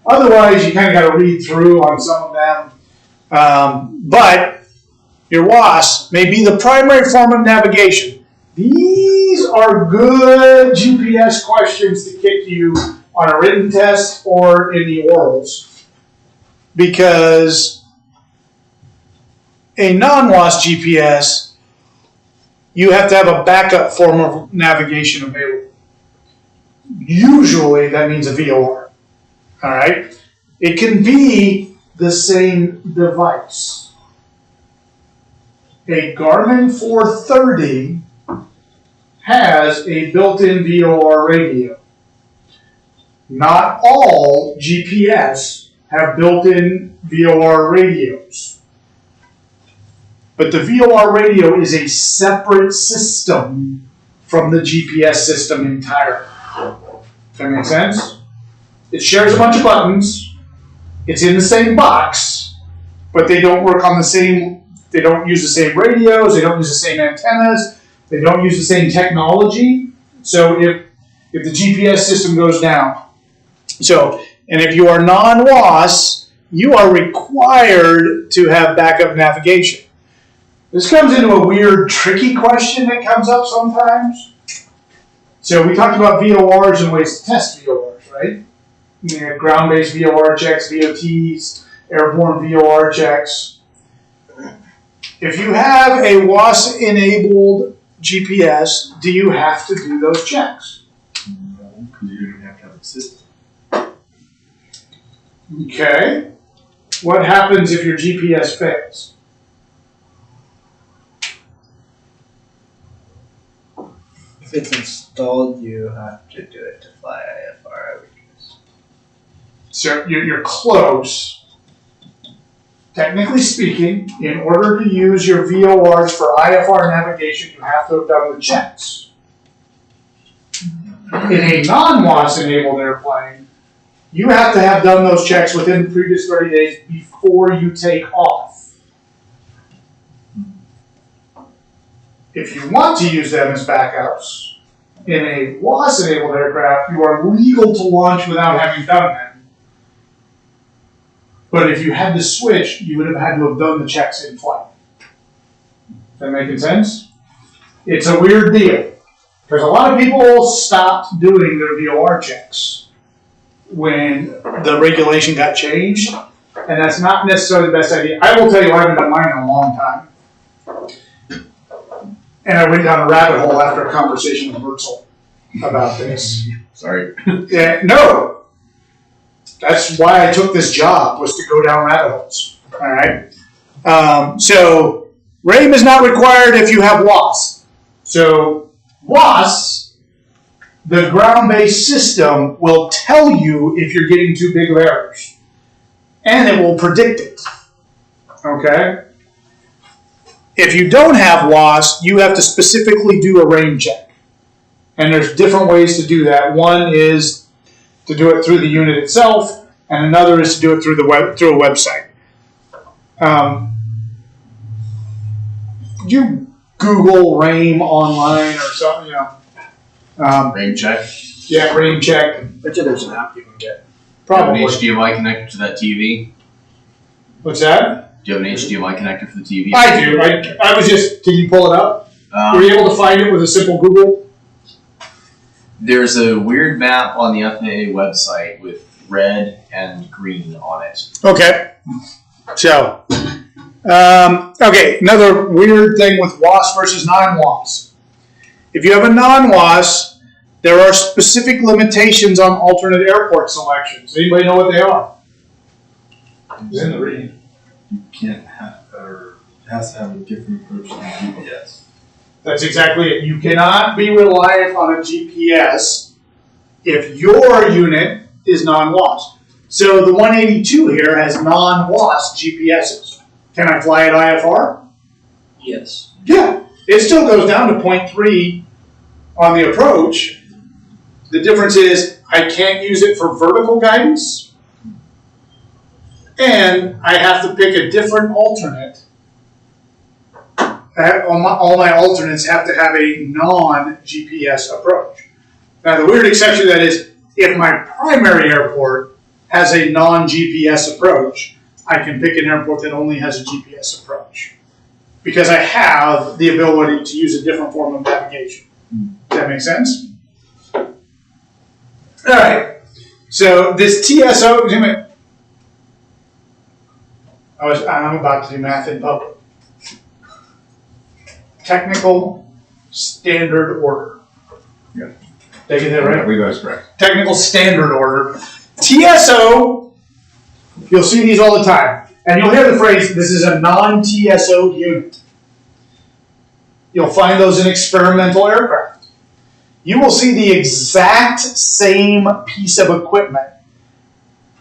Otherwise, you kind of got to read through on some of them. But your WAS may be the primary form of navigation. These are good GPS questions to kick you on a written test or in the orals. Because a non-WAS GPS, you have to have a backup form of navigation available. Usually that means a VOR. All right? It can be the same device. A Garmin 430 has a built-in VOR radio. Not all GPS have built-in VOR radios. But the VOR radio is a separate system from the GPS system entirely. Does that make sense? It shares a bunch of buttons. It's in the same box, but they don't work on the same. They don't use the same radios. They don't use the same antennas. They don't use the same technology. So if the GPS system goes down, and if you are non-WAS, you are required to have backup navigation. This comes into a weird, tricky question that comes up sometimes. So we talked about VORs and ways to test VORs, right? We have ground-based VOR checks, VOTs, airborne VOR checks. If you have a WAS-enabled GPS, do you have to do those checks? No, because you don't have to have a system. Okay. What happens if your GPS fails? If it's installed, you have to do it to fly IFR, I would guess. So you're close. Technically speaking, in order to use your VORs for IFR navigation, you have to have done the checks. In a non-WAS enabled airplane, you have to have done those checks within the previous 30 days before you take off. If you want to use them as backups, in a WAS enabled aircraft, you are legal to launch without having done them. But if you had to switch, you would have had to have done the checks in flight. Is that making sense? It's a weird deal. Because a lot of people stopped doing their VOR checks when the regulation got changed. And that's not necessarily the best idea. I will tell you, I haven't done mine in a long time. And I went down a rabbit hole after a conversation with Wurzel about this. Sorry. Yeah, no. That's why I took this job, was to go down rabbit holes. All right. So RAIM is not required if you have WAS. So WAS, the ground-based system, will tell you if you're getting too big of errors, and it will predict it. Okay. If you don't have WAS, you have to specifically do a RAIM check, and there's different ways to do that. One is to do it through the unit itself, and another is to do it through through a website. You Google RAIM online or something, RAIM check. Yeah, RAIM check. Bet you there's an app you can get. Probably. Do you have an HDMI connector to that TV? What's that? Do you have an HDMI connector for the TV? I do. I was just. Can you pull it up? Were you able to find it with a simple Google? There's a weird map on the FAA website with red and green on it. Okay. So, okay, another weird thing with WAS versus non-WAS. If you have a non-WAS, there are specific limitations on alternate airport selections. Anybody know what they are? It's in the reading. You can't have, or it has to have a different approach to GPS. That's exactly it. You cannot be reliant on a GPS if your unit is non-WAS. So the 182 here has non-WAS GPSs. Can I fly at IFR? Yes. Yeah. It still goes down to 0.3 on the approach. The difference is I can't use it for vertical guidance, and I have to pick a different alternate. All my alternates have to have a non-GPS approach. Now, the weird exception to that is if my primary airport has a non-GPS approach, I can pick an airport that only has a GPS approach because I have the ability to use a different form of navigation. Does that make sense? All right. So this TSO, I'm about to do math in public. Technical Standard Order. Yeah. Did I get that right? We got it correct. Technical Standard Order. TSO, you'll see these all the time. And you'll hear the phrase, this is a non-TSO unit. You'll find those in experimental aircraft. You will see the exact same piece of equipment,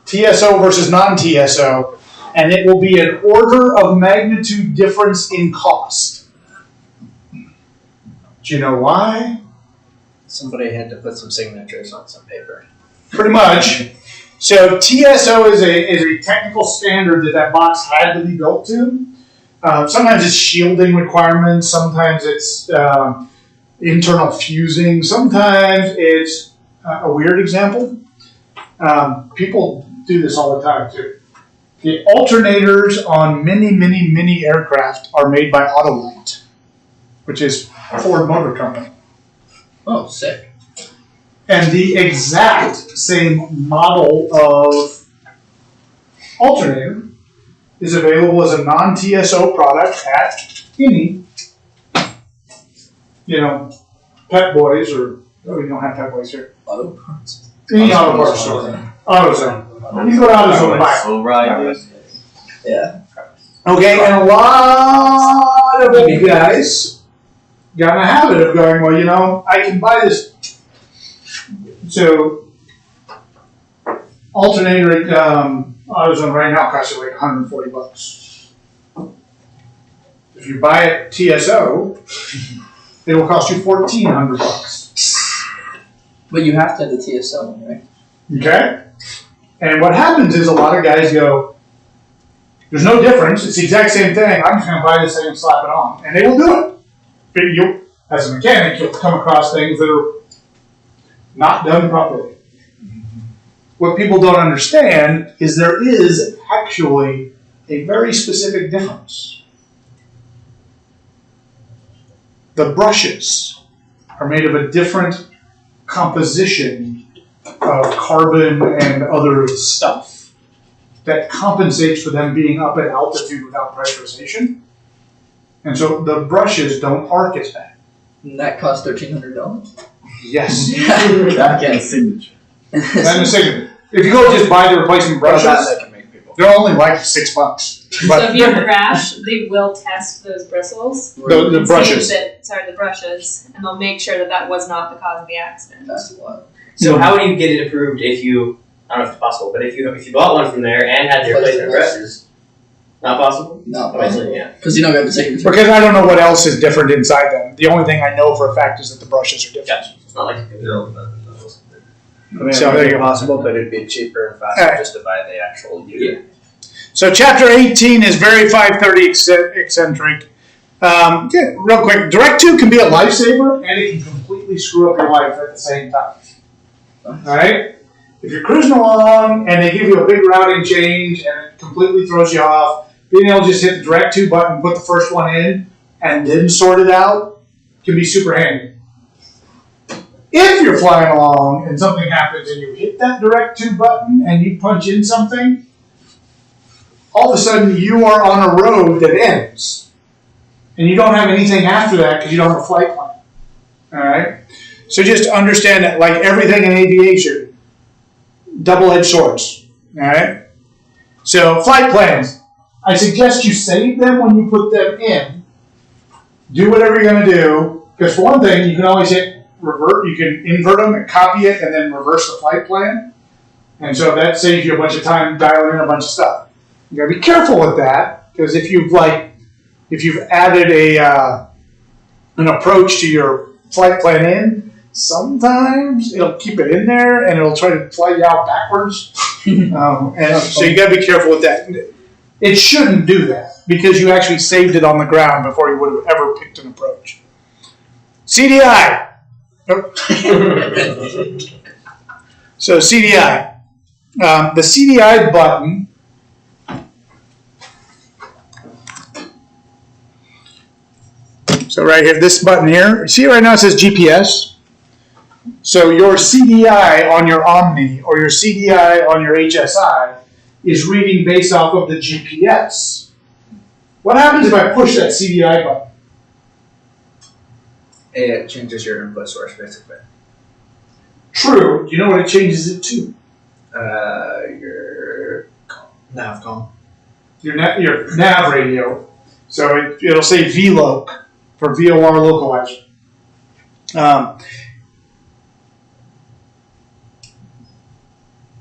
TSO versus non-TSO, and it will be an order of magnitude difference in cost. Do you know why? Somebody had to put some signatures on some paper. Pretty much. So TSO is a technical standard that box had to be built to. Sometimes it's shielding requirements. Sometimes it's internal fusing. Sometimes it's a weird example. People do this all the time too. The alternators on many aircraft are made by Autolite, which is Ford Motor Company. Oh, sick. And the exact same model of alternator is available as a non-TSO product at any, Pet Boys or, we don't have Pet Boys here. Auto parts. Any auto parts store. AutoZone. You go to AutoZone and buy it. Override. Yeah. Okay, and a lot of you guys got in a habit of going, well, I can buy this. So, alternator at AutoZone right now costs you like $140. If you buy it TSO, it will cost you $1,400. But you have to have the TSO, right? Okay? And what happens is a lot of guys go, there's no difference, it's the exact same thing, I'm just going to buy this thing and slap it on. And they will do it. But as a mechanic, you'll come across things that are not done properly. What people don't understand is there is actually a very specific difference. The brushes are made of a different composition of carbon and other stuff that compensates for them being up at altitude without pressurization. And so the brushes don't arc as bad. And that costs $1,300. Yes. Okay. Signature. That's a signature. If you go just buy the replacement brushes, that can make people. they're only like $6. So But if you crash, they will test those bristles. the and brushes. see the brushes, and they'll make sure that was not the cause of the accident. That's wild. So how would you get it approved if you, I don't know if it's possible, but if you bought one from there and had the replacement brushes? Not possible? No, Yeah. because you don't have the signature. Because I don't know what else is different inside them. The only thing I know for a fact is that the brushes are different. Gotcha. It's not like I mean, So it there would you be go. possible, but it'd be cheaper and faster Alright. just to buy the actual unit. So chapter 18 is very 530 eccentric. Real quick, Direct 2 can be a lifesaver and it can completely screw up your life at the same time. Alright? If you're cruising along and they give you a big routing change and it completely throws you off, being able to just hit the Direct 2 button, put the first one in, and then sort it out can be super handy. If you're flying along and something happens and you hit that Direct 2 button and you punch in something, all of a sudden you are on a road that ends. And you don't have anything after that because you don't have a flight plan. Alright? So just understand that, like everything in aviation, double-edged swords. Alright? So flight plans. I suggest you save them when you put them in. Do whatever you're going to do. Because for one thing, you can always hit revert. You can invert them and copy it and then reverse the flight plan. And so that saves you a bunch of time dialing in a bunch of stuff. You gotta be careful with that, because if you've added an approach to your flight plan in, sometimes it'll keep it in there and it'll try to fly you out backwards. And so you gotta be careful with that. It shouldn't do that because you actually saved it on the ground before you would have ever picked an approach. CDI. Nope. So CDI. The CDI button So right here, this button here, see right now it says GPS. So your CDI on your Omni or your CDI on your HSI is reading based off of the GPS. What happens if I push that CDI button? It changes your input source, basically. True. Do you know what it changes it to? Your NavCom. Your nav radio. So it'll say VLOC for VOR localizer.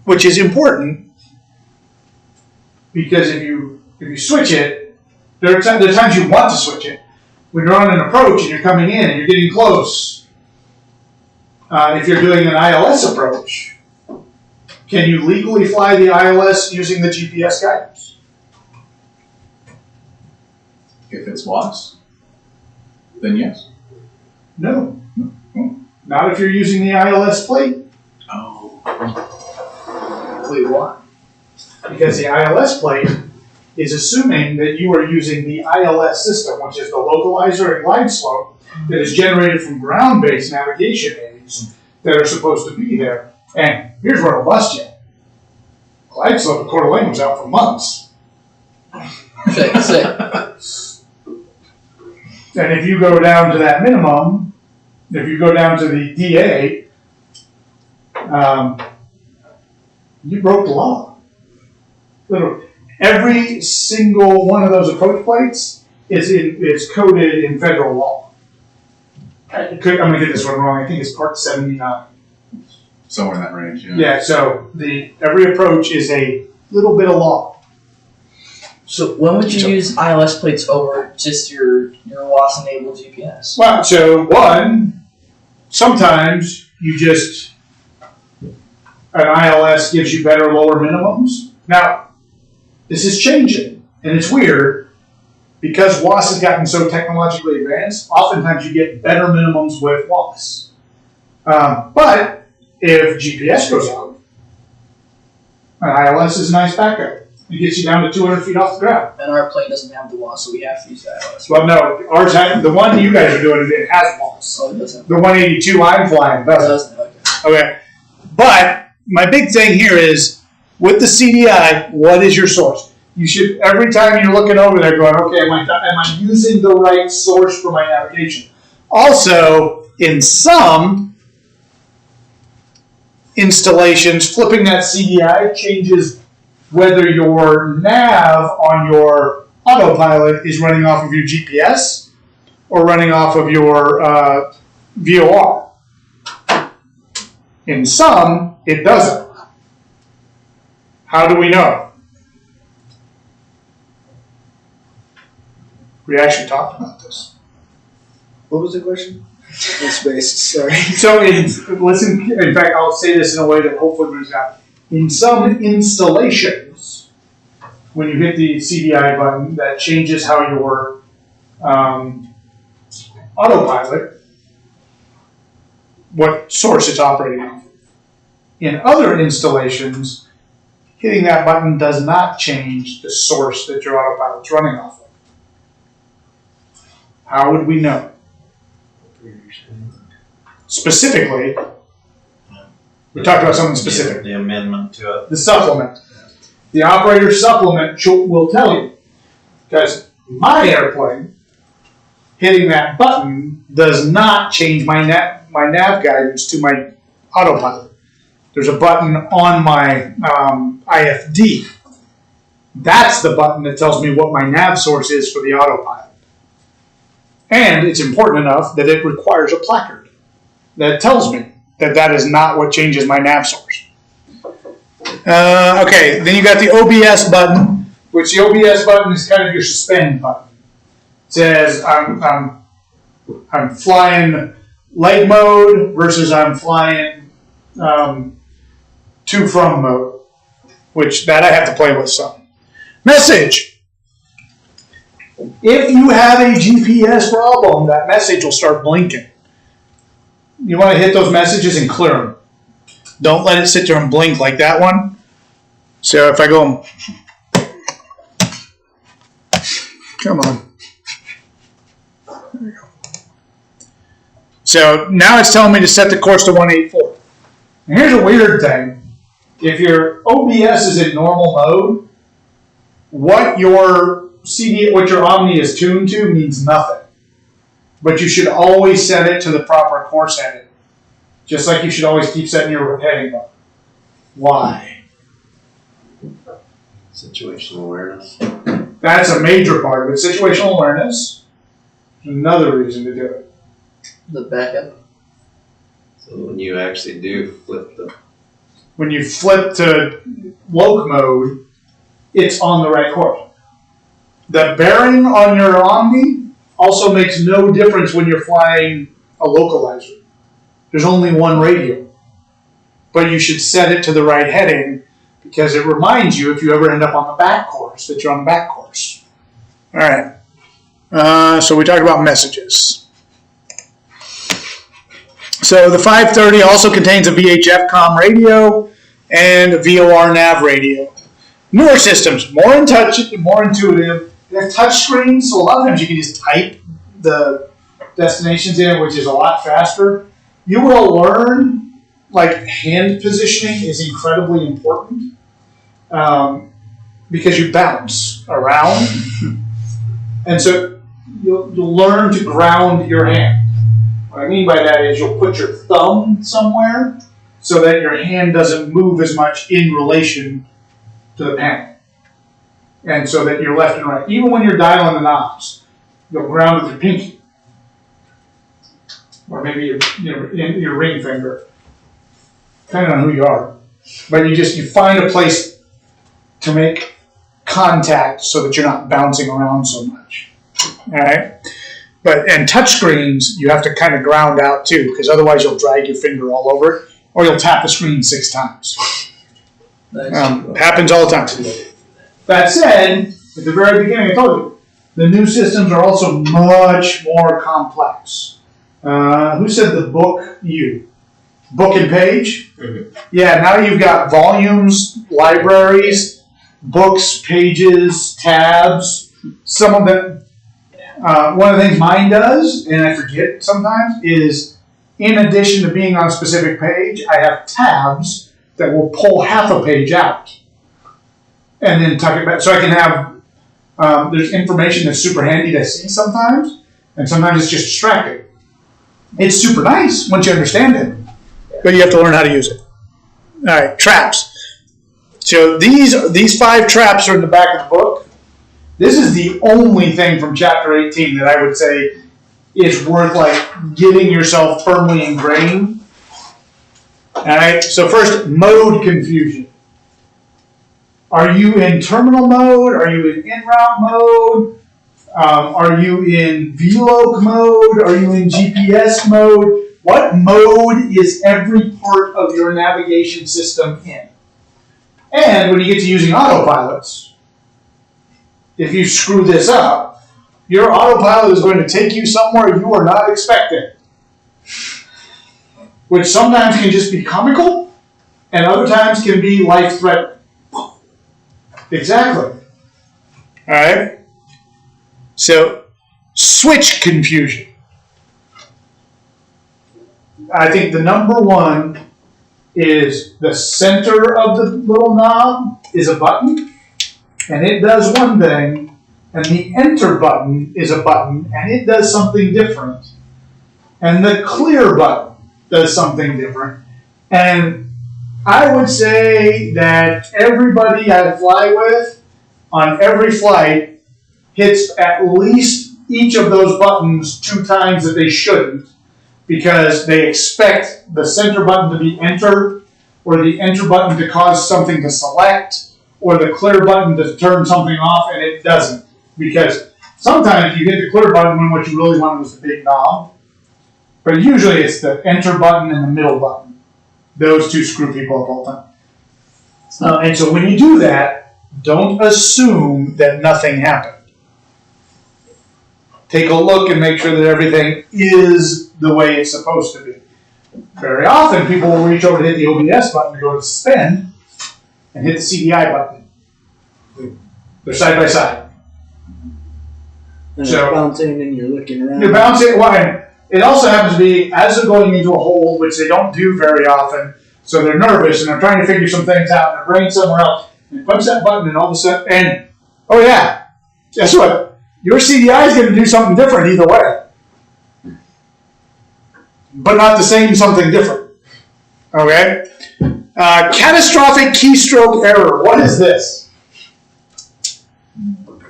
Which is important because if you switch it, there are times you want to switch it. When you're on an approach and you're coming in and you're getting close, if you're doing an ILS approach, Can you legally fly the ILS using the GPS guidance? If it's WAS, then yes. No. Not if you're using the ILS plate. Oh. Wait, what? Because the ILS plate is assuming that you are using the ILS system, which is the localizer and glide slope that is generated from ground-based navigation aids that are supposed to be there. And here's where it'll bust you. Glide slope at Coeur d'Alene was out for months. Sick. And if you go down to that minimum, if you go down to the DA, you broke the law. Literally. Every single one of those approach plates is coded in federal law. I'm going to get this one wrong. I think it's Part 79. Somewhere in that range, yeah. Yeah, so every approach is a little bit of law. So when would you use ILS plates over just your WAS-enabled GPS? Well, so sometimes you an ILS gives you better lower minimums. Now, this is changing, and it's weird, because WAS has gotten so technologically advanced, oftentimes you get better minimums with WAS. But if GPS goes out, an ILS is a nice backup. It gets you down to 200 feet off the ground. And our plane doesn't have the WAS, so we have to use the ILS. Well, no, ours the one you guys are doing, it has WAS. Oh, it doesn't. The 182 I'm flying doesn't. Okay. But my big thing here is, with the CDI, what is your source? You should, every time you're looking over there going, okay, am I using the right source for my navigation? Also, in some installations, flipping that CDI changes whether your nav on your autopilot is running off of your GPS or running off of your VOR. In some, it doesn't. How do we know? We actually talked about this. What was the question? It's based, sorry. So, in fact, I'll say this in a way that hopefully brings out. In some installations, when you hit the CDI button, that changes how your autopilot, what source it's operating off of. In other installations, hitting that button does not change the source that your autopilot's running off of. How would we know? Specifically, we talked about something specific. The amendment to it. The supplement. The operator supplement will tell you. Because my airplane, hitting that button does not change my nav guidance to my autopilot. There's a button on my IFD. That's the button that tells me what my nav source is for the autopilot. And it's important enough that it requires a placard that tells me that that is not what changes my nav source. Okay, then you got the OBS button, which the OBS button is kind of your suspend button. It says I'm flying leg mode versus I'm flying to from mode, which that I have to play with some. Message. If you have a GPS problem, that message will start blinking. You want to hit those messages and clear them. Don't let it sit there and blink like that one. So if I go, come on. There we go. So now it's telling me to set the course to 184. And here's a weird thing. If your OBS is in normal mode, what your Omni is tuned to means nothing. But you should always set it to the proper course heading. Just like you should always keep setting your heading button. Why? Situational awareness. That's a major part of it. Situational awareness is another reason to do it. The backup. So when you actually do flip when you flip to loc mode, it's on the right course. The bearing on your Omni also makes no difference when you're flying a localizer. There's only one radio. but you should set it to the right heading because it reminds you if you ever end up on the back course that you're on the back course. All right. So we talked about messages. So the 530 also contains a VHF comm radio and a VOR nav radio. Newer systems, more in touch, more intuitive. They have touch screens, so a lot of times you can just type the destinations in, which is a lot faster. You will learn, like, hand positioning is incredibly important because you bounce around. And so you'll learn to ground your hand. What I mean by that is you'll put your thumb somewhere so that your hand doesn't move as much in relation to the panel. And so that you're left and right. Even when you're dialing the knobs, you'll ground with your pinky. Or maybe your ring finger. Depending on who you are. But you find a place to make contact so that you're not bouncing around so much. Alright? And touch screens, you have to kind of ground out too, because otherwise you'll drag your finger all over it, or you'll tap the screen 6 times. Happens all the time. That said, at the very beginning I told you, the new systems are also much more complex. Who said the book? You. Book and page? Mm-hmm. Yeah, now you've got volumes, libraries, books, pages, tabs. Some of them. One of the things mine does, and I forget sometimes, is in addition to being on a specific page, I have tabs that will pull half a page out and then tuck it back. So I can have, there's information that's super handy to see sometimes, and sometimes it's just distracting. It's super nice once you understand it, but you have to learn how to use it. All right, traps. So these 5 traps are in the back of the book. This is the only thing from chapter 18 that I would say is worth like getting yourself firmly ingrained. All right. So first, mode confusion. Are you in terminal mode? Are you in en-route mode? Are you in VLOC mode? Are you in GPS mode? What mode is every part of your navigation system in? And when you get to using autopilots, if you screw this up, your autopilot is going to take you somewhere you are not expecting. Which sometimes can just be comical, and other times can be life-threatening. Exactly. Alright? So, switch confusion. I think the number one is the center of the little knob is a button. And it does one thing, and the enter button is a button, and it does something different. And the clear button does something different. And I would say that everybody I fly with on every flight hits at least each of those buttons 2 times that they shouldn't, because they expect the center button to be enter, or the enter button to cause something to select, or the clear button to turn something off, and it doesn't. Because sometimes you hit the clear button when what you really wanted was the big knob. But usually it's the enter button and the middle button. Those 2 screw people up all the time. And so when you do that, don't assume that nothing happened. Take a look and make sure that everything is the way it's supposed to be. Very often people will reach over to hit the OBS button to go to suspend, and hit the CDI button. They're side by side. And so, you're bouncing and you're looking around. You're bouncing. Well, it also happens to be as they're going into a hole, which they don't do very often, so they're nervous and they're trying to figure some things out, and their brain's somewhere else. And they punch that button, and all of a sudden, and oh yeah, guess what? Your CDI is going to do something different either way, but not the same something different. Okay. Catastrophic keystroke error. What is this?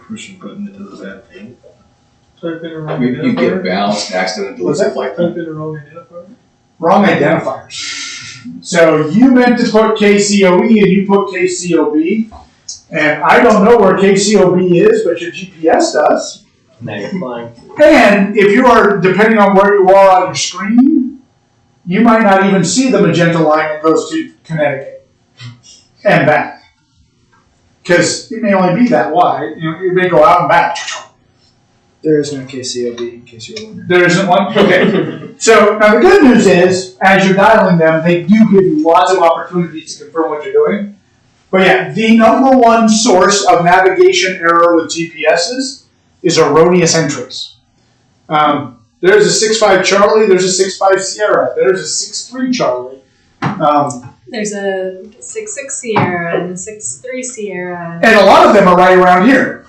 Push a button that does a bad thing. Type in a wrong You get identifier. bounced, accidentally What's that? like Type in a wrong identifier. Wrong identifiers. So you meant to put KCOE and you put KCOB. And I don't know where KCOB is, but your GPS does. Now you're flying. And if you are, depending on where you are on your screen, you might not even see the magenta line that goes to Connecticut and back. Because it may only be that wide. You know, it may go out and back. There is no KCOB, in case you were wondering. There isn't one? Okay. So now the good news is, as you're dialing them, they do give you lots of opportunities to confirm what you're doing. But yeah, the number one source of navigation error with GPSs is erroneous entries. There's a 6.5 Charlie, there's a 6.5 Sierra, there's a 6.3 Charlie. There's a 6.6 Sierra and a 6.3 Sierra. And a lot of them are right around here.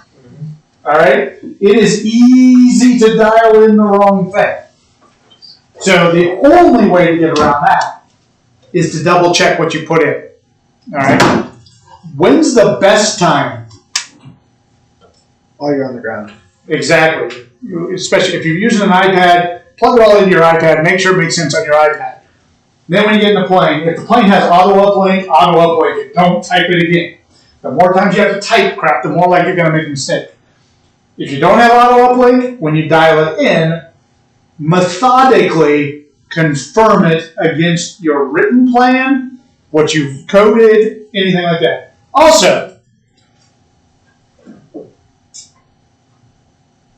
All right? It is easy to dial in the wrong thing. So the only way to get around that is to double check what you put in. All right? When's the best time? While you're on the ground. Exactly. Especially if you're using an iPad, plug it all into your iPad, make sure it makes sense on your iPad. Then when you get in the plane, if the plane has auto uplink it. Don't type it again. The more times you have to type crap, the more likely you're going to make a mistake. If you don't have auto uplink, when you dial it in, methodically confirm it against your written plan, what you've coded, anything like that. Also,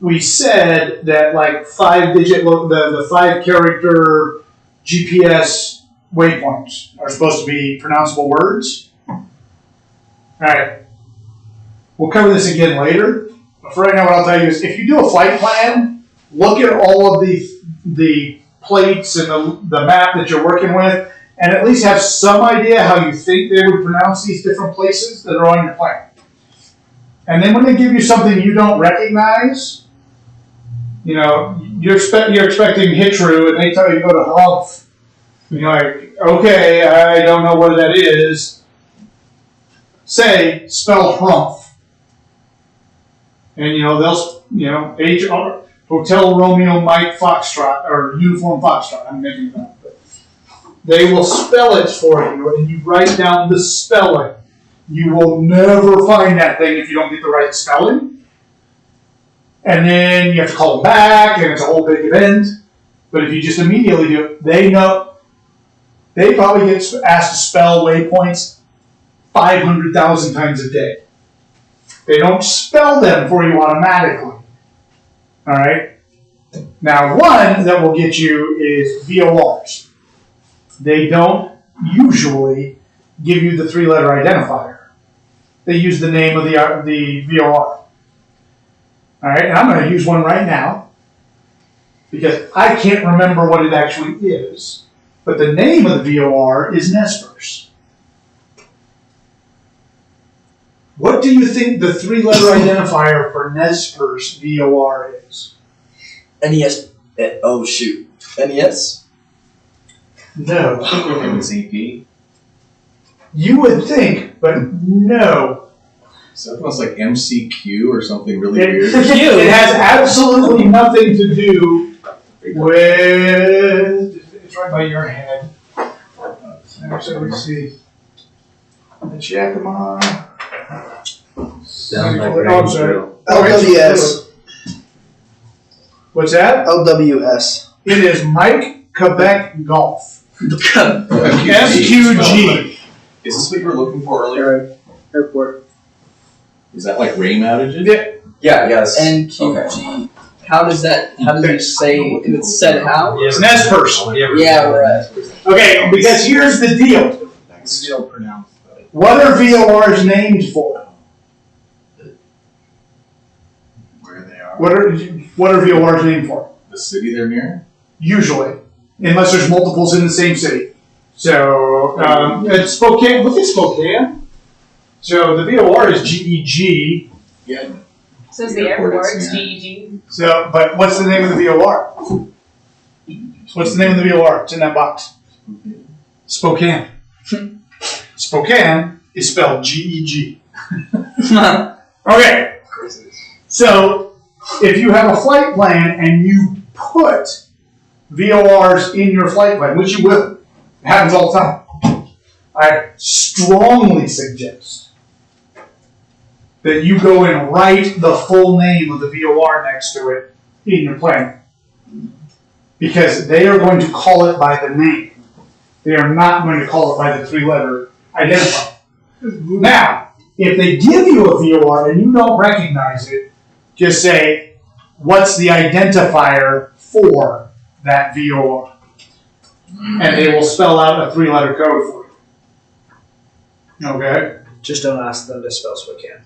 we said that like 5-digit, the 5-character GPS waypoints are supposed to be pronounceable words. All right, we'll cover this again later. But for right now, what I'll tell you is, if you do a flight plan, look at all of the plates and the map that you're working with, and at least have some idea how you think they would pronounce these different places that are on your plan. And then when they give you something you don't recognize, you know, you're expecting Hitru, and they tell you to go to Humph. You're like, okay, I don't know what that is. Spell Humph. And, you know, they'll, HR, Hotel Romeo Mike Foxtrot, or Uniform Foxtrot, I'm making it up. But they will spell it for you, and you write down the spelling. You will never find that thing if you don't get the right spelling. And then you have to call them back, and it's a whole big event. But if you just immediately do it, they know. They probably get asked to spell waypoints 500,000 times a day. They don't spell them for you automatically. All right? Now, one that will get you is VORs. They don't usually give you the 3-letter identifier. They use the name of the VOR. All right? And I'm going to use one right now because I can't remember what it actually is. But the name of the VOR is Nespers. What do you think the 3-letter identifier for Nespers VOR is? NES. Oh, shoot. NES? No. MZP. You would think, but no. So it was like MCQ or something really weird. It has absolutely nothing to do with... It's right by your head. So let's see. Yakima. Sounds like I'm sorry. LWS. What's that? LWS. It is Mike Quebec Golf. SQG. SQG. Is this what you were looking for earlier? Airport. Is that like rain outages? Yeah, yes. NQG. How does it say, if it's said how? It's Nespers. Yeah, right. Okay, because here's the deal. Still pronounced though. What are VORs named for? Where they are. What are VORs named for? The city they're near? Usually, unless there's multiples in the same city. So, at Spokane, look at Spokane. So the VOR is GEG. Yeah. So is the airport, it's GEG. So, but what's the name of the VOR? What's the name of the VOR? It's in that box. Spokane. Spokane is spelled GEG. Okay. So, if you have a flight plan and you put VORs in your flight plan, which you will, it happens all the time, I strongly suggest that you go and write the full name of the VOR next to it in your plan. because they are going to call it by the name. They are not going to call it by the 3-letter identifier. Now, if they give you a VOR and you don't recognize it, just say, what's the identifier for that VOR? And they will spell out a 3-letter code for you. Okay? Just don't ask them to spell Spokane.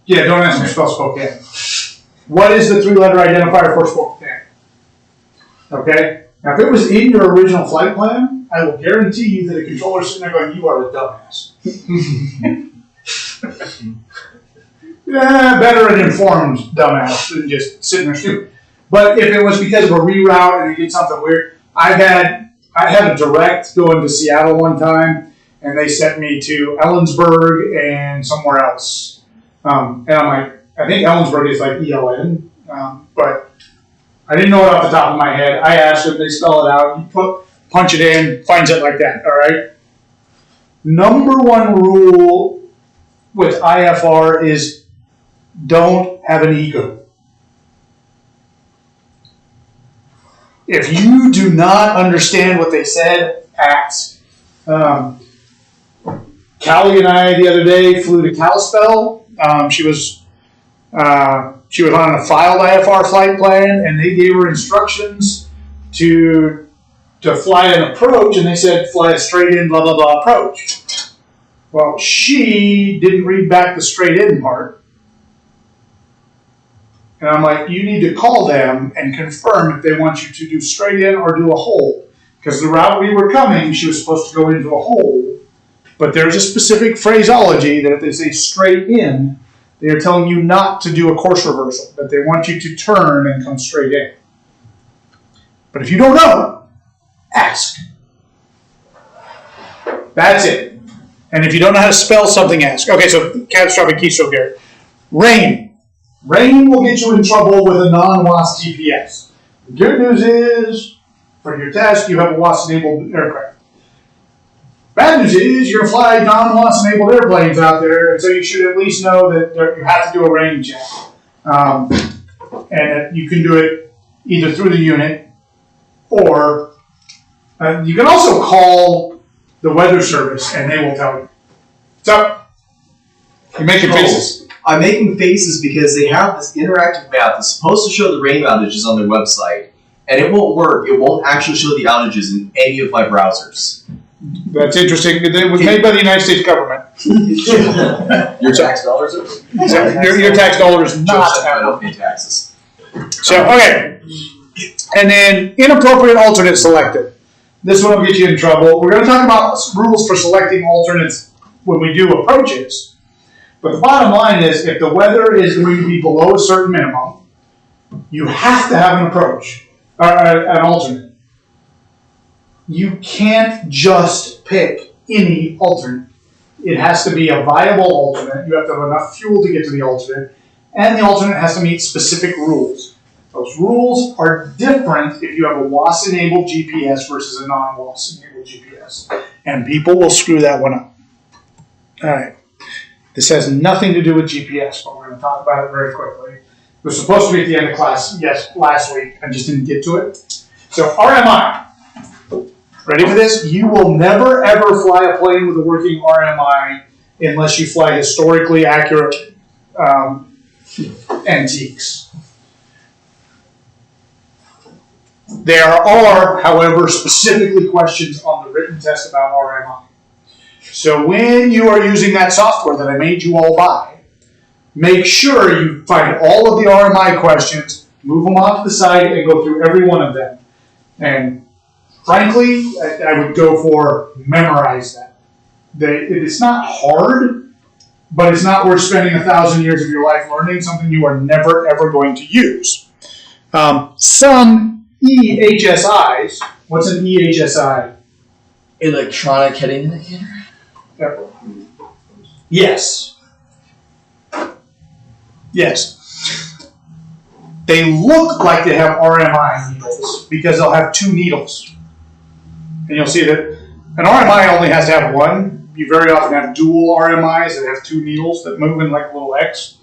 Yeah, don't ask them to spell Spokane. What is the 3-letter identifier for Spokane? Okay? Now, if it was in your original flight plan, I will guarantee you that a controller sitting there going, you are a dumbass. Yeah, better an informed dumbass than just sitting there stupid. But if it was because of a reroute and they did something weird, I had a direct going to Seattle one time, and they sent me to Ellensburg and somewhere else. And I'm like, I think Ellensburg is like ELN, but I didn't know it off the top of my head. I asked them, they spell it out. You punch it in, finds it like that. All right. Number one rule with IFR is don't have an ego. If you do not understand what they said, ask. Callie and I the other day flew to Kalispell. She was on a filed IFR flight plan, and they gave her instructions to fly an approach, and they said fly a straight in, blah blah blah approach. Well, she didn't read back the straight in part. And I'm like, you need to call them and confirm if they want you to do straight in or do a hole. Because the route we were coming, she was supposed to go into a hole. But there's a specific phraseology that if they say straight in, they are telling you not to do a course reversal, that they want you to turn and come straight in. But if you don't know, ask. That's it. And if you don't know how to spell something, ask. Okay, so catastrophic keystroke error. Rain. Rain will get you in trouble with a non-WASP GPS. The good news is, for your test, you have a WASP-enabled aircraft. Bad news is, you're going to fly non-WASP-enabled airplanes out there, and so you should at least know that you have to do a rain check. And that you can do it either through the unit, or you can also call the weather service, and they will tell you. What's up? You're making faces. I'm making faces because they have this interactive map that's supposed to show the rain outages on their website, and it won't work. It won't actually show the outages in any of my browsers. That's interesting. It was made by the United States government. Your tax dollars? Your tax dollars not. I don't pay taxes. So, okay. And then inappropriate alternate selected. This one will get you in trouble. We're going to talk about rules for selecting alternates when we do approaches. But the bottom line is, if the weather is going to be below a certain minimum, you have to have an approach, or an alternate. You can't just pick any alternate. It has to be a viable alternate. You have to have enough fuel to get to the alternate, and the alternate has to meet specific rules. Those rules are different if you have a WASP-enabled GPS versus a non-WASP-enabled GPS. And people will screw that one up. All right. This has nothing to do with GPS, but we're going to talk about it very quickly. It was supposed to be at the end of class, last week. I just didn't get to it. So RMI. Ready for this? You will never, ever fly a plane with a working RMI unless you fly historically accurate antiques. There are, however, specifically questions on the written test about RMI. So when you are using that software that I made you all buy, make sure you find all of the RMI questions, move them off to the side, and go through every one of them. And frankly, I would go for memorize that. It's not hard, but it's not worth spending 1,000 years of your life learning something you are never, ever going to use. Some EHSIs, what's an EHSI? Electronic heading indicator? Yes. Yes. They look like they have RMI needles because they'll have two needles. And you'll see that an RMI only has to have one. You very often have dual RMIs that have two needles that move in like a little X.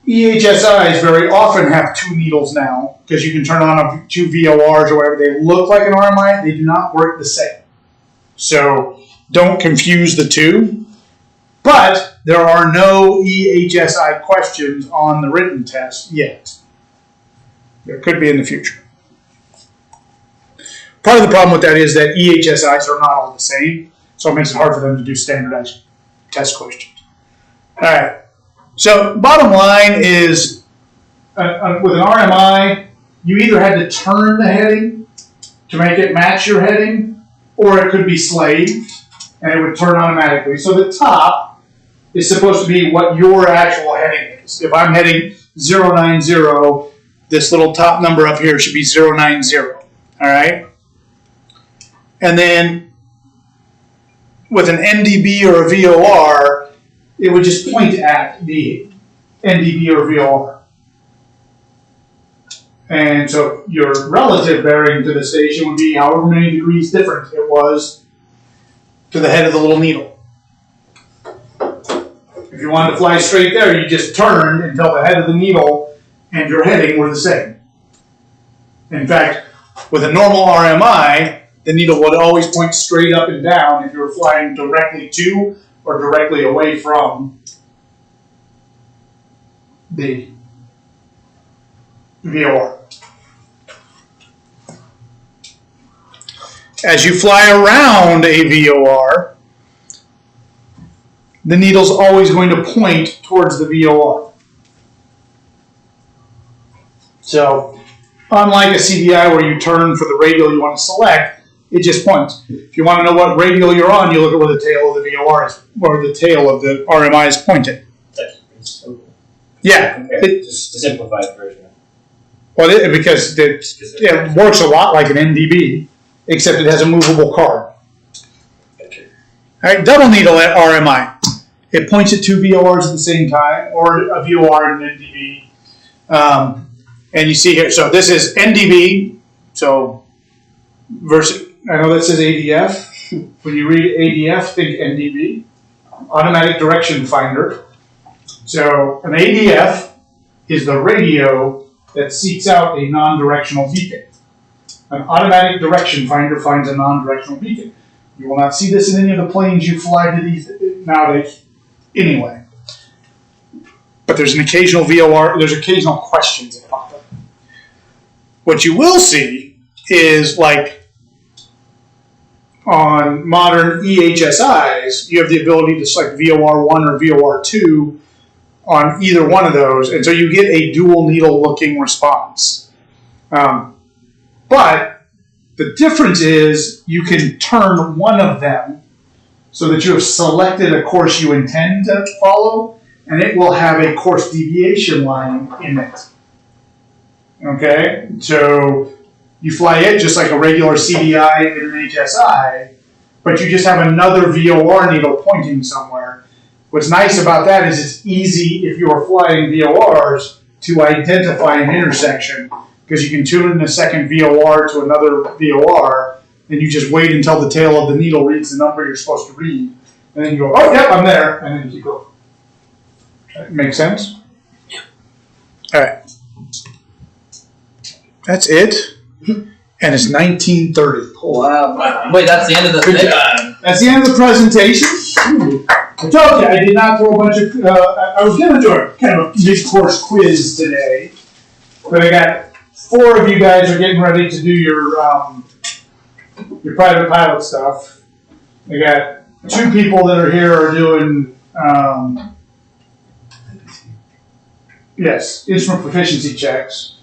EHSIs very often have two needles now, because you can turn on two VORs or whatever. They look like an RMI, they do not work the same. So don't confuse the two. But there are no EHSI questions on the written test yet. There could be in the future. Part of the problem with that is that EHSIs are not all the same, so it makes it hard for them to do standardized test questions. All right. So bottom line is, with an RMI, you either had to turn the heading to make it match your heading, or it could be slaved, and it would turn automatically. So the top is supposed to be what your actual heading is. If I'm heading 090, this little top number up here should be 090. All right? And then with an NDB or a VOR, it would just point at the NDB or VOR. And so your relative bearing to the station would be however many degrees different it was to the head of the little needle. If you wanted to fly straight there, you just turned until the head of the needle and your heading were the same. In fact, with a normal RMI, the needle would always point straight up and down if you were flying directly to or directly away from the VOR. As you fly around a VOR, the needle's always going to point towards the VOR. So, unlike a CDI where you turn for the radial you want to select, it just points. If you want to know what radial you're on, you look at where the tail of the VOR is, or the tail of the RMI is pointing. That's pretty simple. Yeah. Just a simplified version. Well, because it works a lot like an NDB, except it has a movable card. Okay. All right, double needle at RMI. It points at two VORs at the same time, or a VOR and an NDB. And you see here, so this is NDB, so versus, I know that says ADF. When you read ADF, think NDB, automatic direction finder. So an ADF is the radio that seeks out a non-directional beacon. An automatic direction finder finds a non-directional beacon. You will not see this in any of the planes you fly to these nowadays anyway. But there's an occasional VOR, there's occasional questions that pop up. What you will see is, like, on modern EHSIs, you have the ability to select VOR1 or VOR2 on either one of those, and so you get a dual needle looking response. But the difference is you can turn one of them so that you have selected a course you intend to follow, and it will have a course deviation line in it. Okay, so you fly it just like a regular CDI in an HSI, but you just have another VOR needle pointing somewhere. What's nice about that is it's easy if you are flying VORs to identify an intersection, because you can tune in a second VOR to another VOR, and you just wait until the tail of the needle reads the number you're supposed to read, and then you go, oh, yep, I'm there, and then you keep going. Make sense? Yeah. All right. That's it. And it's 19:30. Oh, wow. Wait, that's the end of the thing? That's the end of the presentation. I told you I did not throw a bunch of. I was going to do a kind of a mid-course quiz today, but I got 4 of you guys are getting ready to do your private pilot stuff. I got 2 people that are here are doing instrument proficiency checks.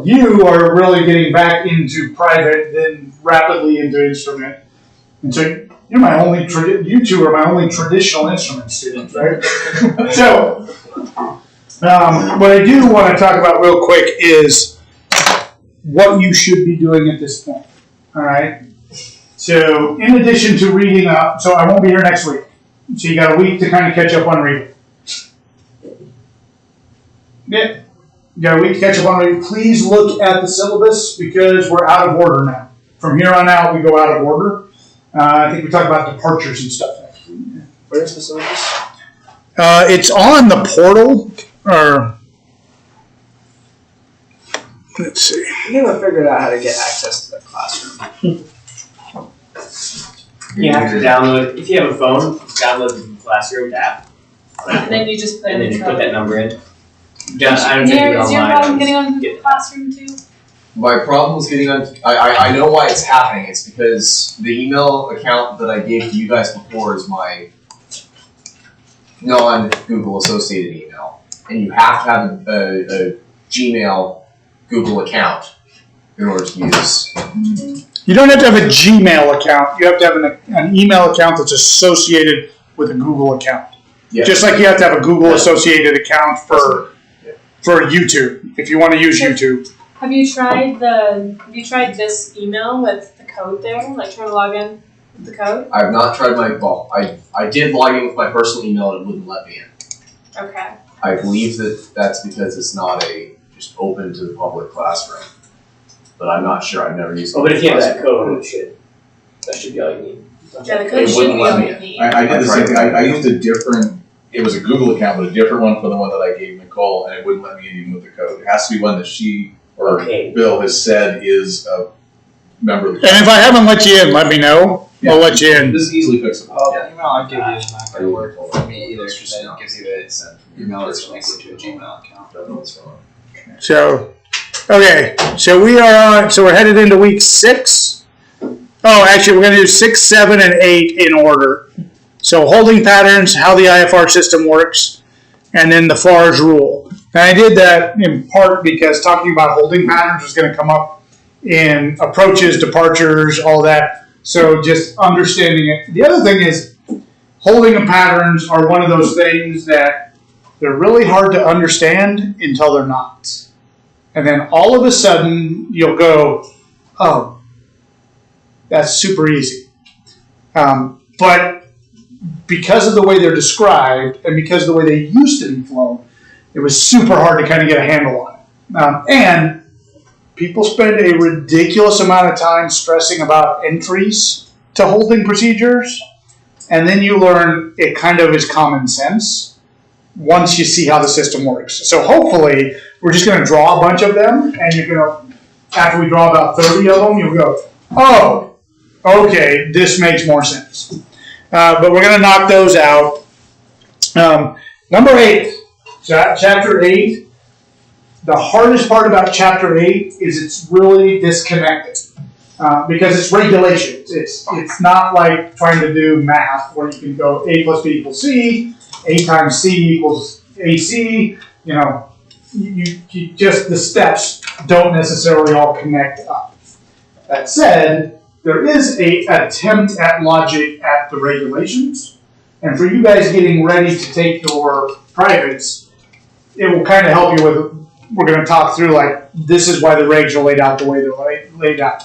You are really getting back into private, then rapidly into instrument, and so you 2 are my only traditional instrument students, right? So, what I do want to talk about real quick is what you should be doing at this point. All right. So, in addition to reading up, so I won't be here next week, so you got a week to kind of catch up on reading. Yeah. You got a week to catch up on reading. Please look at the syllabus because we're out of order now. From here on out, we go out of order. I think we talk about departures and stuff. Where's the syllabus? It's on the portal. or let's see. We haven't figured out how to get access to the classroom. You have to download, if you have a phone, download the Classroom app. And then you just put And in then the you put code. that number in. I don't think Nate, you're is your online. problem getting on Google Classroom too? My problem is getting on. I know why it's happening. It's because the email account that I gave to you guys before is my non-Google associated email, and you have to have a Gmail Google account in order to use. You don't have to have a Gmail account. You have to have an email account that's associated with a Google account. Yeah. Just like you have to have a Google associated account for YouTube if you want to use YouTube. Have you tried this email with the code there? Like trying to log in with the code? I have not tried I did log in with my personal email and it wouldn't let me in. Okay. I believe that's because it's not just open to the public classroom. But I'm not sure. I've never used it. Oh, but if you have that code, that should be all you need. Yeah, the It code should wouldn't be let all me you in. need. I did the same thing. I used a different, it was a Google account, but a different one for the one that I gave Nicole, and it wouldn't let me in even with the code. It has to be one that she or Bill has said is a member of the. And if I haven't let you in, let me know. I'll let you in. This is easily fixable. The email I give you is not going to work for me either because it gives you the email that's linked to a Gmail account. So, okay, so we're headed into week 6. Oh, actually, we're going to do 6, 7, and 8 in order. So, holding patterns, how the IFR system works, and then the FARS rule. And I did that in part because talking about holding patterns was going to come up in approaches, departures, all that. So, just understanding it. The other thing is, holding patterns are one of those things that they're really hard to understand until they're not. And then all of a sudden, you'll go, oh, that's super easy. But because of the way they're described and because of the way they used to be flown, it was super hard to kind of get a handle on it. And people spend a ridiculous amount of time stressing about entries to holding procedures. And then you learn it kind of is common sense once you see how the system works. So hopefully, we're just going to draw a bunch of them, and you're going to, after we draw about 30 of them, you'll go, oh, okay, this makes more sense. But we're going to knock those out. Number 8, chapter 8. The hardest part about chapter 8 is it's really disconnected because it's regulations. It's not like trying to do math where you can go A plus B equals C, A times C equals AC, you know. You just, the steps don't necessarily all connect up. That said, there is an attempt at logic at the regulations. And for you guys getting ready to take your privates, it will kind of help you with, we're going to talk through like, this is why the regs are laid out the way they're laid out.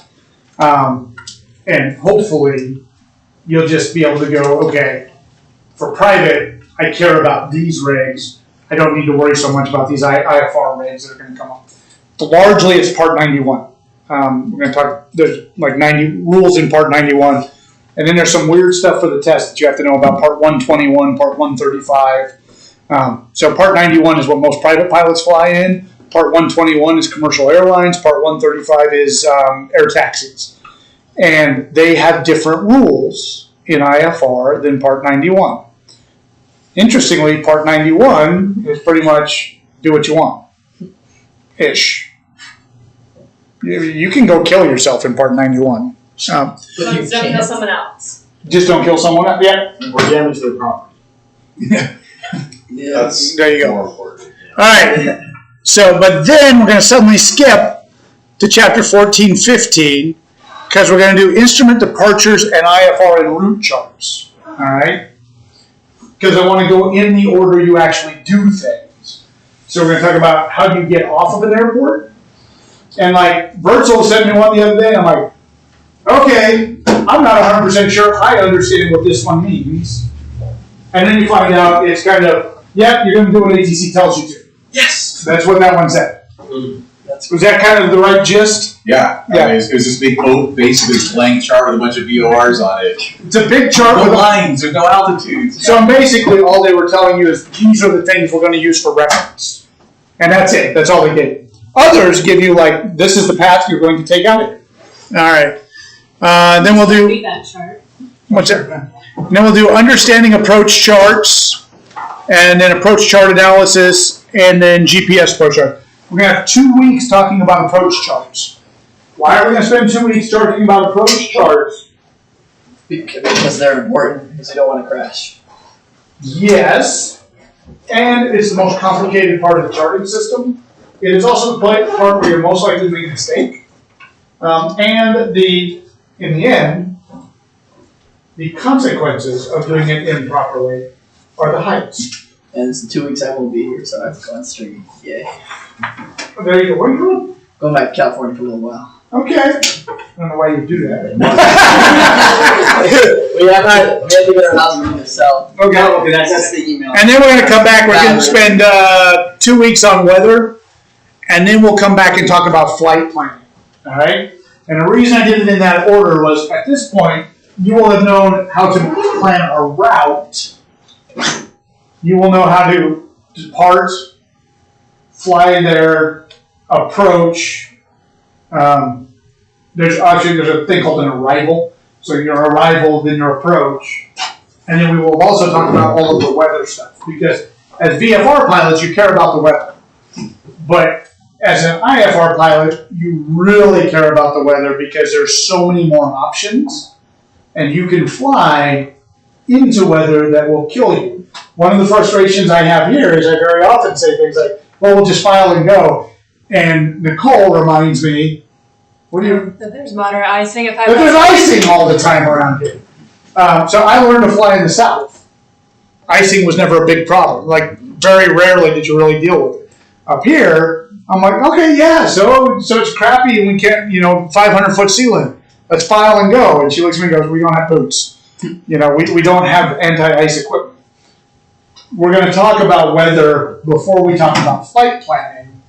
And hopefully, you'll just be able to go, okay, for private, I care about these regs. I don't need to worry so much about these IFR regs that are going to come up. Largely, it's Part 91. We're going to talk, there's like 90 rules in Part 91. And then there's some weird stuff for the test that you have to know about Part 121, Part 135. So Part 91 is what most private pilots fly in. Part 121 is commercial airlines. Part 135 is air taxis. And they have different rules in IFR than Part 91. Interestingly, Part 91 is pretty much do what you want. Ish. You can go kill yourself in Part 91. Don't kill someone else. Just don't kill someone else. Yeah. Or damage their property. That's there you go. more important. All right. So, but then we're going to suddenly skip to chapter 14, 15, because we're going to do instrument departures and IFR and route charts. All right. Because I want to go in the order you actually do things. So we're going to talk about how do you get off of an airport. And like, Bertzel sent me one the other day, and I'm like, okay, I'm not 100% sure I understand what this one means. And then you find out it's kind of, yeah, you're going to do what ATC tells you to. Yes! That's what that one said. Was that kind of the right gist? Yeah. Yeah. I mean, it was this big, basically blank chart with a bunch of VORs on it. It's a big chart No with lines, there's no altitudes. So basically, all they were telling you is these are the things we're going to use for reference, and that's it. That's all they gave. Others give you like this is the path you're going to take out of here. All right. Then we'll do Read that chart. what's that? Then we'll do understanding approach charts, and then approach chart analysis, and then GPS approach chart. We're going to have 2 weeks talking about approach charts. Why are we going to spend 2 weeks talking about approach charts? Because they're important, because you don't want to crash. Yes, and it's the most complicated part of the charting system. It is also the part where you're most likely to make a mistake. And in the end, the consequences of doing it improperly are the highest. And it's the 2 weeks I won't be here, so I have to go on stream. Yay. There you go. Where are you going? Going back to California for a little while. Okay. I don't know why you do that. We have to get our house room to sell. Okay. That's the email. And then we're going to come back. We're going to spend 2 weeks on weather, and then we'll come back and talk about flight planning. All right. And the reason I did it in that order was at this point you will have known how to plan a route. You will know how to depart, fly there, approach. There's a thing called an arrival. So your arrival, then your approach. And then we will also talk about all of the weather stuff. Because as VFR pilots, you care about the weather. But as an IFR pilot, you really care about the weather because there's so many more options. And you can fly into weather that will kill you. One of the frustrations I have here is I very often say things like, well, we'll just file and go. And Nicole reminds me, what do you... That there's moderate icing if I But there's icing all the time around here. So I learned to fly in the south. Icing was never a big problem. Like, very rarely did you really deal with it. Up here, I'm like, okay, yeah, so it's crappy and we can't, 500-foot ceiling. Let's file and go. And she looks at me and goes, we don't have boots. We don't have anti-ice equipment. We're going to talk about weather before we talk about flight planning,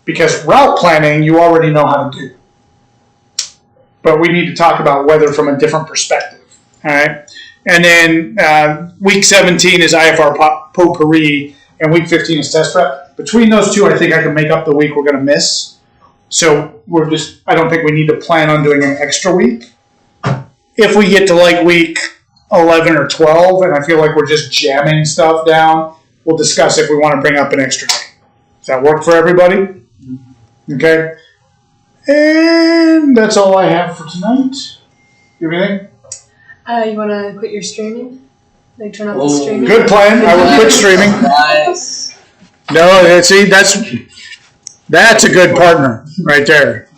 because route planning you already know how to do. But we need to talk about weather from a different perspective. All right? And then week 17 is IFR potpourri, and week 15 is test prep. Between those two, I think I can make up the week we're going to miss. So I don't think we need to plan on doing an extra week. If we get to like week 11 or 12, and I feel like we're just jamming stuff down, we'll discuss if we want to bring up an extra day. Does that work for everybody? Okay. And that's all I have for tonight. You have anything? You want to quit your streaming? Like turn off the streaming? Good plan. I will quit streaming. Nice. No, see, that's a good partner right there.